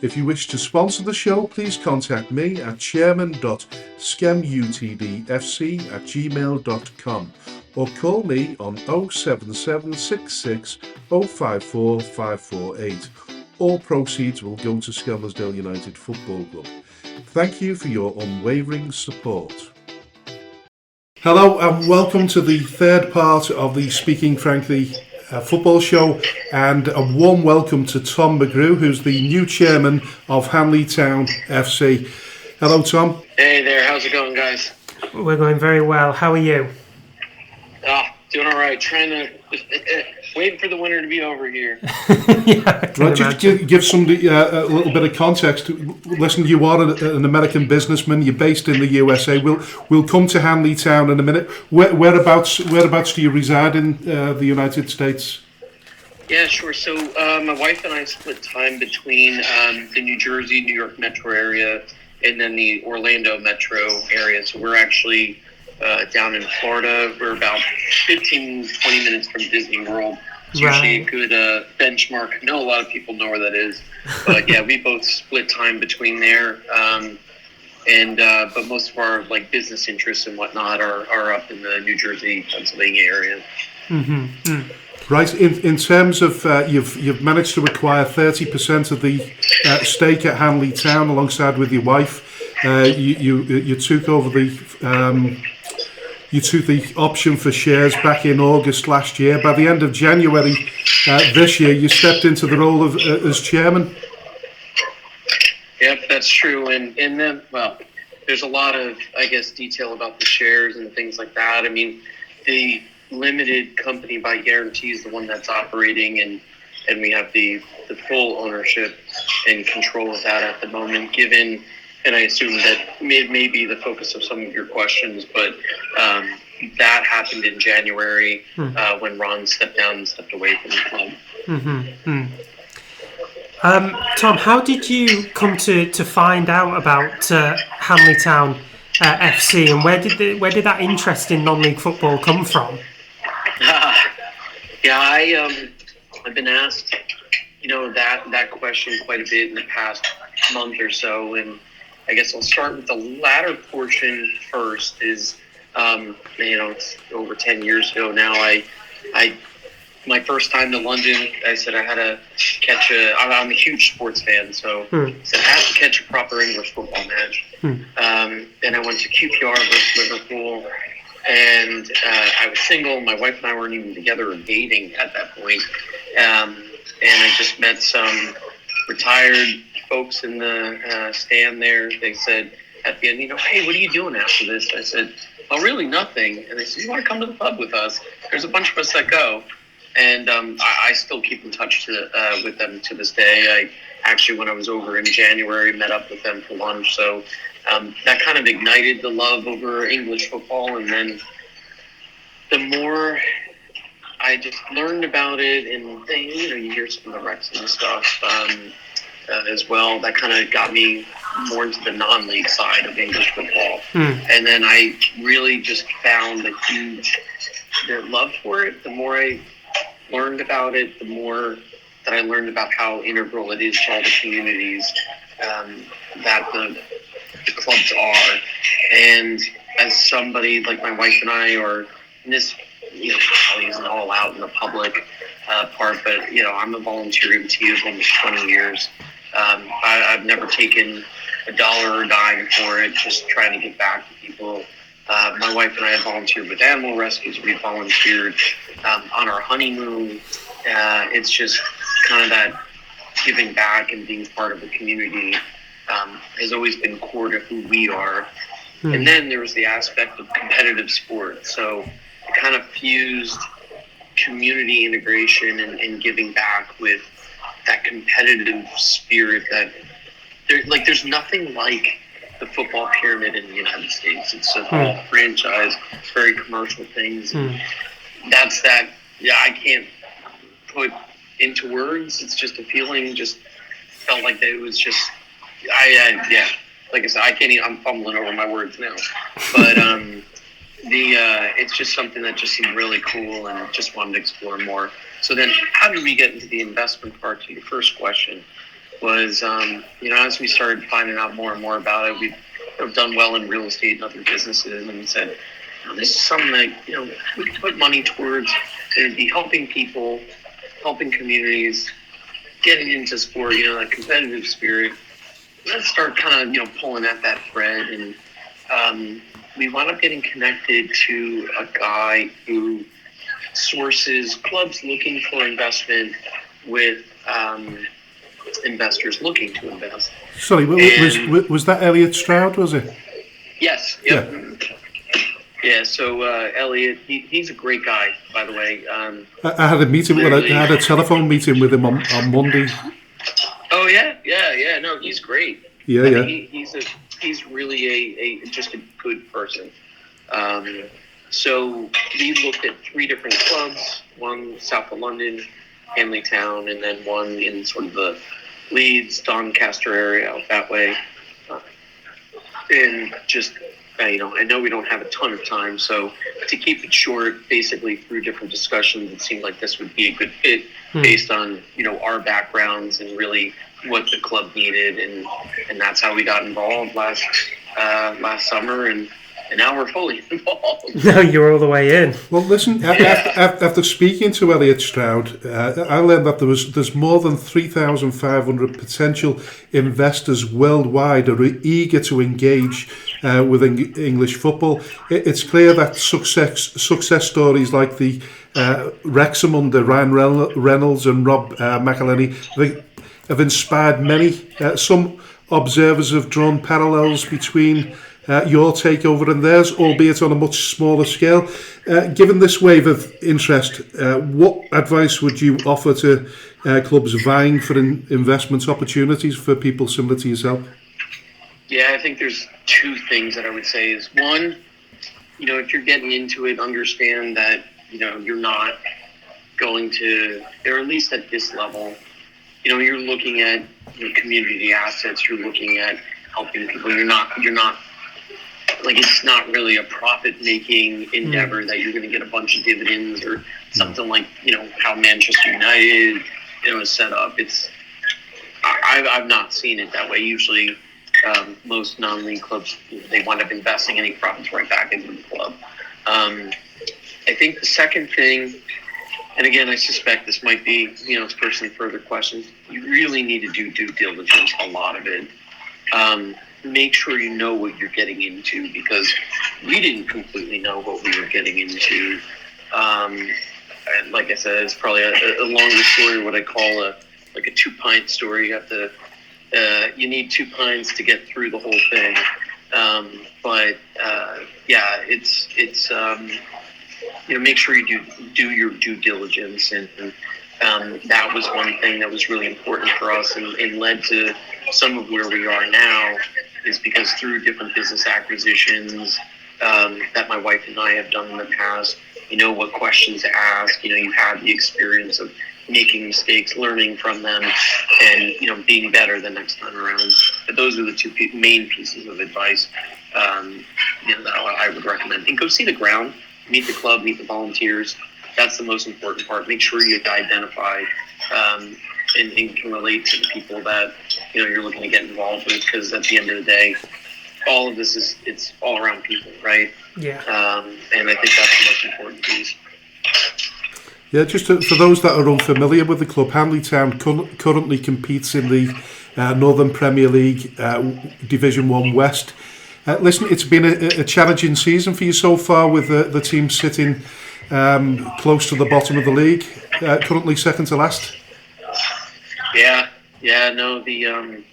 If you wish to sponsor the show, please contact me at chairman.skemutdfc@gmail.com or call me on 07766 054 548. All proceeds will go to Skelmersdale United Football Club. Thank you for your unwavering support. Hello and welcome to the third part of the Speaking Frankly Football Show, and a warm welcome to Tom Mcgrew, who's the new chairman of Hamley Town FC. Hello, Tom. Hey there, how's it going, guys? We're going very well. How are you? Doing all right. Trying to waiting for the winter to be over here. Right, just give somebody a little bit of context. Listen, you are an American businessman. You're based in the USA. We'll come to Hamley Town in a minute. Whereabouts do you reside in the United States? Yeah, sure. So my wife and I split time between the New Jersey, New York metro area, and then the Orlando metro area. So we're actually down in Florida. We're about 15, 20 minutes from Disney World. It's usually a good benchmark. I know a lot of people know where that is. But yeah, we both split time between there. But most of our business interests and whatnot are up in the New Jersey, Pennsylvania area. Mm-hmm. Right. In terms of you've managed to acquire 30% of the stake at Hamley Town alongside with your wife. You took over You took the option for shares back in August last year. By the end of January this year, you stepped into the role of as chairman. Yep, that's true. And then, well, there's a lot of, detail about the shares and things like that. I mean, the limited company by guarantee is the one that's operating, and we have the full ownership and control of that at the moment, given. And I assume that may be the focus of some of your questions, but that happened in January when Ron stepped down and stepped away from the club. Mm-hmm. Tom, how did you come to find out about Hamley Town FC, and where did that interest in non-league football come from? I've been asked, that question quite a bit in the past month or so, and I guess I'll start with the latter portion first. Is it's over 10 years ago now. My first time to London, I said I had to catch I'm a huge sports fan, so I said I had to catch a proper English football match. And I went to QPR versus Liverpool, and I was single. My wife and I weren't even together or dating at that point. And I just met some retired folks in the stand there. They said at the end, hey, what are you doing after this? I said, oh, really nothing. And they said, you want to come to the pub with us? There's a bunch of us that go. And I still keep in touch with them to this day. I actually, when I was over in January, met up with them for lunch. So that kind of ignited the love over English football. And then the more I just learned about it, and you hear some of the Rex and stuff as well, that kind of got me more into the non-league side of English football. And then I really just found a huge love for it. The more I learned about it, the more that I learned about how integral it is to all the communities that the clubs are. And as somebody like my wife and I are in this, probably isn't all out in the public part, but I'm a volunteer MT of almost 20 years. I've never taken a dollar or a dime for it, just trying to give back to people. My wife and I have volunteered with animal rescues. We volunteered on our honeymoon. It's just kind of that giving back and being part of the community has always been core to who we are. And then there was the aspect of competitive sport. So it kind of fused community integration and giving back with that competitive spirit that there's nothing like the football pyramid in the United States. It's a whole franchise, very commercial things. And that's that. Yeah, I can't put into words. It's just a feeling. Just felt like that it was just. Like I said, I can't even. I'm fumbling over my words now, but it's just something that just seemed really cool, and just wanted to explore more. So then, how did we get into the investment part? To your first question was, as we started finding out more and more about it, we've done well in real estate and other businesses, and we said, this is something that we could put money towards. It'd be helping people, helping communities, getting into sport. That competitive spirit. Let's start kind of pulling at that thread, and we wound up getting connected to a guy who sources, clubs looking for investment with investors looking to invest. Sorry, was that Elliot Stroud, was it? Yes. Yep. Yeah. So Elliot, he's a great guy, by the way. I had a meeting. I had a telephone meeting with him on Monday. Oh yeah. No, he's great. Yeah. I mean, he's really a just a good person. So we looked at 3 different clubs: one south of London, Hamley Town, and then one in sort of the Leeds, Doncaster area out that way. And just, I know we don't have a ton of time, so to keep it short, basically through different discussions, it seemed like this would be a good fit based on, our backgrounds and really what the club needed. And that's how we got involved last summer. And now we're fully involved. No, you're all the way in. Well, listen, after speaking to Elliot Stroud, I learned that there's more than 3,500 potential investors worldwide who are eager to engage with English football. It's clear that success stories like the Wrexham under Ryan Reynolds and Rob McElhenney have inspired many. Some observers have drawn parallels between your takeover and theirs, albeit on a much smaller scale. Given this wave of interest, what advice would you offer to clubs vying for investment opportunities for people similar to yourself? Yeah, I think there's 2 things that I would say. Is one, if you're getting into it, understand that you're not going to, or at least at this level, you're looking at community assets. You're looking at helping people. You're not. Like, it's not really a profit-making endeavor that you're going to get a bunch of dividends or something like, how Manchester United, is set up. I've not seen it that way. Usually, most non-league clubs, they wind up investing any profits right back into the club. I think the second thing, and again, I suspect this might be, it's for further questions, you really need to do due diligence, a lot of it. Make sure you know what you're getting into, because we didn't completely know what we were getting into. And like I said, it's probably a longer story, what I call a 2-pint story. You have to, you need 2 pints to get through the whole thing. Make sure you do your due diligence, and that was one thing that was really important for us and led to some of where we are now. Is because through different business acquisitions that my wife and I have done in the past, what questions to ask. You have the experience of making mistakes, learning from them, and being better the next time around. But those are the 2 main pieces of advice that I would recommend. And go see the ground, meet the club, meet the volunteers. That's the most important part. Make sure you identify and can relate to the people that you're looking to get involved with, because at the end of the day, all of this it's all around people, right? Yeah. And I think that's the most important piece. Yeah, just for those that are unfamiliar with the club, Hamley Town currently competes in the Northern Premier League Division 1 West. Listen, it's been a challenging season for you so far, with the team sitting close to the bottom of the league, currently second to last. The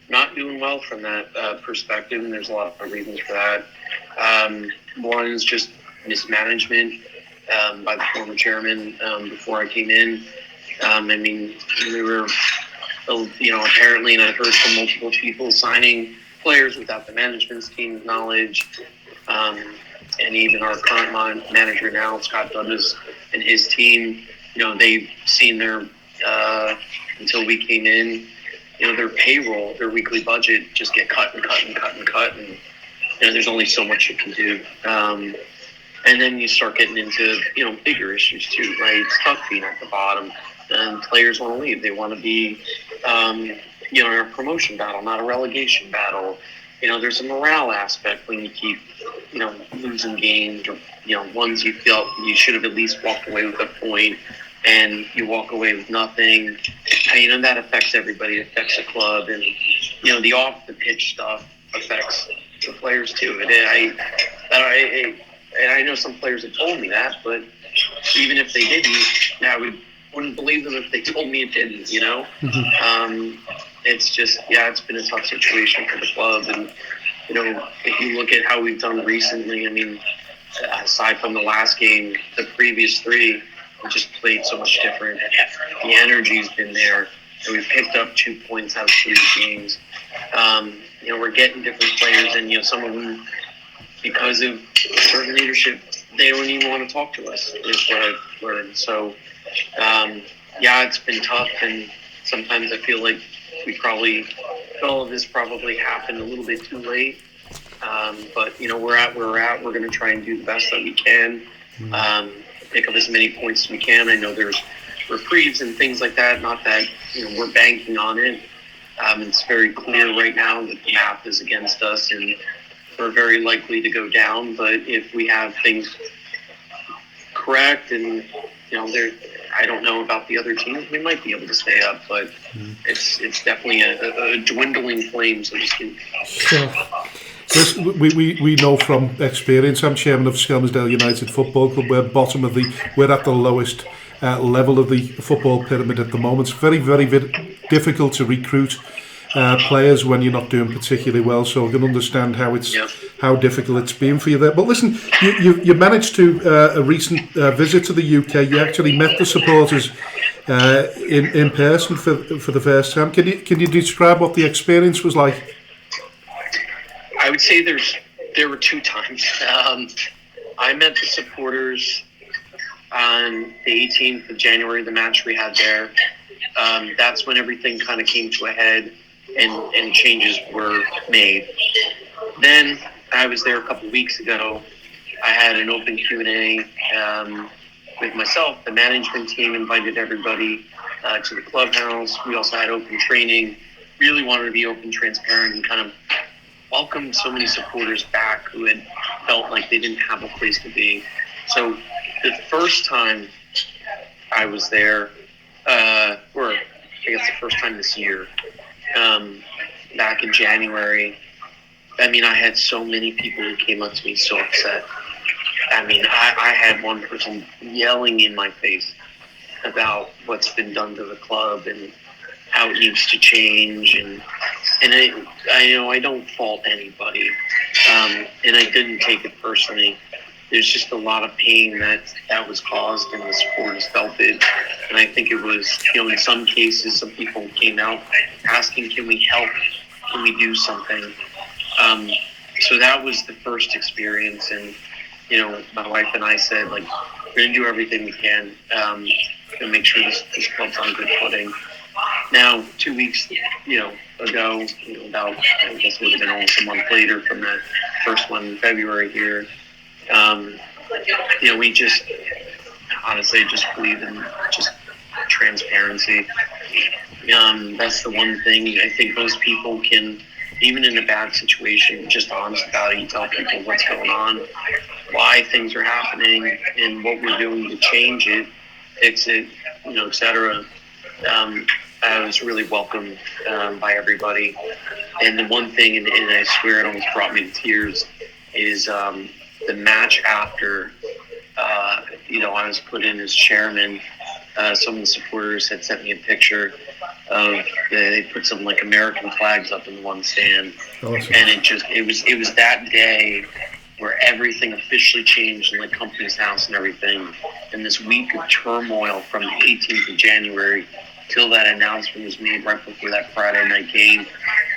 not doing well from that perspective, and there's a lot of reasons for that. One is just mismanagement by the former chairman before I came in. We were, apparently, and I've heard from multiple people, signing players without the management team's knowledge. And even our current manager now, Scott Dundas, and his team, they've seen their until we came in, their payroll, their weekly budget just get cut, and there's only so much you can do. And then you start getting into, bigger issues too, right? It's tough being at the bottom, and players want to leave. They want to be, in a promotion battle, not a relegation battle. There's a morale aspect when you keep, losing games, or, ones you felt you should have at least walked away with a point, and you walk away with nothing. That affects everybody. It affects the club, and the off the pitch stuff affects the players too. And I know some players have told me that, but even if they didn't, I wouldn't believe them if they told me it didn't, you know? It's just, it's been a tough situation for the club. And, you know, if you look at how we've done recently, I mean, aside from the last game, the previous three, we just played so much different. The energy's been there, and we've picked up 2 points out of 3 games. You know, we're getting different players, and, you know, some of them, because of certain leadership, they don't even want to talk to us, is what I've learned. So, it's been tough, and sometimes I feel like all of this probably happened a little bit too late. But, you know, we're at where we're at. We're going to try and do the best that we can, pick up as many points as we can. I know there's reprieves and things like that, not that, you know, we're banking on it. It's very clear right now that the math is against us, and we're very likely to go down. But if we have things correct, and, you know, I don't know about the other teams, we might be able to stay up, but it's definitely a dwindling flame, so to speak. Sure. We know from experience. I'm chairman of Skelmersdale United Football Club. We're at the lowest level of the football pyramid at the moment. It's very, very difficult to recruit players when you're not doing particularly well. So I can understand how difficult it's been for you there. But listen, you managed to a recent visit to the UK. You actually met the supporters in person for the first time. Can you describe what the experience was like? I would say there were 2 times. I met the supporters on the 18th of January, the match we had there. That's when everything kind of came to a head and changes were made. Then I was there a couple of weeks ago. I had an open Q&A with myself. The management team invited everybody to the clubhouse. We also had open training. Really wanted to be open, transparent, and kind of welcomed so many supporters back who had felt like they didn't have a place to be. So the first time I was there, or I guess the first time this year, back in January, I mean, I had so many people who came up to me so upset. I mean, I had one person yelling in my face about what's been done to the club and how it needs to change, and I don't fault anybody, and I didn't take it personally. There's just a lot of pain that was caused, and the supporters felt it. And I think it was, you know, in some cases, some people came out asking, "Can we help? Can we do something?" So that was the first experience, and, you know, my wife and I said, like, we're going to do everything we can to make sure this club's on good footing. Now, 2 weeks, ago, about, I guess it would have been almost a month later from that first one in February here, we just honestly just believe in just transparency. That's the one thing I think most people can, even in a bad situation, just honest about it. You tell people what's going on, why things are happening, and what we're doing to change it, fix it, et cetera. I was really welcomed by everybody. And the one thing, and I swear it almost brought me to tears, is the match after, I was put in as chairman. Some of the supporters had sent me a picture of, they put some like American flags up in one stand. Awesome. And it was that day where everything officially changed in the company's house and everything. And this week of turmoil from the 18th of January till that announcement was made right before that Friday night game,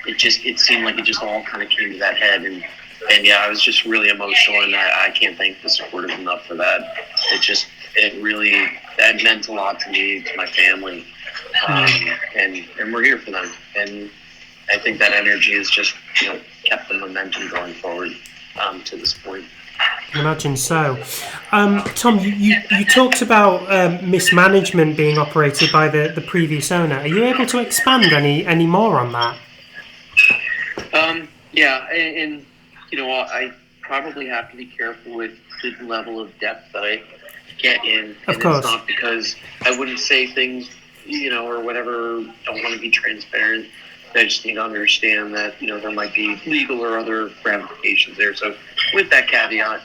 it seemed like it just all kind of came to that head. And I was just really emotional, and I can't thank the supporters enough for that. That meant a lot to me, to my family, and we're here for them. And I think that energy has just kept the momentum going forward to this point. I imagine so. Tom, you talked about mismanagement being operated by the previous owner. Are you able to expand any more on that? I probably have to be careful with the level of depth that I get in. Of course. It's not because I wouldn't say things, or whatever, don't want to be transparent. I just need to understand that, there might be legal or other ramifications there. So with that caveat,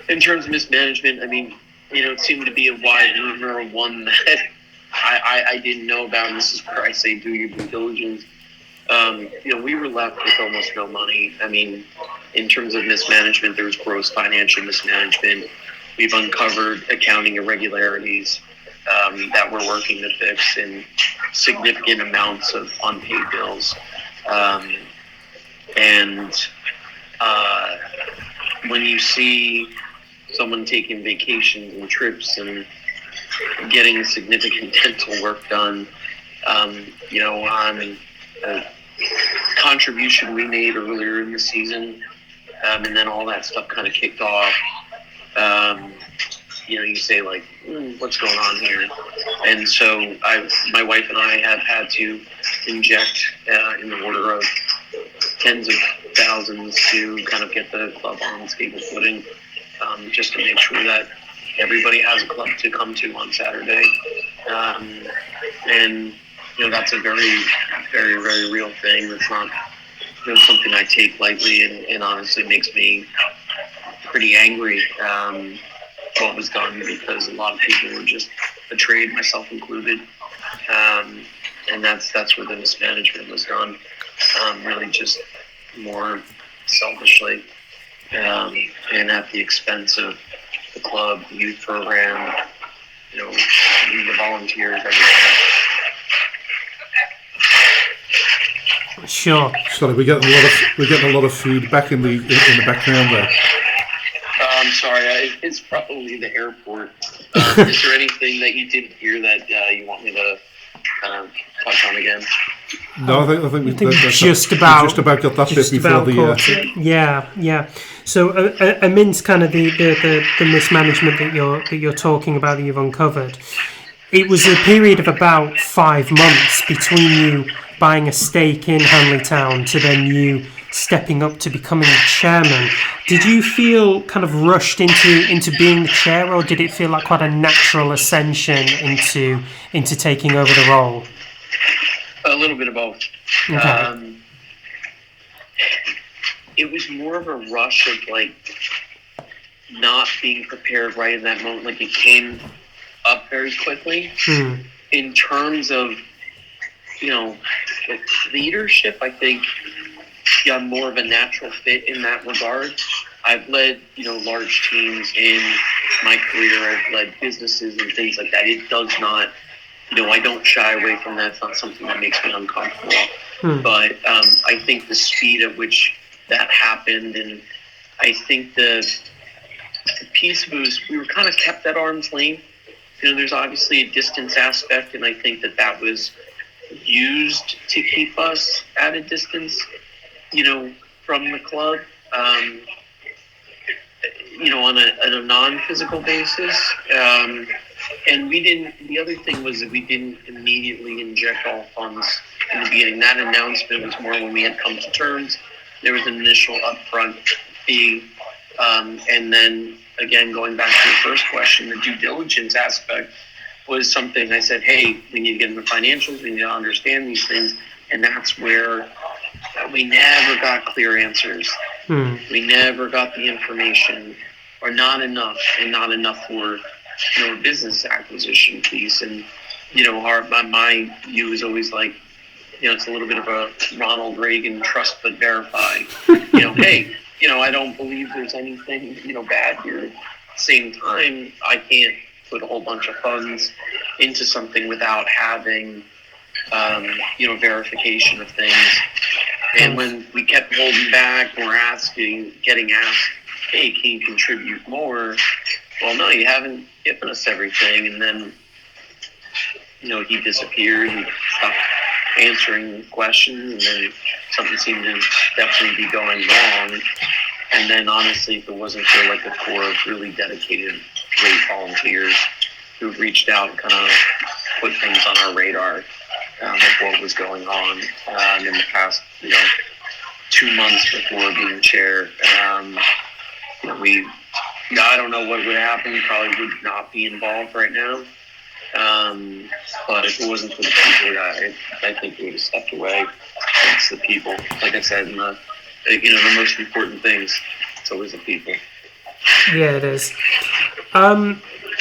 in terms of mismanagement, I mean, it seemed to be a wide rumor, one that I didn't know about. And this is where I say do your due diligence. We were left with almost no money. I mean, in terms of mismanagement, there was gross financial mismanagement. We've uncovered accounting irregularities that we're working to fix, and significant amounts of unpaid bills. When you see someone taking vacations and trips and getting significant dental work done, on a contribution we made earlier in the season, and then all that stuff kind of kicked off, you say, like, what's going on here? And so my wife and I have had to inject in the order of tens of thousands to kind of get the club on stable footing, just to make sure that everybody has a club to come to on Saturday. And that's a very, very, very real thing. That's not something I take lightly, and honestly makes me pretty angry what was done, because a lot of people were just betrayed, myself included. And that's where the mismanagement was done, really just more selfishly, and at the expense of the club, the youth program, the volunteers, everything. Sure. Sorry, we're getting a lot of feedback in the background there. I'm sorry, it's probably the airport. Is there anything that you didn't hear that you want me to kind of touch on again? No, I think we just about got that bit before the. Yeah. So amidst kind of the mismanagement that you're talking about, that you've uncovered, it was a period of about 5 months between you buying a stake in Hanley Town to then you stepping up to becoming the chairman. Did you feel kind of rushed into being the chair, or did it feel like quite a natural ascension into taking over the role? A little bit of both. Okay. It was more of a rush of, like, not being prepared right in that moment. Like, it came up very quickly. In terms of, leadership, I think I'm more of a natural fit in that regard. I've led, large teams in my career. I've led businesses and things like that. It does not, I don't shy away from that. It's not something that makes me uncomfortable. But I think the speed at which that happened, and I think the piece of it was we were kind of kept at arm's length. There's obviously a distance aspect, and I think that was used to keep us at a distance, from the club, on a non-physical basis. And the other thing was that we didn't immediately inject all funds in the beginning. That announcement was more when we had come to terms. There was an initial upfront fee. And then, again, going back to the first question, the due diligence aspect was something I said, hey, we need to get into the financials. We need to understand these things. And that's where we never got clear answers. We never got the information, or not enough, and not enough for a business acquisition piece. And my view is always like, it's a little bit of a Ronald Reagan trust but verify. Hey, I don't believe there's anything bad here. At the same time, I can't put a whole bunch of funds into something without having verification of things. And when we kept holding back, we're getting asked, hey, can you contribute more? Well, no, you haven't given us everything. And then, he disappeared and stopped answering questions, and then something seemed to definitely be going wrong. And then, honestly, if it wasn't for like a core of really dedicated, great volunteers who reached out and kind of put things on our radar of what was going on in the past, 2 months before being chair, I don't know what would happen. We probably would not be involved right now. But if it wasn't for the people, I think we would have stepped away. It's the people. Like I said, the most important things, it's always the people. Yeah, it is.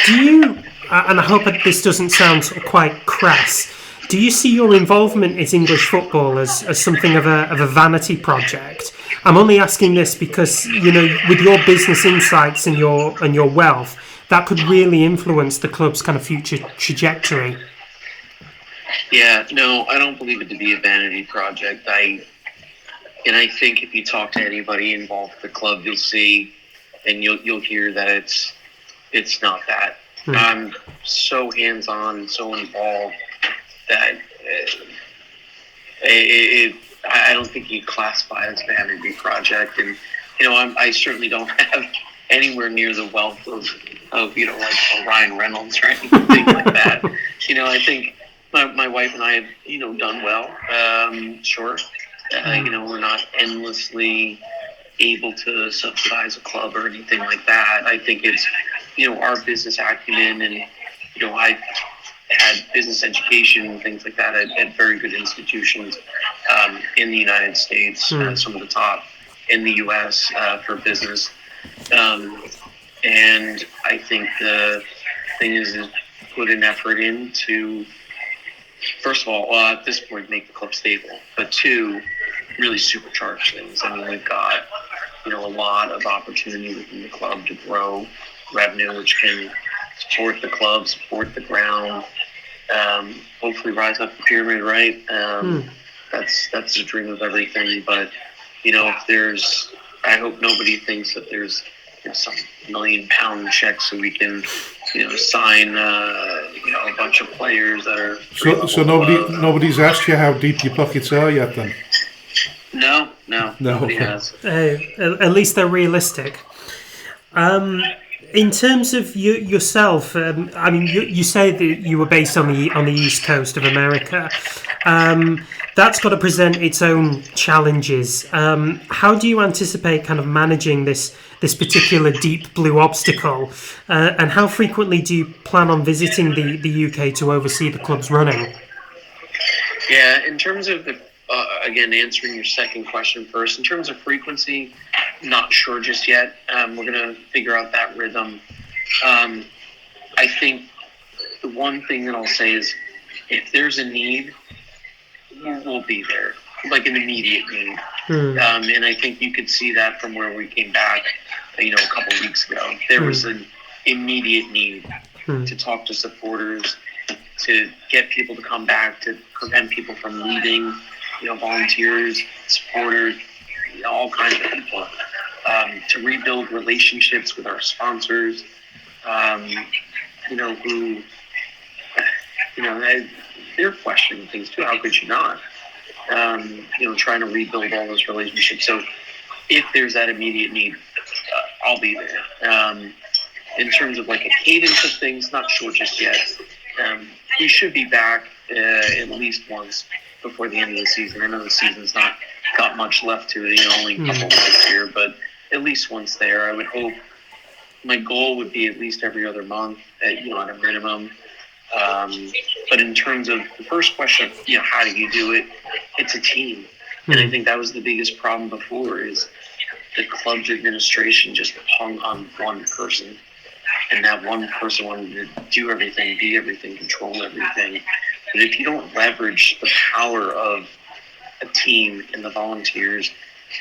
Do you, and I hope that this doesn't sound sort of quite crass, do you see your involvement in English football as something of a vanity project? I'm only asking this because, you know, with your business insights and your wealth, that could really influence the club's kind of future trajectory. Yeah, no, I don't believe it to be a vanity project. I think if you talk to anybody involved with the club, you'll see and you'll hear that it's not that. I'm so hands-on, so involved that I don't think you classify it as a vanity project. And you know, I certainly don't have anywhere near the wealth of you know, like a Ryan Reynolds or anything like that. You know, I think my wife and I have, you know, done well. Sure, you know, we're not endlessly able to subsidize a club or anything like that. I think it's, you know, our business acumen, and you know, I've had business education and things like that at very good institutions in the United States, some of the top in the U.S. For business. And I think the thing is put an effort into, first of all, at this point, make the club stable, but two, really supercharge things. I mean, we've got, you know, a lot of opportunity within the club to grow revenue, which can support the club, support the ground, hopefully rise up the pyramid, right? That's the dream of everything. But, you know, I hope nobody thinks that there's, you know, some £1 million checks so we can, you know, sign, you know, a bunch of players that are. So nobody's asked you how deep your pockets are yet, then? No, nobody has. At least they're realistic. In terms of yourself, I mean, you say that you were based on the East Coast of America. That's got to present its own challenges. How do you anticipate kind of managing this particular deep blue obstacle? And how frequently do you plan on visiting the UK to oversee the club's running? Yeah, in terms of again, answering your second question first, in terms of frequency, not sure just yet. We're going to figure out that rhythm. I think the one thing that I'll say is if there's a need, we'll be there, like an immediate need. And I think you could see that from where we came back, you know, a couple of weeks ago. There was an immediate need to talk to supporters, to get people to come back, to prevent people from leaving, you know, volunteers, supporters, you know, all kinds of people, to rebuild relationships with our sponsors, you know, who, you know, they're questioning things too. How could you not? You know, trying to rebuild all those relationships. So if there's that immediate need, I'll be there. In terms of like a cadence of things, not sure just yet. We should be back at least once before the end of the season. I know the season's not got much left to it, you know, only a couple months here, but at least once there. I would hope, my goal would be at least every other month, you know, at a minimum. But in terms of the first question, you know, how do you do it? It's a team. And I think that was the biggest problem before, is the club's administration just hung on one person. And that one person wanted to do everything, be everything, control everything. But if you don't leverage the power of a team and the volunteers,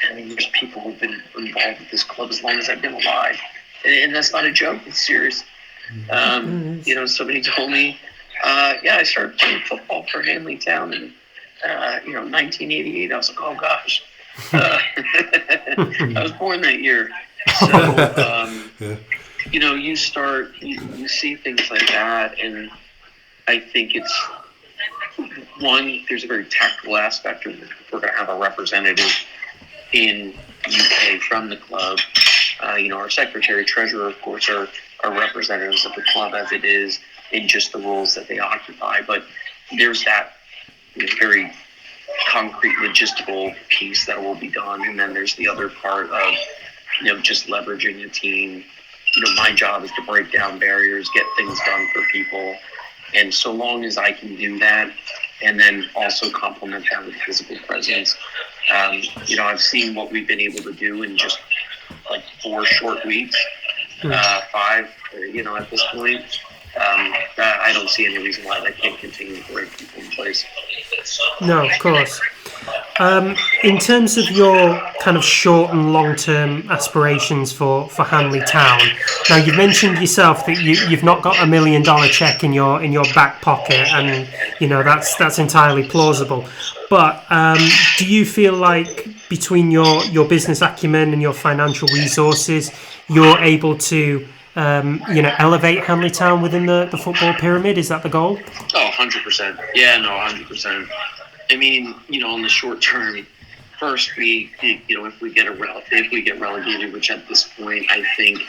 I mean, there's people who've been involved with this club as long as I've been alive. And that's not a joke, it's serious. You know, somebody told me, I started playing football for Hanley Town in, you know, 1988. I was like, oh gosh. I was born that year. So, you know, you see things like that, and I think it's, one, there's a very tactical aspect of it. We're going to have a representative in UK from the club. You know, our secretary, treasurer, of course, are representatives of the club as it is in just the roles that they occupy. But there's that, you know, very concrete logistical piece that will be done. And then there's the other part of, you know, just leveraging a team. You know, my job is to break down barriers, get things done for people. And so long as I can do that, and then also complement that with physical presence, you know, I've seen what we've been able to do in just like 4 short weeks. 5, at this point. I don't see any reason why that can't continue with the right people in place. No, of course. In terms of your kind of short and long-term aspirations for Hanley Town, now you've mentioned yourself that you've not got $1 million check in your back pocket, and that's entirely plausible. But do you feel like between your business acumen and your financial resources, you're able to elevate Hanley Town within the football pyramid? Is that the goal? Oh, 100%. Yeah, no, 100%. I mean, in the short term, first if we get relegated, which at this point I think,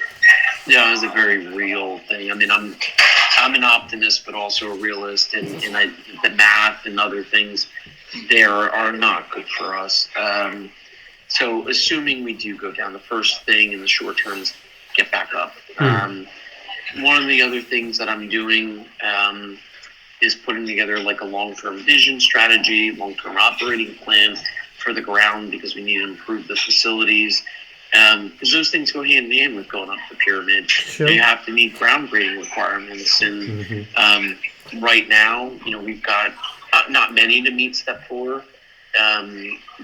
is a very real thing. I mean, I'm an optimist, but also a realist, and the math and other things there are not good for us. So assuming we do go down, the first thing in the short term is get back up. One of the other things that I'm doing is putting together like a long-term vision strategy, long-term operating plan for the ground, because we need to improve the facilities. Because those things go hand in hand with going up the pyramid. Sure. You have to meet ground grading requirements, and right now, we've got not many to meet step 4,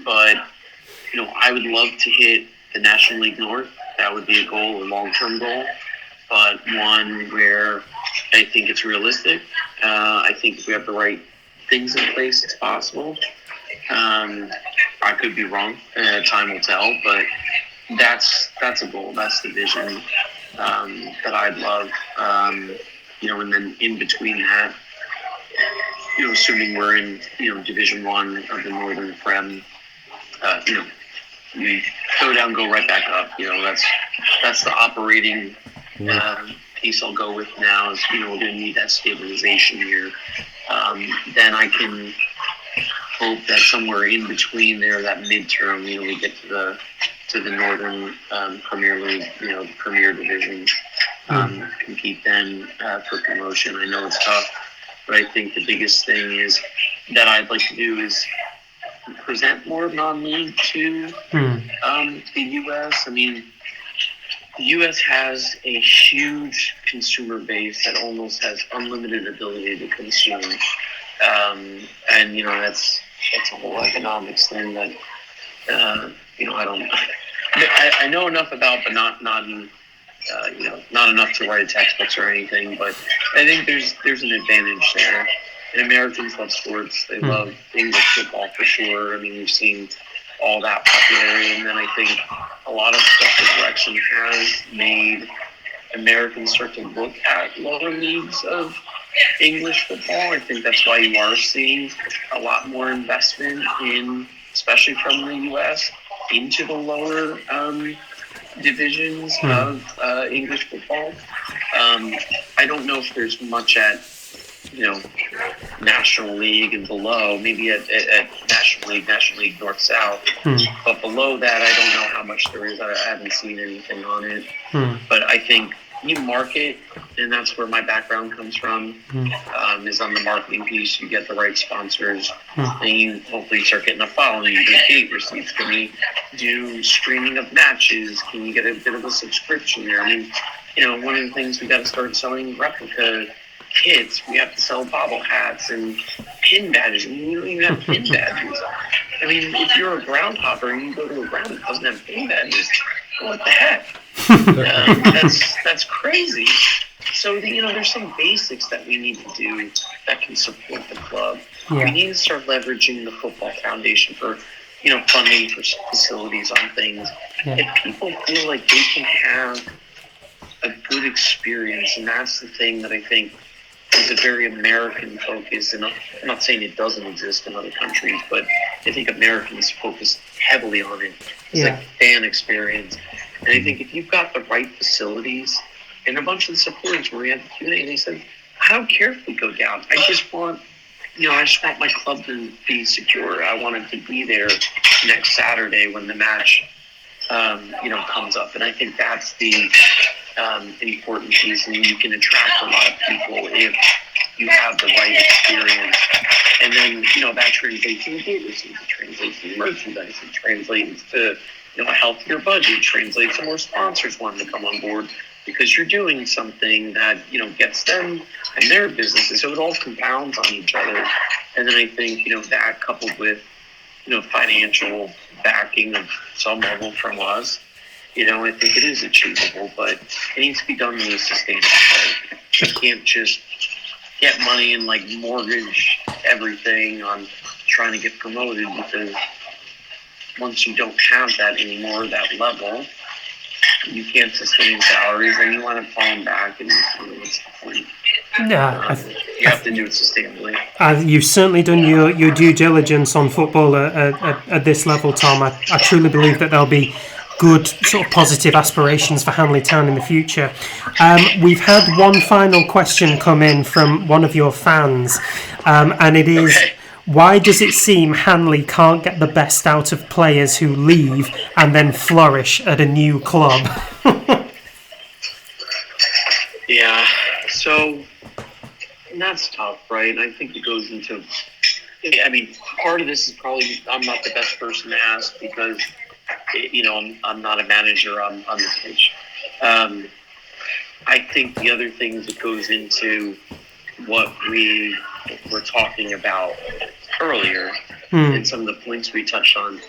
but I would love to hit the National League North. That would be a goal, a long-term goal, but one where I think it's realistic. I think if we have the right things in place, it's possible. I could be wrong. Time will tell, but that's a goal. That's the vision that I'd love. And then in between that, assuming we're in Division 1 of the Northern Prem, we go down, go right back up. That's the operating piece I'll go with now. Is we're going to need that stabilization here. Then I can hope that somewhere in between there, that midterm, we get to the Northern Premier League, the Premier Division, compete then for promotion. I know it's tough, but I think the biggest thing is that I'd like to do is present more non-league to the U.S. I mean, the U.S. has a huge consumer base that almost has unlimited ability to consume, and that's a whole economics thing that I know enough about, but not enough to write textbooks or anything. But I think there's an advantage there. And Americans love sports. They love English football for sure. I mean, we've seen all that popularity. And then I think a lot of stuff that Wrexham has made Americans start to look at lower leagues of English football. I think that's why you are seeing a lot more investment in, especially from the U.S., into the lower divisions of English football. I don't know if there's much at National League and below, maybe at National League North-South. But below that, I don't know how much there is. I haven't seen anything on it. But I think you market, and that's where my background comes from, is on the marketing piece. You get the right sponsors, and you hopefully start getting a following. You get gate receipts. Can we do streaming of matches? Can you get a bit of a subscription there? I mean, one of the things we got to start selling replica kits. We have to sell bobble hats and pin badges. I mean, you don't even have pin badges. I mean, if you're a ground hopper and you go to a ground that doesn't have pin badges, what the heck? That's crazy. So, there's some basics that we need to do that can support the club. We need to start leveraging the Football Foundation for, funding for facilities on things. If people feel like they can have a good experience, and that's the thing that I think is a very American focus, and I'm not saying it doesn't exist in other countries, but I think Americans focus heavily on it. It's like fan experience. And I think if you've got the right facilities, and a bunch of the supporters where we had the Q&A, they said, I don't care if we go down. I just want my club to be secure. I want it to be there next Saturday when the match, comes up. And I think that's the important piece, and you can attract a lot of people if you have the right experience. And then, that translates into gate receipts, it translates into merchandise, it translates to, a healthier budget, translates to more sponsors wanting to come on board. because you're doing something that, gets them and their businesses. So it all compounds on each other. And then I think, that coupled with, financial backing of some level from us, I think it is achievable, but it needs to be done in a sustainable way. You can't just get money and mortgage everything on trying to get promoted, because once you don't have that anymore, that level, you can't sustain salaries, and you want to fall back, and what's the point? Yeah, you have to do it sustainably. You've certainly done your due diligence on football at this level, Tom. I truly believe that there'll be good sort of positive aspirations for Hanley Town in the future. We've had one final question come in from one of your fans, and it is, why does it seem Hanley can't get the best out of players who leave and then flourish at a new club? Yeah, so that's tough, right? I think it goes into, part of this is probably I'm not the best person to ask, because I'm not a manager on the pitch. I think the other things that goes into what we were talking about earlier, and some of the points we touched on,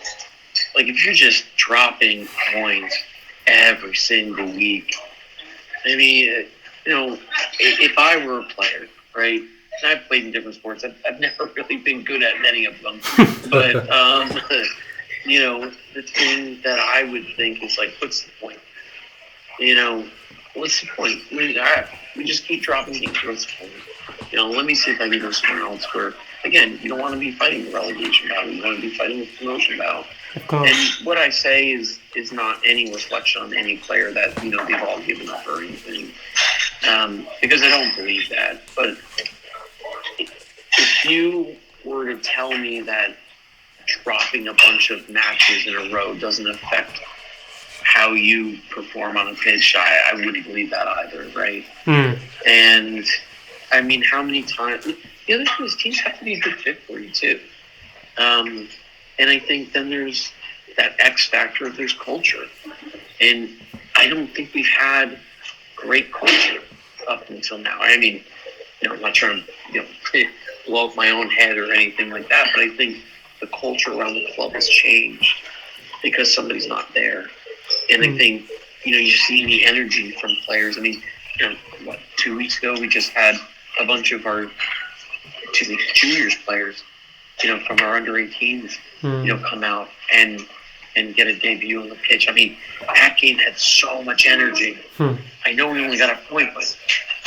if you're just dropping points every single week, if I were a player, right, and I've played in different sports, I've never really been good at many of them, but the thing that I would think is what's the point? What's the point? We just keep dropping games. What's the point? Let me see if I can go somewhere else where, again, you don't want to be fighting the relegation battle. You want to be fighting the promotion battle. Of course. And what I say is not any reflection on any player that, they've all given up or anything. Because I don't believe that. But if you were to tell me that dropping a bunch of matches in a row doesn't affect how you perform on a pitch, I wouldn't believe that either, right? And how many times? The other thing is teams have to be a good fit for you too. And I think then there's that X factor of there's culture, and I don't think we've had great culture up until now. I'm not trying to blow up my own head or anything like that, but I think the culture around the club has changed because somebody's not there. And I think, you see the energy from players. 2 weeks ago, we just had a bunch of our juniors players, from our under 18s, come out and get a debut on the pitch. That game had so much energy. I know we only got a point, but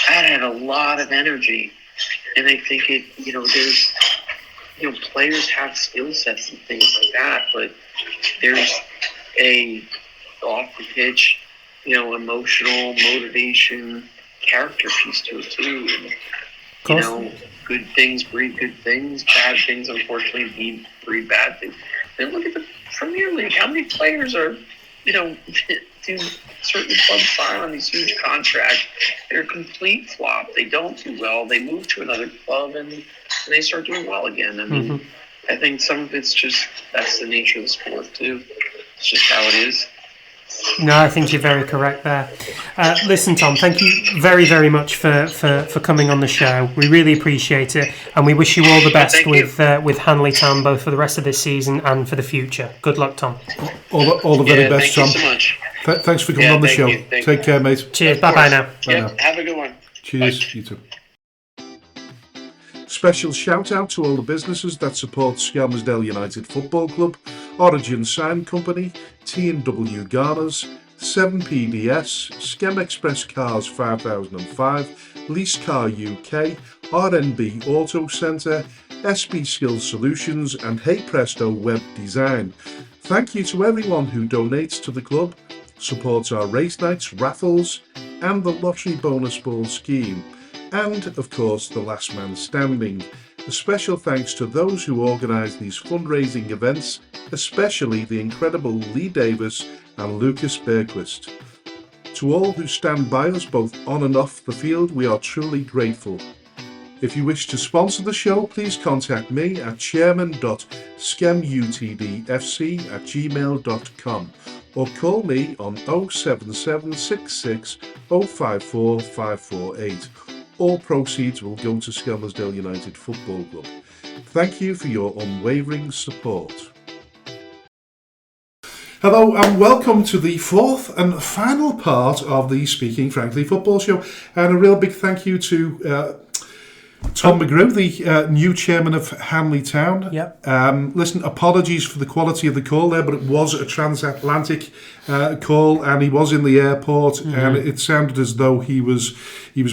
that had a lot of energy. And I think there's, players have skill sets and things like that, but there's a off the pitch, emotional motivation, character piece to it too. And, good things breed good things. Bad things, unfortunately, breed bad things. Then look at the Premier League. How many players are, do certain clubs sign on these huge contracts? They're a complete flop. They don't do well. They move to another club and they start doing well again. I think some of it's just, that's the nature of the sport too. It's just how it is. No, I think you're very correct there. Listen, Tom, thank you very, very much for coming on the show. We really appreciate it, and we wish you all the best with Hanley Town, both for the rest of this season and for the future. Good luck, Tom. All the very best, Tom. Thank you so much. Thanks for coming on the show. Take care, mate. Cheers. Bye-bye now. Have a good one. Cheers. Bye. You too. Special shout out to all the businesses that support Skelmersdale United Football Club, Origin Sign Company, T&W Garners, 7PDS, Skem Express Cars 5005, Lease Car UK, RNB Auto Centre, SB Skills Solutions and Hey Presto Web Design. Thank you to everyone who donates to the club, supports our race nights, raffles and the lottery bonus ball scheme. And, of course, the last man standing. A special thanks to those who organise these fundraising events, especially the incredible Lee Davis and Lucas Bergquist. To all who stand by us both on and off the field, we are truly grateful. If you wish to sponsor the show, please contact me at chairman.nwcfl skemutdfc@gmail.com, or call me on 07766 054 548. All proceeds will go to Skelmersdale United Football Club. Thank you for your unwavering support. Hello and welcome to the fourth and final part of the Speaking Frankly Football Show, and a real big thank you to Tom Mcgrew, the new chairman of Hanley Town. Yep. Listen, apologies for the quality of the call there, but it was a transatlantic call, and he was in the airport, and it sounded as though he was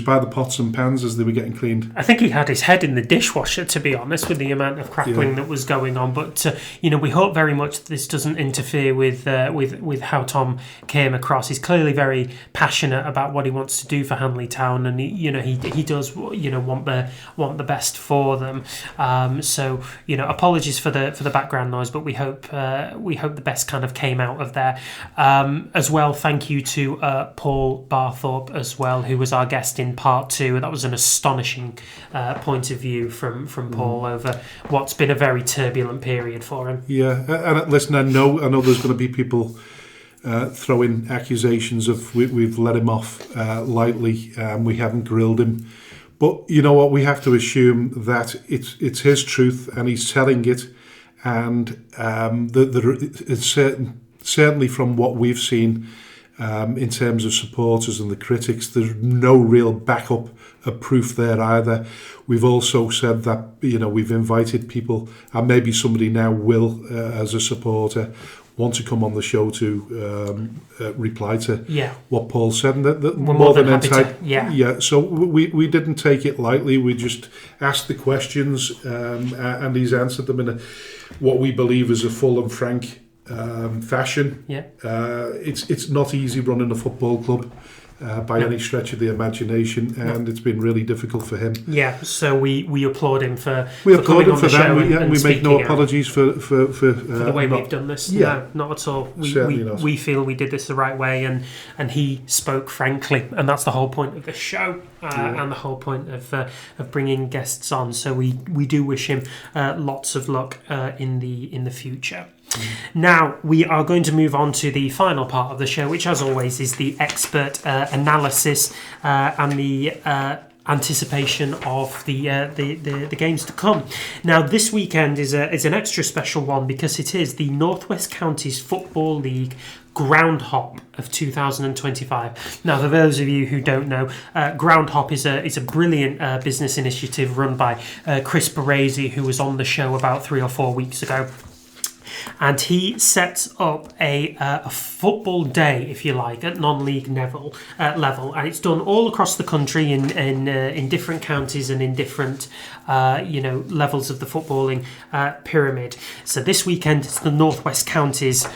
by the pots and pans as they were getting cleaned. I think he had his head in the dishwasher, to be honest, with the amount of crackling that was going on. But we hope very much that this doesn't interfere with how Tom came across. He's clearly very passionate about what he wants to do for Hanley Town, and he does want the best for them. So apologies for the background noise, but we hope the best kind of came out of there. As well, thank you to Paul Barthorpe as well, who was our guest in part 2. That was an astonishing point of view from Paul over what's been a very turbulent period for him. Yeah, and listen, I know there's going to be people throwing accusations of we've let him off lightly, we haven't grilled him. But you know what? We have to assume that it's his truth and he's telling it, and it's certainly from what we've seen in terms of supporters and the critics, there's no real backup of proof there either. We've also said that we've invited people, and maybe somebody now will, as a supporter, want to come on the show to reply to what Paul said, and that we're more than happy to. So we didn't take it lightly. We just asked the questions, and he's answered them in what we believe is a full and frank fashion. It's not easy running a football club by any stretch of the imagination, and it's been really difficult for him. So we applaud him for coming on the show that. And we make no apologies for the way we've done this. No, not at all. We feel we did this the right way, and he spoke frankly, and that's the whole point of the show, and the whole point of bringing guests on. So we do wish him lots of luck in the future. Now we are going to move on to the final part of the show, which, as always, is the expert analysis and the anticipation of the games to come. Now, this weekend is an extra special one because it is the North West Counties Football League Ground-Hop of 2025. Now, for those of you who don't know, Ground-Hop is a brilliant business initiative run by Chris Baresi, who was on the show about 3 or 4 weeks ago. And he sets up a football day, if you like, at non-league level, and it's done all across the country in different counties and in different levels of the footballing pyramid. So this weekend it's the North West Counties'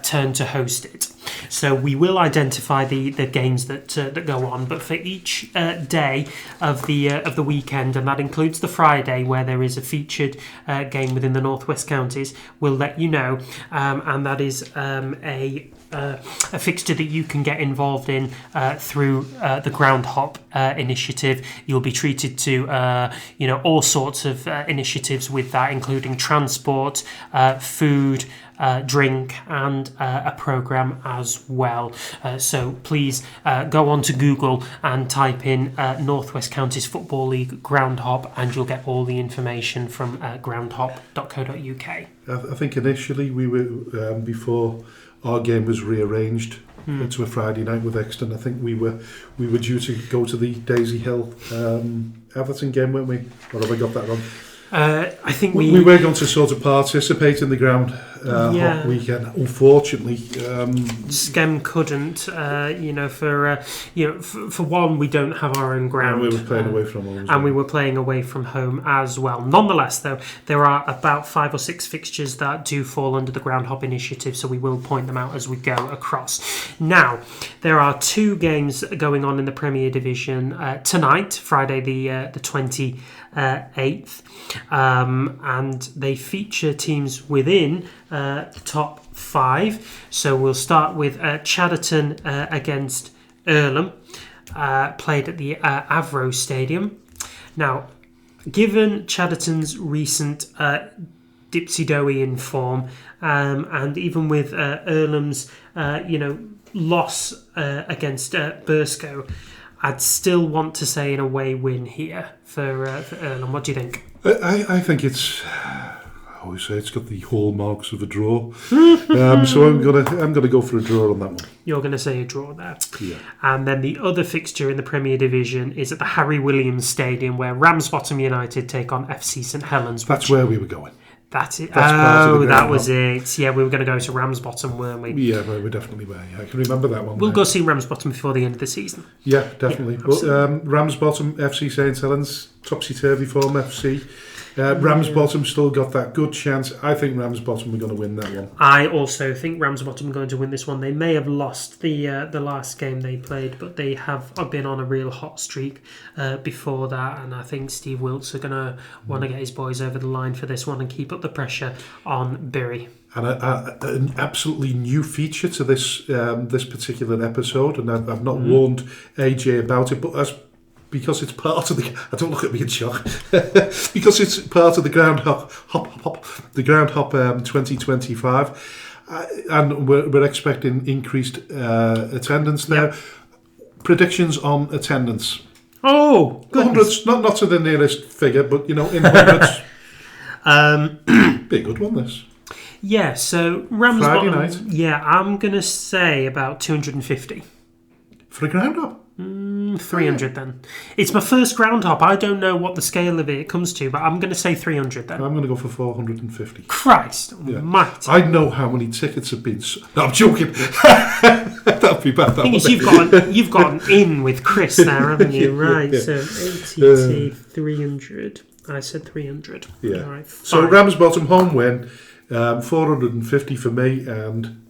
turn to host it. So we will identify the games that go on, but for each day of the weekend, and that includes the Friday where there is a featured game within the North West Counties, we'll let you know, and that is a fixture that you can get involved in through the Ground-Hop initiative. You'll be treated to all sorts of initiatives with that, including transport, food, drink, and a programme as well. So please go on to Google and type in North West Counties Football League Ground-Hop, and you'll get all the information from groundhop.co.uk. I think initially we were before our game was rearranged to a Friday night with Exton. I think we were due to go to the Daisy Hill Everton game, weren't we? Or have I got that wrong? I think we were going to sort of participate in the ground hop weekend. Unfortunately, Skem couldn't. For one, we don't have our own ground. And we were playing away from home. And we were playing away from home as well. Nonetheless, though, there are about 5 or 6 fixtures that do fall under the Ground Hop initiative, so we will point them out as we go across. Now, there are 2 games going on in the Premier Division tonight, Friday the 28th. And they feature teams within the top 5. So we'll start with Chadderton against Earlham, played at the Avro Stadium. Now, given Chadderton's recent dipsy-doughy in form, and even with Earlham's loss against Burscough, I'd still want to say an away win here for Earlham. What do you think? I think I always say it's got the hallmarks of a draw. So I'm gonna go for a draw on that one. You're going to say a draw there. Yeah. And then the other fixture in the Premier Division is at the Harry Williams Stadium, where Ramsbottom United take on FC St Helens. That's where we were going. That's it. That was it. Yeah, we were going to go to Ramsbottom, weren't we? Yeah, well, we definitely were. I can remember that one. We'll go see Ramsbottom before the end of the season. Yeah, definitely. Yeah, but Ramsbottom, FC St Helens, topsy-turvy form FC. Ramsbottom still got that good chance. I think Ramsbottom are going to win that one. I also think Ramsbottom are going to win this one. They may have lost the last game they played, but they have been on a real hot streak before that, and I think Steve Wilts are going to want to get his boys over the line for this one and keep up the pressure on Bury. And an absolutely new feature to this particular episode, and I've not warned AJ about it, but because it's part of the... I don't look at me in shock. Because it's part of the Groundhop 2025, and we're expecting increased attendance there. Yep. Predictions on attendance. Oh, goodness. Hundreds, not to the nearest figure, but in hundreds. Be a good one, this. Yeah, so Ramsbottom... Friday night. Yeah, I'm going to say about 250. For a Groundhop? 300 then. It's my first Groundhop. I don't know what the scale of it comes to, but I'm going to say 300 then. I'm going to go for 450. Christ almighty. I know how many tickets have been... No, I'm joking. That'd be bad. The thing is, you've got an in with Chris there, haven't you? Right, yeah. So ATT 300. I said 300. Yeah. All right, so Ramsbottom home win, 450 for me, and...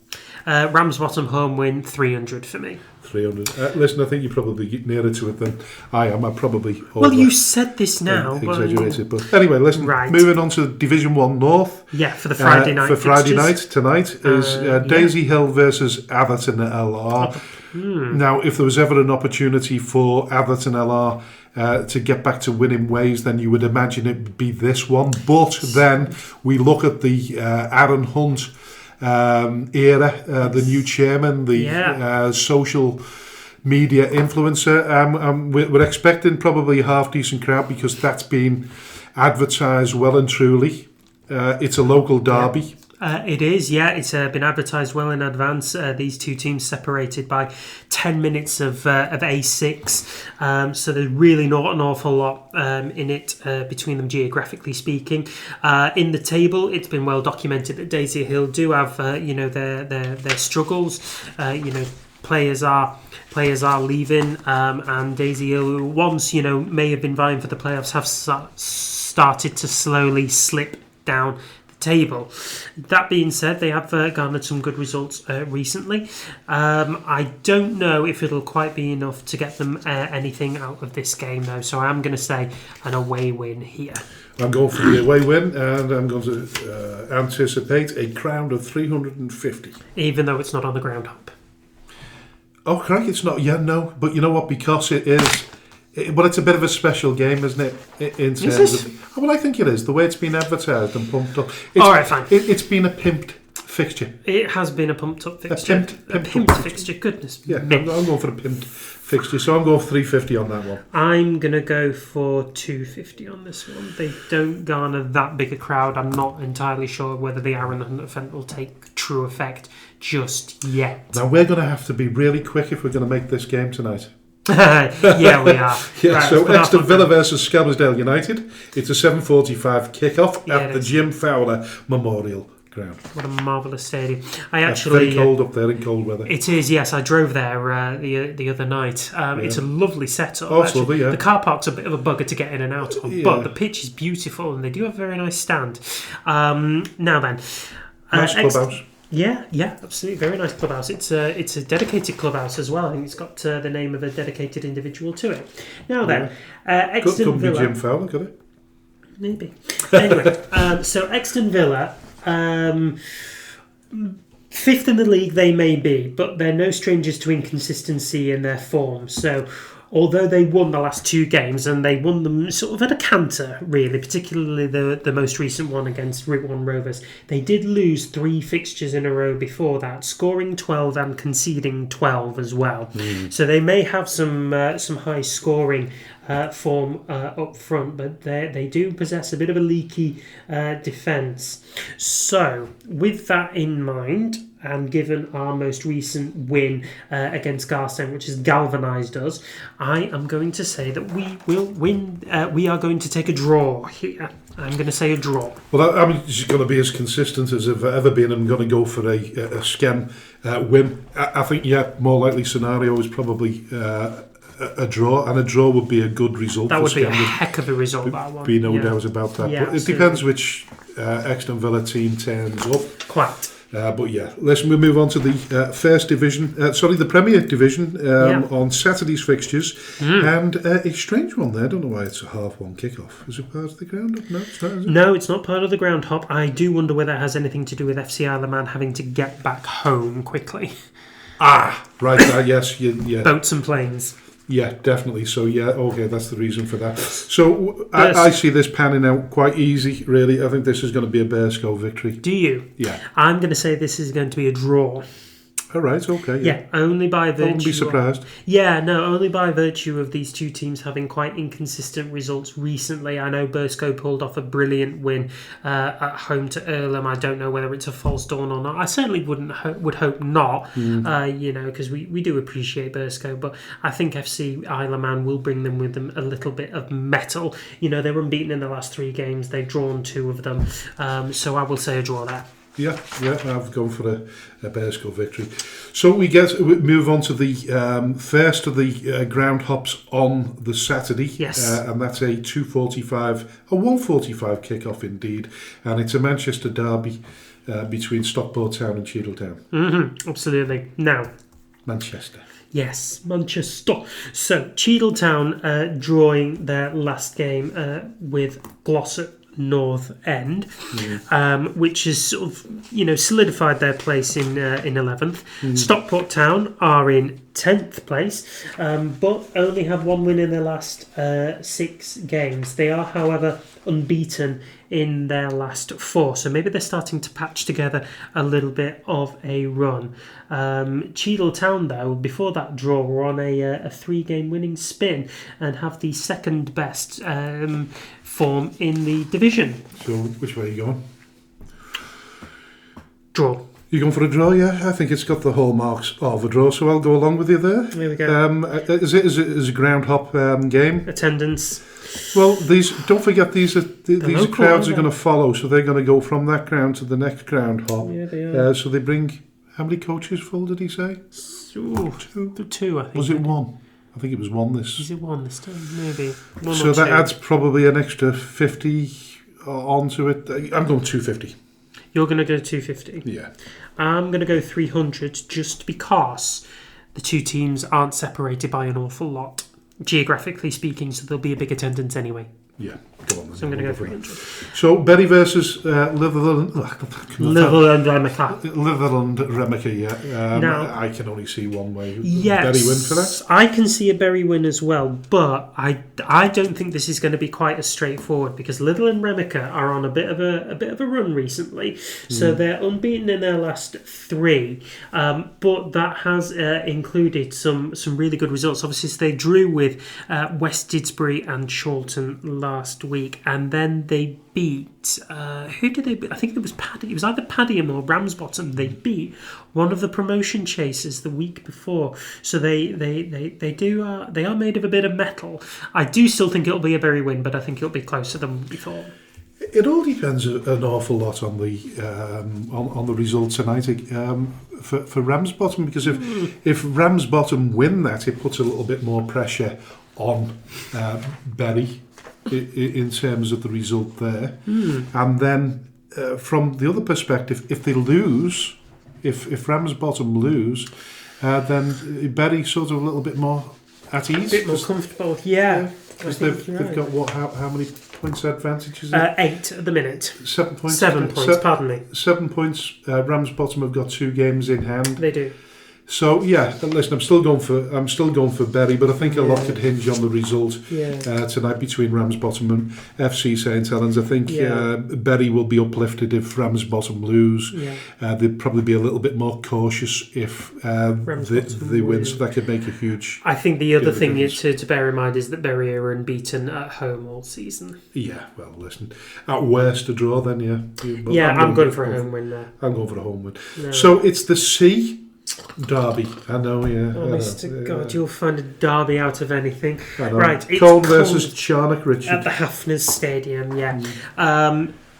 Ramsbottom home win, 300 for me. 300. Listen, I think you're probably nearer to it than I am. I'm probably well, you said this now. Exaggerated, but anyway, listen. Right. Moving on to Division 1 North. Yeah, for the Friday night. For Friday night tonight is Daisy Hill versus Atherton LR. Now, if there was ever an opportunity for Atherton LR to get back to winning ways, then you would imagine it would be this one. But then we look at the Aaron Hunt era, the new chairman, the social media influencer. We're expecting probably a half-decent crowd because that's been advertised well and truly. It's a local derby. It is, yeah. It's been advertised well in advance. These two teams separated by 10 minutes of A6. So there's really not an awful lot in it between them, geographically speaking. In the table, it's been well documented that Daisy Hill do have, their struggles. Players are leaving, and Daisy Hill, who once, may have been vying for the playoffs, have started to slowly slip down table. That being said, they have garnered some good results recently. I don't know if it'll quite be enough to get them anything out of this game, though, so I'm going to say an away win here. I'm going for the away win, and I'm going to anticipate a crowd of 350. Even though it's not on the Groundhop. Oh, correct, it's not. Yeah, no. But you know what? Because it is... Well, it's a bit of a special game, isn't it? In terms of, well, I think it is. The way it's been advertised and pumped up. All right, fine. It's been a pimped fixture. It has been a pumped up fixture. A pimped fixture. Goodness. Yeah, I'm going for a pimped fixture. So I'm going for 350 on that one. I'm going to go for 250 on this one. They don't garner that big a crowd. I'm not entirely sure whether the Aaron Hunt event will take true effect just yet. Now, we're going to have to be really quick if we're going to make this game tonight. Yeah, we are. Yeah, right, so Exton Villa versus Skelmersdale United. It's a 7:45 kickoff at the Jim Fowler Memorial Ground. What a marvellous stadium! It's very cold up there in cold weather. It is, yes. I drove there the other night. It's a lovely setup. Oh, it's lovely, yeah. The car park's a bit of a bugger to get in and out of, but the pitch is beautiful and they do have a very nice stand. Now then, nice clubhouse. Yeah, absolutely. Very nice clubhouse. It's a dedicated clubhouse as well. I think it's got the name of a dedicated individual to it. Now then, Exton Villa... Could be Jim Fowler, could it? Maybe. Anyway, so Exton Villa, fifth in the league they may be, but they're no strangers to inconsistency in their form. So although they won the last 2 games, and they won them sort of at a canter, really, particularly the most recent one against Route 1 Rovers, they did lose 3 fixtures in a row before that, scoring 12 and conceding 12 as well. So they may have some high scoring form up front, but they do possess a bit of a leaky defence. So, with that in mind, and given our most recent win against Garstang, which has galvanised us, I am going to say that we will win. We are going to take a draw here. I'm going to say a draw. Well, I'm just going to be as consistent as I've ever been. I'm going to go for a Skem win. I think, more likely scenario is probably a draw, and a draw would be a good result. That for would be Skem. a heck of a result, that one. Be no doubt about that. Yeah, but it depends which Exton Villa team turns up. Quite. But let's move on to the first division, the Premier Division on Saturday's fixtures. And a strange one there. I don't know why it's a 1:30 kickoff. Is it part of the ground up? No, it's not, is it? No, it's not part of the ground hop. I do wonder whether it has anything to do with FC Isle of Man having to get back home quickly. Right, yes. Yeah. Boats and planes. Yeah, definitely. So, okay, that's the reason for that. So, I see this panning out quite easy, really. I think this is going to be a Bearscough victory. Do you? Yeah. I'm going to say this is going to be a draw. All right, okay. Yeah, only by virtue. I wouldn't be surprised. Only by virtue of these two teams having quite inconsistent results recently. I know Bearscough pulled off a brilliant win at home to Earlham. I don't know whether it's a false dawn or not. I certainly would hope not, because we do appreciate Bearscough, but I think FC Isle of Man will bring them with them a little bit of mettle. They're unbeaten in the last 3 games. They've drawn 2 of them. So I will say a draw there. Yeah, I've gone for a Bearscough victory. So we move on to the first of the ground hops on the Saturday. Yes. And that's a 1:45 kickoff indeed. And it's a Manchester derby between Stockport Town and Cheadle Town. Mm-hmm, absolutely. Now, Manchester. Yes, Manchester. So, Cheadle Town drawing their last game with Glossop North End, which has sort of, solidified their place in 11th. Stockport Town are in 10th place, but only have 1 win in their last 6 games. They are, however, unbeaten in their last 4, so maybe they're starting to patch together a little bit of a run. Cheadle Town, though, before that draw, were on a 3-game winning spin and have the second best form in the division. So which way are you going? Draw. You going for a draw? Yeah, I think it's got the hallmarks of a draw, so I'll go along with you there. There we go. Is it a ground hop game? Attendance. Well, don't forget these local, crowds are going to follow, so they're going to go from that ground to the next ground hop. Yeah, they are. So they bring, how many coaches full did he say? 2, I think. Was it 1? I think it was 1 this. Is it 1 this time? Maybe. 1 so or that 2. adds probably an extra 50 onto it. I'm going 250. You're going to go 250? Yeah. I'm going to go 300 just because the two teams aren't separated by an awful lot, geographically speaking, so there'll be a big attendance anyway. Yeah, go on then. So I'm going to go 300. So, Bury versus Litherland. Litherland Remacher. Litherland Remacher, yeah. Now, I can only see one way. Yes, Bury win for that? I can see a Bury win as well, but I don't think this is going to be quite as straightforward because Litherland Remacher are on a bit of a run recently, so they're unbeaten in their last 3, but that has included some really good results. Obviously, so they drew with West Didsbury and Chorlton last week, and then they beat who did they beat? I think it was Paddy. It was either Padiham or Ramsbottom. They beat one of the promotion chasers the week before, so they are made of a bit of metal. I do still think it'll be a Bury win, but I think it'll be closer than before. It all depends an awful lot on the result tonight for Ramsbottom, because if Ramsbottom win that, it puts a little bit more pressure on Bury in terms of the result there. And then from the other perspective, if they lose, if Ramsbottom lose, then Bury sort of a little bit more at ease. A bit more comfortable, yeah. Because they've got what? How many points advantage is it? 8 at the minute. 7 points. 7 points. Pardon me. 7 points. Ramsbottom have got 2 games in hand. They do. So yeah, listen, I'm still going for Bury, but I think a lot could hinge on the result tonight between Ramsbottom and FC St Helens. I think Bury will be uplifted if Ramsbottom lose. They'd probably be a little bit more cautious if they win, so that could make a huge. I think the other thing to bear in mind is that Bury are unbeaten at home all season. Yeah, well, listen, at worst a draw then, I'm going for a home win there. I'm going for a home win. No. So it's the C derby. I know, Honest to God, you'll find a derby out of anything. Right, it's Colne versus Charnock, Richard. At the Hafners Stadium,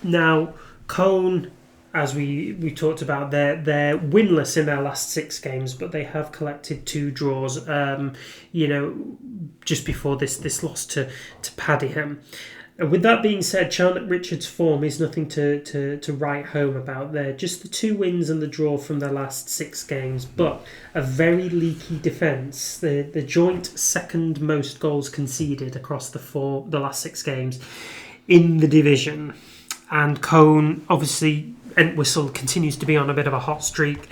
now, Colne, as we talked about, they're winless in their last 6 games, but they have collected 2 draws, just before this loss to Padiham. With that being said, Charlotte Richards' form is nothing to write home about there. Just the 2 wins and the draw from their last 6 games, but a very leaky defence. The joint second most goals conceded across the last 6 games in the division. And Colne, obviously, Entwistle continues to be on a bit of a hot streak.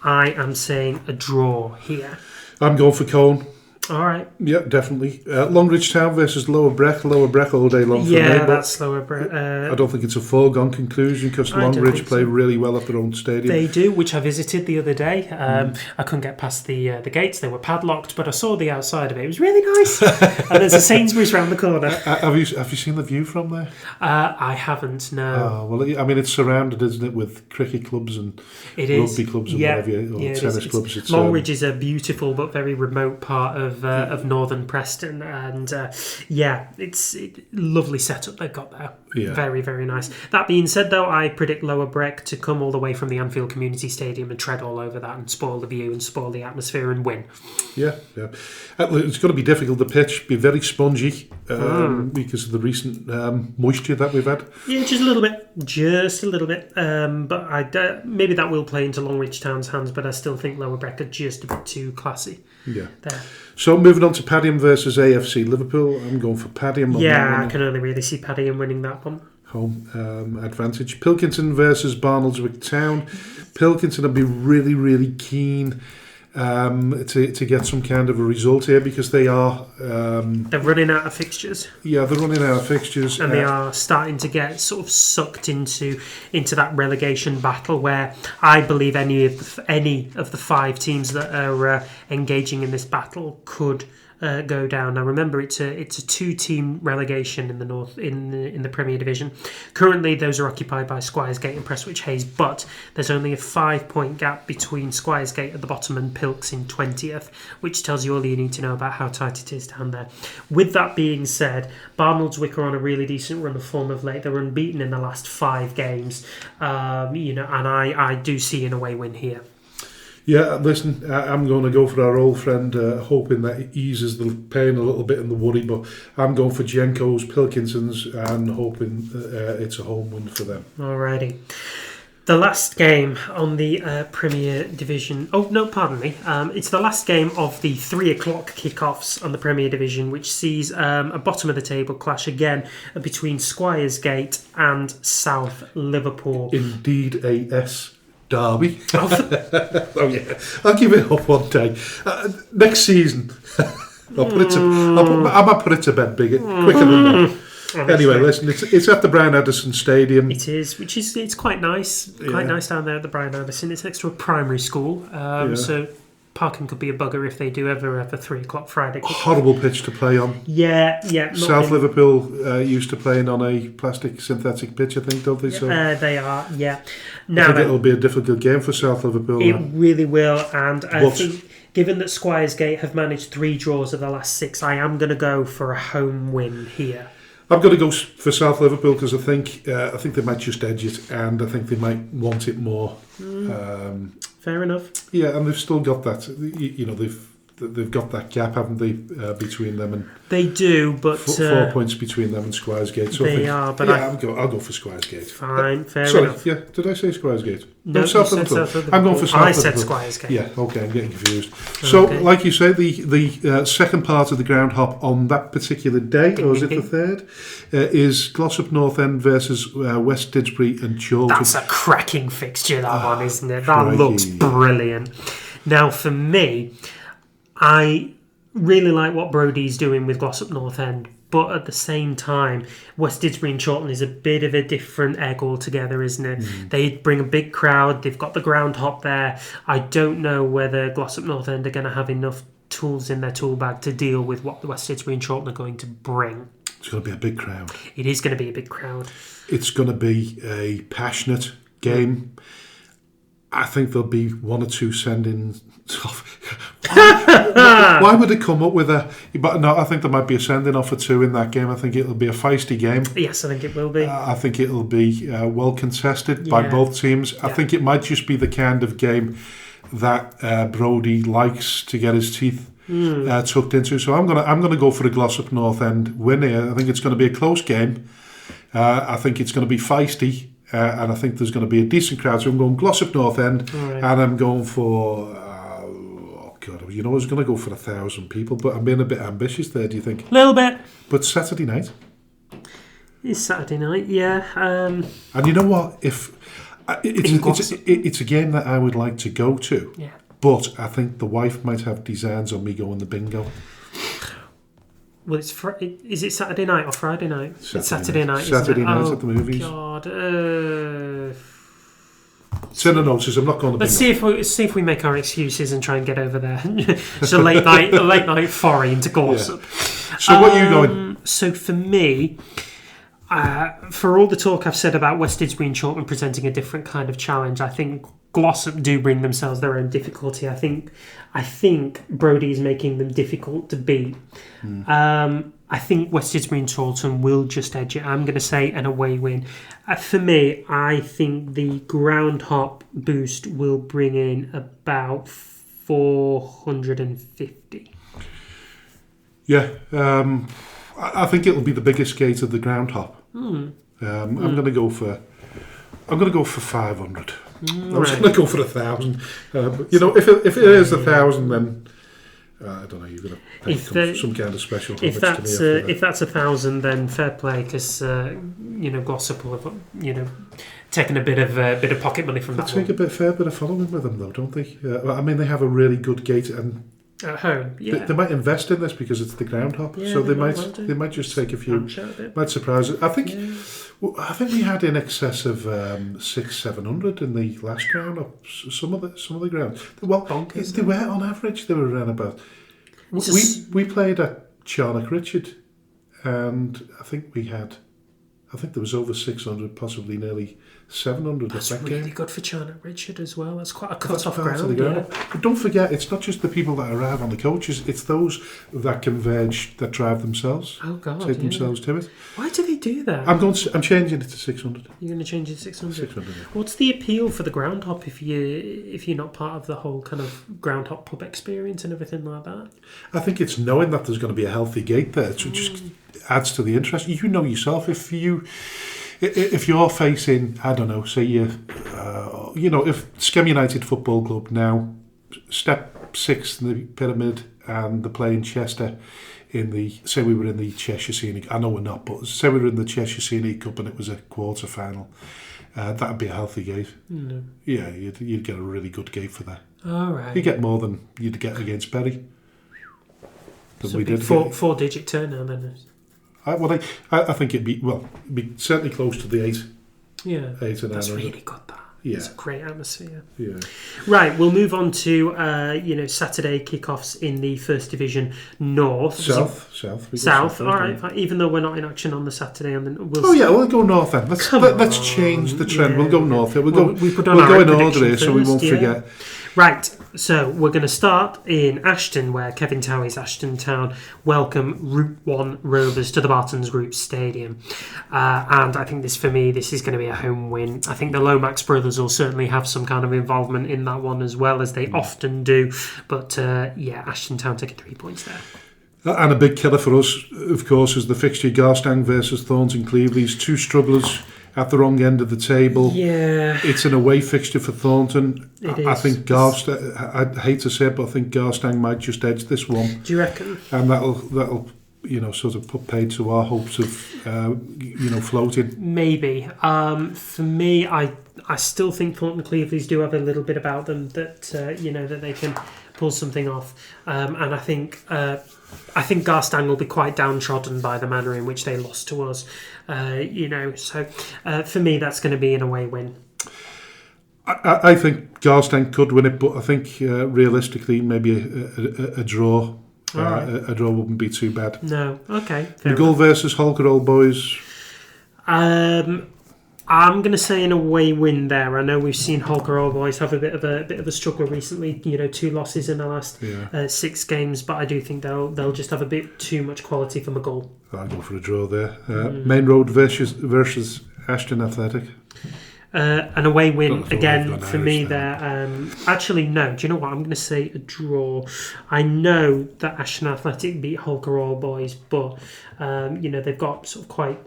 I am saying a draw here. I'm going for Colne. All right. Yeah, definitely. Longridge Town versus Lower Breck all day long for me. Yeah, that's Lower Breck. I don't think it's a foregone conclusion because Longridge play really well at their own stadium. They do, which I visited the other day. I couldn't get past the gates. They were padlocked, but I saw the outside of it. It was really nice. And there's a Sainsbury's round the corner. Have you seen the view from there? I haven't, no. Oh, well, I mean, it's surrounded, isn't it, with cricket clubs and rugby clubs and whatever, or tennis clubs. Longridge is a beautiful but very remote part of northern Preston, and it's lovely setup they've got there. Very, very nice. That being said, though, I predict Lower Breck to come all the way from the Anfield Community Stadium and tread all over that and spoil the view and spoil the atmosphere and win. It's going to be difficult to pitch, be very spongy because of the recent moisture that we've had. Yeah, just a little bit. But maybe that will play into Longridge Town's hands, but I still think Lower Breck are just a bit too classy. Yeah. There. So moving on to Padiham versus AFC Liverpool, I'm going for Padiham. I can only really see Padiham winning that one. Home advantage. Pilkington versus Barnoldswick Town. Pilkington will be really, really keen to get some kind of a result here because they are... they're running out of fixtures. Yeah, they're running out of fixtures. And they are starting to get sort of sucked into that relegation battle where I believe any of the 5 teams that are engaging in this battle could go down. Now remember, it's a 2-team relegation in the north in the Premier Division. Currently, those are occupied by Squiresgate and Prestwich Hayes, but there's only a 5-point gap between Squiresgate at the bottom and Pilks in 20th, which tells you all you need to know about how tight it is down there. With that being said, Barnoldswick are on a really decent run of form of late. They're unbeaten in the last 5 games, and I do see an away win here. Yeah, listen, I'm going to go for our old friend, hoping that it eases the pain a little bit and the worry, but I'm going for Jenko's, Pilkington's, and hoping it's a home win for them. Alrighty. The last game on the Premier Division... Oh, no, pardon me. It's the last game of the 3 o'clock kickoffs on the Premier Division, which sees a bottom-of-the-table clash again between Squiresgate and South Liverpool. Indeed, a derby. Oh yeah, I'll give it up one day. Next season, I might put it to bed quicker than that. Anyway, listen, it's at the Brian Addison Stadium. It is, it's quite nice, nice down there at the Brian Addison. It's next to a primary school, so parking could be a bugger if they do ever have a 3 o'clock Friday kick. Horrible pitch to play on. Yeah. South Liverpool used to playing on a plastic synthetic pitch, I think, don't they? So they are, yeah. Now, I think it'll be a difficult game for South Liverpool. It really will, and I think given that Squiresgate have managed 3 draws of the last 6, I am going to go for a home win here. I'm going to go for South Liverpool because I think they might just edge it, and I think they might want it more. Fair enough. Yeah, and they've still got that. They've got that gap, haven't they, between them and they do, but 4 points between them and Squiresgate. So I'll go for Squiresgate. Fine, fair enough. Yeah, did I say Squiresgate? No, South Liverpool. I'm going for South Liverpool. I said Squiresgate. Yeah, okay, I'm getting confused. So, like you say, the second part of the ground hop on that particular day, or is it the third, is Glossop North End versus West Didsbury and Chorlton. That's a cracking fixture, that one, isn't it? That looks brilliant. Now, for me, I really like what Brodie's doing with Glossop North End, but at the same time, West Didsbury and Chorlton is a bit of a different egg altogether, isn't it? They bring a big crowd, they've got the ground hop there. I don't know whether Glossop North End are going to have enough tools in their tool bag to deal with what the West Didsbury and Chorlton are going to bring. It's going to be a big crowd. It is going to be a big crowd. It's going to be a passionate game. I think there'll be one or two send-ins. Why would they come up with a... But no, I think there might be a sending off or two in that game. I think it'll be a feisty game. Yes, I think it will be. I think it'll be well contested by both teams. I think it might just be the kind of game that Brodie likes to get his teeth tucked into. So I'm gonna go for a Glossop North End win here. I think it's going to be a close game. I think it's going to be feisty. And I think there's going to be a decent crowd. So I'm going Glossop North End. And I'm going for... I was going to go for 1,000 people, but I'm being a bit ambitious there, do you think? A little bit. But Saturday night? It's Saturday night, yeah. And you know what? It's a game that I would like to go to. Yeah. But I think the wife might have designs on me going the bingo. Well, is it Saturday night or Friday night? It's Saturday night. Saturday night at the movies. God. Send a notice. I'm not going to. Let's see if we make our excuses and try and get over there. So late night foray into Glossop. Yeah. So what are you going? So for me, for all the talk I've said about West Didsbury and Chorlton presenting a different kind of challenge, I think Glossop do bring themselves their own difficulty. I think Brodie's making them difficult to beat. I think West Didsbury and Chorlton will just edge it. I'm going to say an away win. For me, I think the ground hop boost will bring in about 450. Yeah, I think it'll be the biggest gate of the ground hop. I'm going to go for 500. I was going to go for 1,000. If it is 1,000, then I don't know. You're going to pay some kind of special. If that's 1,000, then fair play, because Glossop will have taken a bit of pocket money from that. They take a fair bit of following with them, though, don't they? They have a really good gate and. At home, yeah. They might invest in this because it's the ground hop, so they might just take a few. Might surprise it. I think we had in excess of 600-700 in the last ground up. Some of the ground. Well, bonkers, they were on average. They were around about. We played at Charnock Richard, and I think there was over 600, possibly nearly 700. That's really good for Charnock Richard as well. That's quite a cut-off ground. But don't forget, it's not just the people that arrive on the coaches, it's those that converge, that drive themselves. Oh, God, take themselves to it. Why do they do that? I'm changing it to 600. You're going to change it to 600? 600, yeah. What's the appeal for the ground hop if you're not part of the whole kind of ground hop pub experience and everything like that? I think it's knowing that there's going to be a healthy gate there. It just adds to the interest. You know yourself, if you're facing, I don't know, say if Scum United Football Club now step 6 in the pyramid and they're playing Chester say we were in the Cheshire Scenic, I know we're not, but say we were in the Cheshire Scenic Cup and it was a quarter final, that'd be a healthy gate. No. Yeah, you'd get a really good gate for that. All right. You get more than you'd get against Bury. So we did 4-digit turnout then. I think it'd be certainly close to the 8. Yeah, 8 and that's 900. really good. That. Yeah, it's a great atmosphere. Yeah. Right, we'll move on to Saturday kickoffs in the First Division North. South. All right. Even though we're not in action on the Saturday, and then we'll go north then. Let's change the trend. We'll go north here. We'll go in order here, so we won't forget. Right, so we're going to start in Ashton, where Kevin Towie's Ashton Town welcome Route 1 Rovers to the Bartons Group Stadium. And I think this is going to be a home win. I think the Lomax brothers will certainly have some kind of involvement in that one as well, as they often do. But Ashton Town taking 3 points there. And a big killer for us, of course, is the fixture Garstang versus Thornton Cleveley's. 2 strugglers at the wrong end of the table. Yeah. It's an away fixture for Thornton. I think Garstang, I'd hate to say it, but I think Garstang might just edge this one. Do you reckon? And that'll sort of put paid to our hopes of, floating? Maybe. For me, I still think Thornton Cleavelys do have a little bit about them that that they can pull something off. And I think Garstang will be quite downtrodden by the manner in which they lost to us. So for me, that's going to be an away win. I think Garstang could win it, but I think realistically, maybe a draw. Right. A draw wouldn't be too bad. No, okay. Mcgrew versus Holker Old Boys. I'm going to say an away win there. I know we've seen Holker Old Boys have a bit of a struggle recently. 2 losses in the last 6 games, but I do think they'll just have a bit too much quality for Mcgrew. I'll go for a draw there. Main Road versus Ashton Athletic. An away win again for me there. Actually, no. Do you know what? I'm going to say a draw. I know that Ashton Athletic beat Holker All Boys, but they've got sort of quite.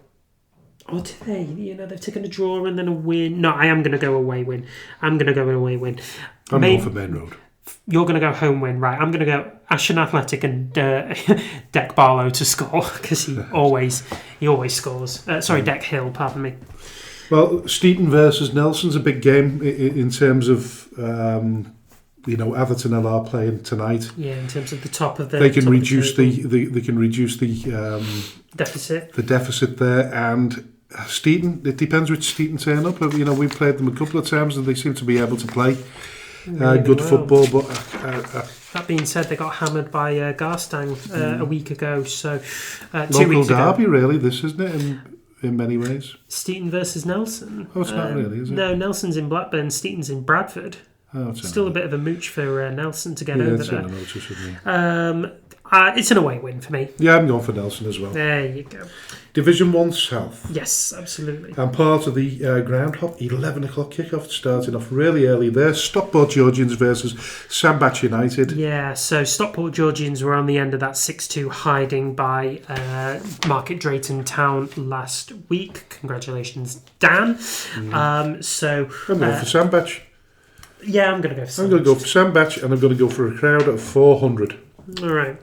Oh, did they? They've taken a draw and then a win. No, I am going to go away win. I'm going to go an away win. I'm going for Main Road. You're going to go home win, right? I'm going to go Ashton Athletic and Deck Barlow to score because he always scores. Deck Hill, pardon me. Well, Steaton versus Nelson's a big game in terms of Atherton are playing tonight. Yeah, in terms of the top of the. They can reduce the deficit. The deficit there, and Steaton. It depends which Steaton turn up. We've played them a couple of times, and they seem to be able to play good football. But that being said, they got hammered by Garstang a week ago. So 2 local weeks ago. derby, really. This isn't it. In many ways. Steaton versus Nelson. Oh, it's not really, is it? No, Nelson's in Blackburn, Steaton's in Bradford. Oh, still a bit of a mooch for Nelson to get over there. Notice, it's an away win for me. Yeah, I'm going for Nelson as well. There you go. Division 1 South. Yes, absolutely. And part of the ground hop, 11 o'clock kickoff, starting off really early there. Stockport Georgians versus Sandbach United. Yeah, so Stockport Georgians were on the end of that 6-2 hiding by Market Drayton Town last week. Congratulations, Dan. I'm going for Sandbach. Yeah, I'm going to go for Sandbach. I'm going to go for Sandbach, and I'm going to go for a crowd of 400. All right.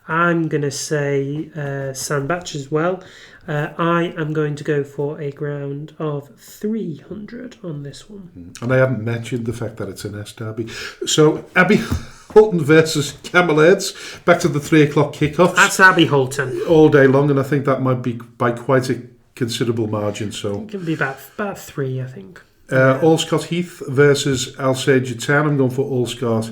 I'm going to say Sandbach as well. I am going to go for a ground of 300 on this one. And I haven't mentioned the fact that it's an S derby. So, Abbey Hulton versus Camelheads. Back to the 3 o'clock kickoffs. That's Abbey Hulton. All day long, and I think that might be by quite a considerable margin. So it can be about 3, I think. Allscott Heath versus Alsager Town. I'm going for Allscott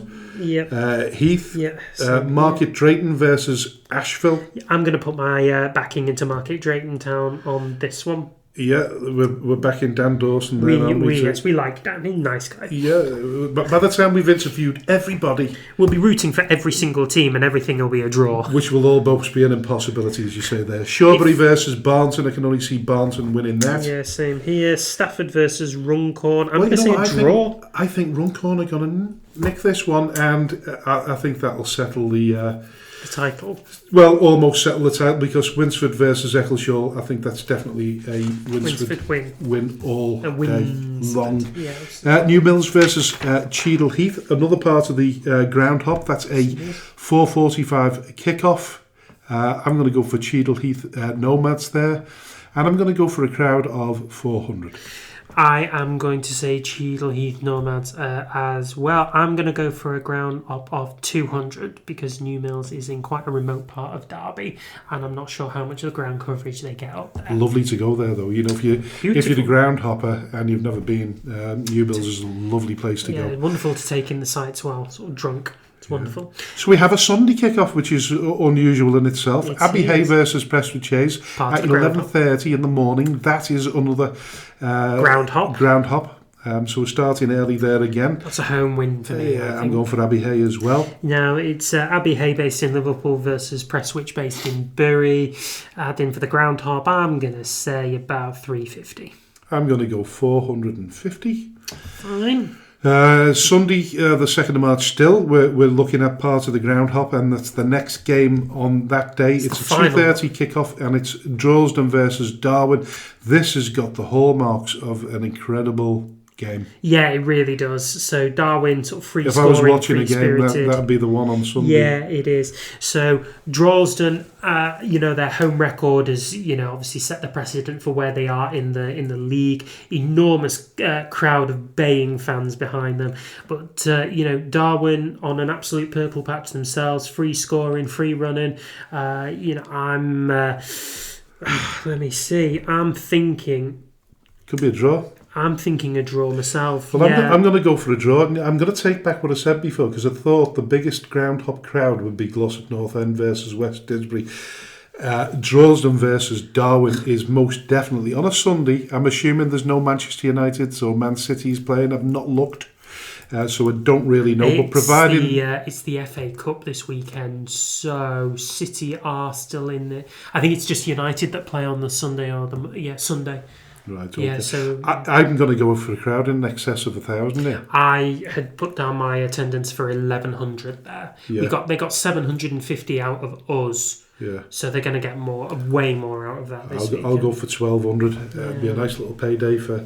Heath. Yeah. Market Drayton versus Asheville. I'm going to put my backing into Market Drayton Town on this one. Yeah, we're back in Dan Dawson there, aren't we? Yes, we like Dan. He's a nice guy. Yeah, but by the time we've interviewed everybody... We'll be rooting for every single team and everything will be a draw. Which will all both be an impossibility, as you say there. Shawbury versus Barnton. I can only see Barnton winning that. Yeah, same here. Stafford versus Runcorn. I'm going to say a draw. I think Runcorn are going to nick this one, and I think that will settle the title. Well, almost settle the title, because Winsford versus Eccleshall, I think that's definitely a Winsford win all day long. Yes. New Mills versus Cheadle Heath, another part of the ground hop. That's a 4:45 kickoff. I'm going to go for Cheadle Heath Nomads there, and I'm going to go for a crowd of 400. I am going to say Cheadle Heath Nomads as well. I'm going to go for a ground up of 200 because New Mills is in quite a remote part of Derby, and I'm not sure how much of the ground coverage they get up there. Lovely to go there, though. If you're a ground hopper and you've never been, New Mills is a lovely place to go. Yeah, wonderful to take in the sights while sort of drunk. It's wonderful. So we have a Sunday kickoff, which is unusual in itself. Abbey Hay versus Prestwood Chase at 11:30 in the morning. That is another ground hop. So we're starting early there again. That's a home win for me. Yeah, I'm going for Abbey Hay as well. Now it's Abbey Hay based in Liverpool versus Prestwich based in Bury. Adding for the ground hop, I'm going to say about 350. I'm going to go 450. Fine. Sunday, the 2nd of March still, we're looking at part of the ground hop, and that's the next game on that day. It's a 2:30 kickoff, and it's Droylsden versus Darwin. This has got the hallmarks of an incredible game. Yeah, it really does. So Darwin sort of free If scoring, I was watching a game, free-spirited. that'd be the one on Sunday. Yeah, it is. So Droylsden, their home record has, obviously set the precedent for where they are in the league. Enormous crowd of baying fans behind them. But Darwin on an absolute purple patch themselves, free scoring, free running. I'm. Let me see. I'm thinking. Could be a draw. I'm thinking a draw myself. Well, yeah. I'm going to go for a draw. I'm going to take back what I said before, because I thought the biggest groundhop crowd would be Glossop North End versus West Didsbury. Droylsden versus Darwin is most definitely on a Sunday. I'm assuming there's no Manchester United, so Man City's playing. I've not looked, so I don't really know. But providing it's the FA Cup this weekend, so City are still in there. I think it's just United that play on the Sunday Sunday. Right, okay. Yeah, so I'm going to go for a crowd in excess of 1,000 here. I had put down my attendance for 1,100 there. Yeah. They got 750 out of us. Yeah. So they're going to get way more out of that this weekend. I'll go for 1,200. It'd be a nice little payday for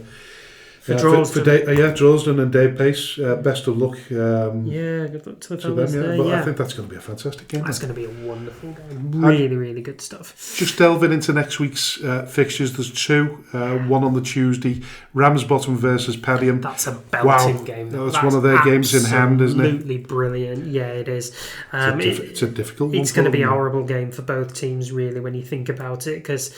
Droylsden. Droylsden and Dave Pace. Best of luck. Good luck to the fellas there. But I think that's going to be a fantastic game. That's going to be a wonderful game. Really, really good stuff. Just delving into next week's fixtures, there's two. One on the Tuesday, Ramsbottom versus Padiham. That's a belting game. That's one of their games in hand, isn't it? Absolutely brilliant. Yeah, it is. It's a difficult one. It's going to be a horrible game for both teams, really, when you think about it, because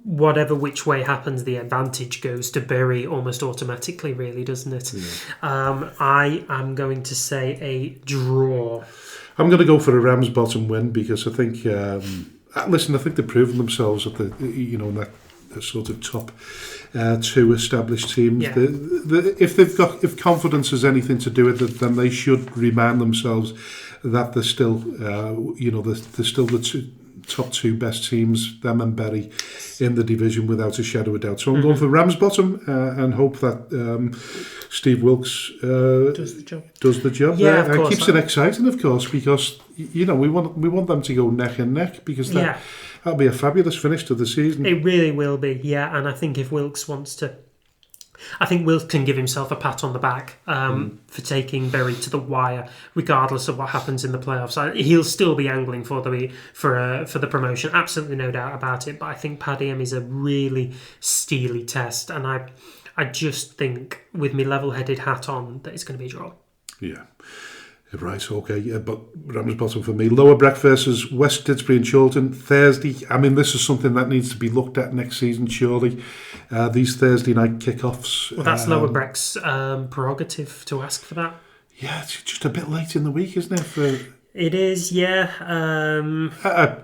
whatever which way happens, the advantage goes to Bury almost automatically, really, doesn't it? Yeah. I am going to say a draw. I'm going to go for a Ramsbottom win, because I think I think they've proven themselves at the in that sort of top two established teams. Yeah. If confidence has anything to do with it, then they should remind themselves that they're still they're still the top two best teams, them and Bury, in the division without a shadow of doubt. So I'm going for Ramsbottom and hope that Steve Wilkes does the job. Yeah, there. of course. Keeps it exciting, of course, because we want them to go neck and neck, because that'll be a fabulous finish to the season. It really will be, yeah. And I think if Wilkes wants to, I think Wilkes can give himself a pat on the back for taking Bury to the wire, regardless of what happens in the playoffs. He'll still be angling for the promotion, absolutely no doubt about it. But I think Padiham is a really steely test, and I just think, with my level-headed hat on, that it's going to be a draw. Yeah. Right, okay, yeah, but Ramsbottom for me. Lower Breck versus West Didsbury and Chorlton, Thursday. I mean, this is something that needs to be looked at next season, surely. These Thursday night kickoffs. Well, that's Lower Breck's prerogative to ask for that. Yeah, it's just a bit late in the week, isn't it? It is, yeah.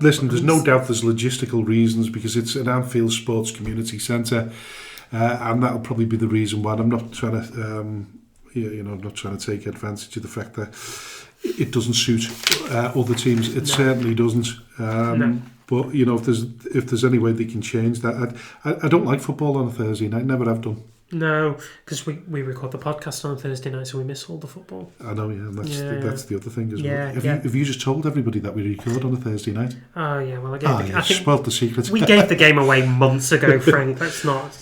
Listen, there's no doubt there's logistical reasons, because it's an Anfield Sports Community Centre, and that'll probably be the reason why. I'm not trying to... I'm not trying to take advantage of the fact that it doesn't suit other teams. It certainly doesn't. No. But if there's any way they can change that, I don't like football on a Thursday night. Never have done. No, because we record the podcast on a Thursday night, so we miss all the football. I know, yeah. And that's the other thing as well. Have you just told everybody that we record on a Thursday night? Oh yeah, well I think spoilt the secret. We gave the game away months ago, Frank. That's not.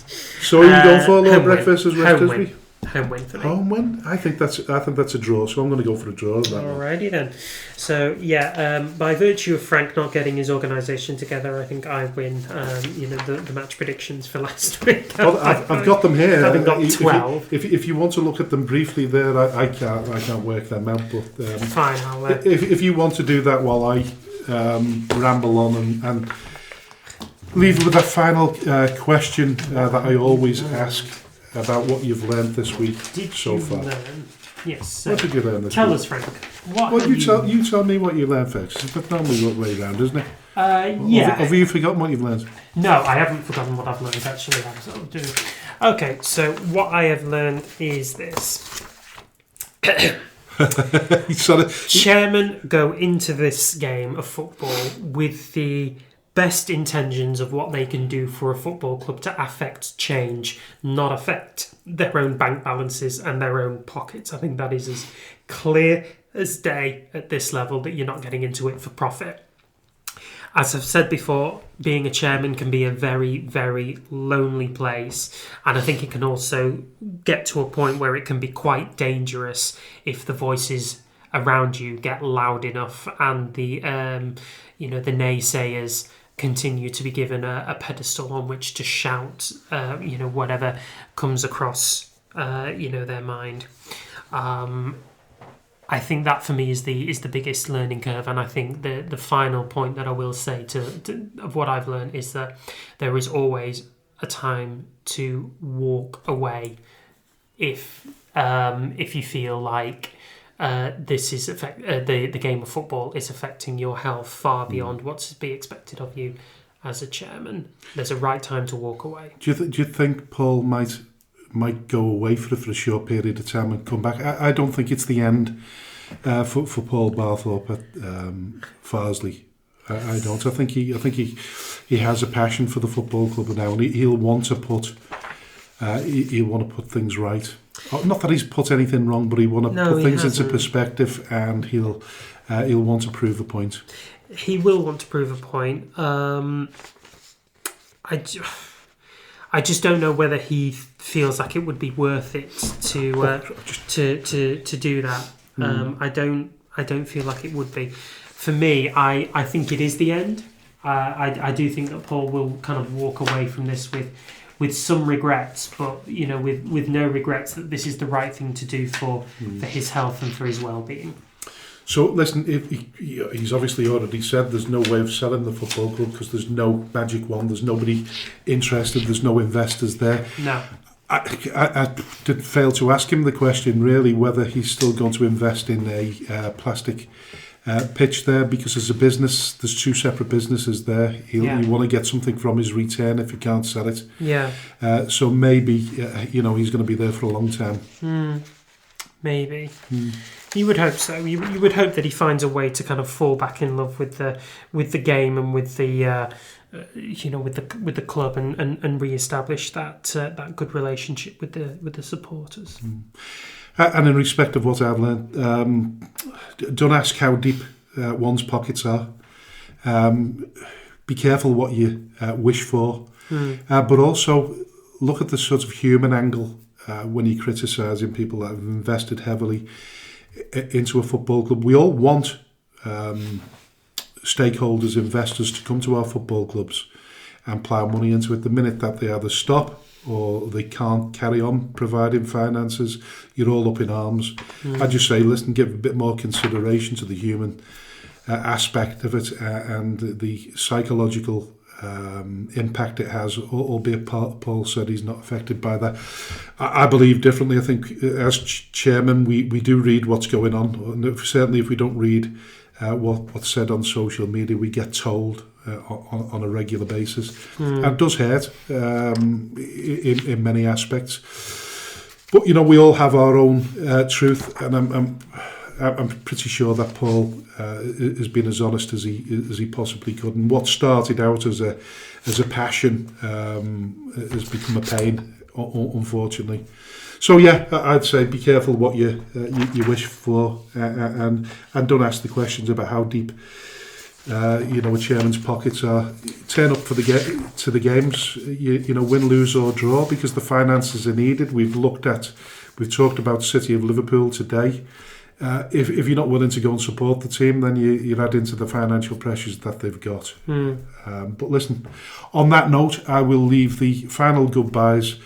So are you going for Lower Breck versus West Didsbury? Home win for me. Home win? I think that's a draw, so I'm going to go for a draw. Alrighty then. So by virtue of Frank not getting his organisation together, I think I win. The match predictions for last week. Well, I've got them here. Having got 12. If you want to look at them briefly, there I can't work them out. But fine. I'll if you want to do that while I ramble on and leave with that final question that I always ask about what you've learned this week so far. Yes. What did you learn this week? Tell us, Frank. You tell me what you learned first. It's normally the way round, isn't it? Yeah. Have you forgotten what you've learned? No, I haven't forgotten what I've learned, actually. Okay, so what I have learned is this. Chairmen go into this game of football with the best intentions of what they can do for a football club to affect change, not affect their own bank balances and their own pockets. I think that is as clear as day at this level, that you're not getting into it for profit. as I've said before, being a chairman can be a very, very lonely place. And I think it can also get to a point where it can be quite dangerous if the voices around you get loud enough and the naysayers continue to be given a pedestal on which to shout, whatever comes across, their mind. I think that for me is the biggest learning curve, and I think the final point that I will say of what I've learned is that there is always a time to walk away if you feel like this is the game of football is affecting your health far beyond what's to be expected of you as a chairman. There's a right time to walk away. Do you think Paul might go away for a short period of time and come back? I don't think it's the end for Paul Barthorpe at Farsley. I don't. I think he has a passion for the football club now, and he'll want to put things right. Not that he's put anything wrong, but he want to put things into perspective, and he'll want to prove a point. He will want to prove a point. I just don't know whether he feels like it would be worth it to do that. I don't feel like it would be. For me, I think it is the end. I do think that Paul will kind of walk away from this with some regrets, but with no regrets that this is the right thing to do for his health and for his well-being. So listen, he's obviously already said there's no way of selling the football club because there's no magic wand, there's nobody interested, there's no investors there. No. I did fail to ask him the question really whether he's still going to invest in a plastic pitch there, because as a business there's two separate businesses there. He'll want to get something from his return if he can't sell it. Yeah. So maybe he's going to be there for a long time. Maybe. You would hope so. You would hope that he finds a way to kind of fall back in love with the game and with the with the club and re-establish that good relationship with the supporters. And in respect of what I've learned, don't ask how deep one's pockets are. Be careful what you wish for, but also look at the sort of human angle when you're criticising people that have invested heavily into a football club. We all want stakeholders, investors to come to our football clubs and plough money into it. The minute that they either stop or they can't carry on providing finances, you're all up in arms. I just say, listen, give a bit more consideration to the human aspect of it and the psychological impact it has, albeit Paul said he's not affected by that. I believe differently. I think as chairman we do read what's going on. Certainly if we don't read what's said on social media, we get told on a regular basis. And it does hurt in many aspects. But we all have our own truth, and I'm pretty sure that Paul has been as honest as he possibly could. And what started out as a passion has become a pain, unfortunately. So yeah, I'd say be careful what you wish for, and don't ask the questions about how deep a chairman's pockets are. Turn up to the games, win, lose or draw, because the finances are needed. We've talked about City of Liverpool today. If you're not willing to go and support the team, then you add into the financial pressures that they've got. But listen, on that note, I will leave the final goodbyes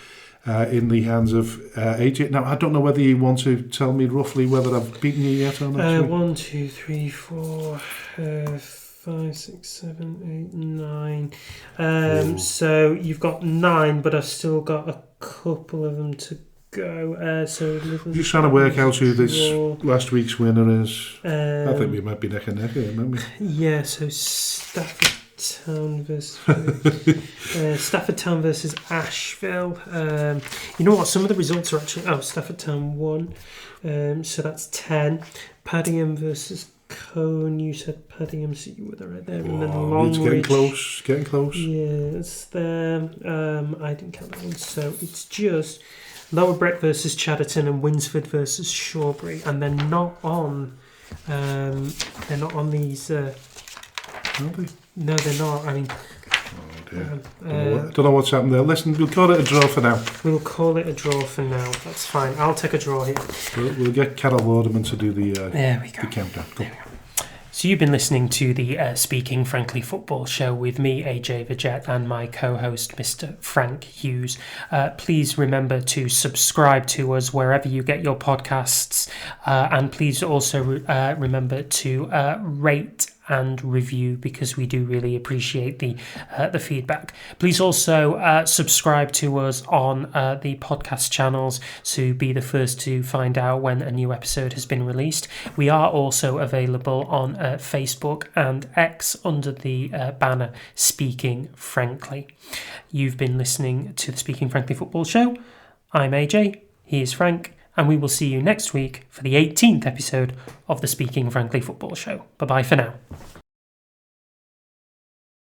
in the hands of AJ. Now, I don't know whether you want to tell me roughly whether I've beaten you yet or not. 1, 2, 3, 4, 5, 6, 7, 8, 9. So you've got 9, but I've still got a couple of them to go. So you're trying to work out who this last week's winner is. I think we might be neck and neck here, might we? Yeah, so Stafford Town versus Ashville. You know what? Some of the results are actually Stafford Town won. So that's 10. Paddingham versus Cone. You said Paddingham, so you were right there. And then Longridge. Getting close. Yeah, it's there. I didn't count that one. So it's just Lower Brett versus Chatterton and Winsford versus Shawbury, and they're not on. They're not on these Are they? No, they're not. I mean, don't know what's happened there. Listen, we'll call it a draw for now. We'll call it a draw for now. That's fine. I'll take a draw here. We'll get Carol Waterman to do the countdown. Go. So you've been listening to the Speaking Frankly Football Show with me, AJ Vijet, and my co-host, Mr. Frank Hughes. Please remember to subscribe to us wherever you get your podcasts, and please also remember to rate and review, because we do really appreciate the feedback. Please also subscribe to us on the podcast channels to be the first to find out when a new episode has been released. We are also available on Facebook and X under the banner Speaking Frankly. You've been listening to the Speaking Frankly Football Show. I'm AJ, he is Frank, and we will see you next week for the 18th episode of the Speaking Frankly Football Show. Bye-bye for now.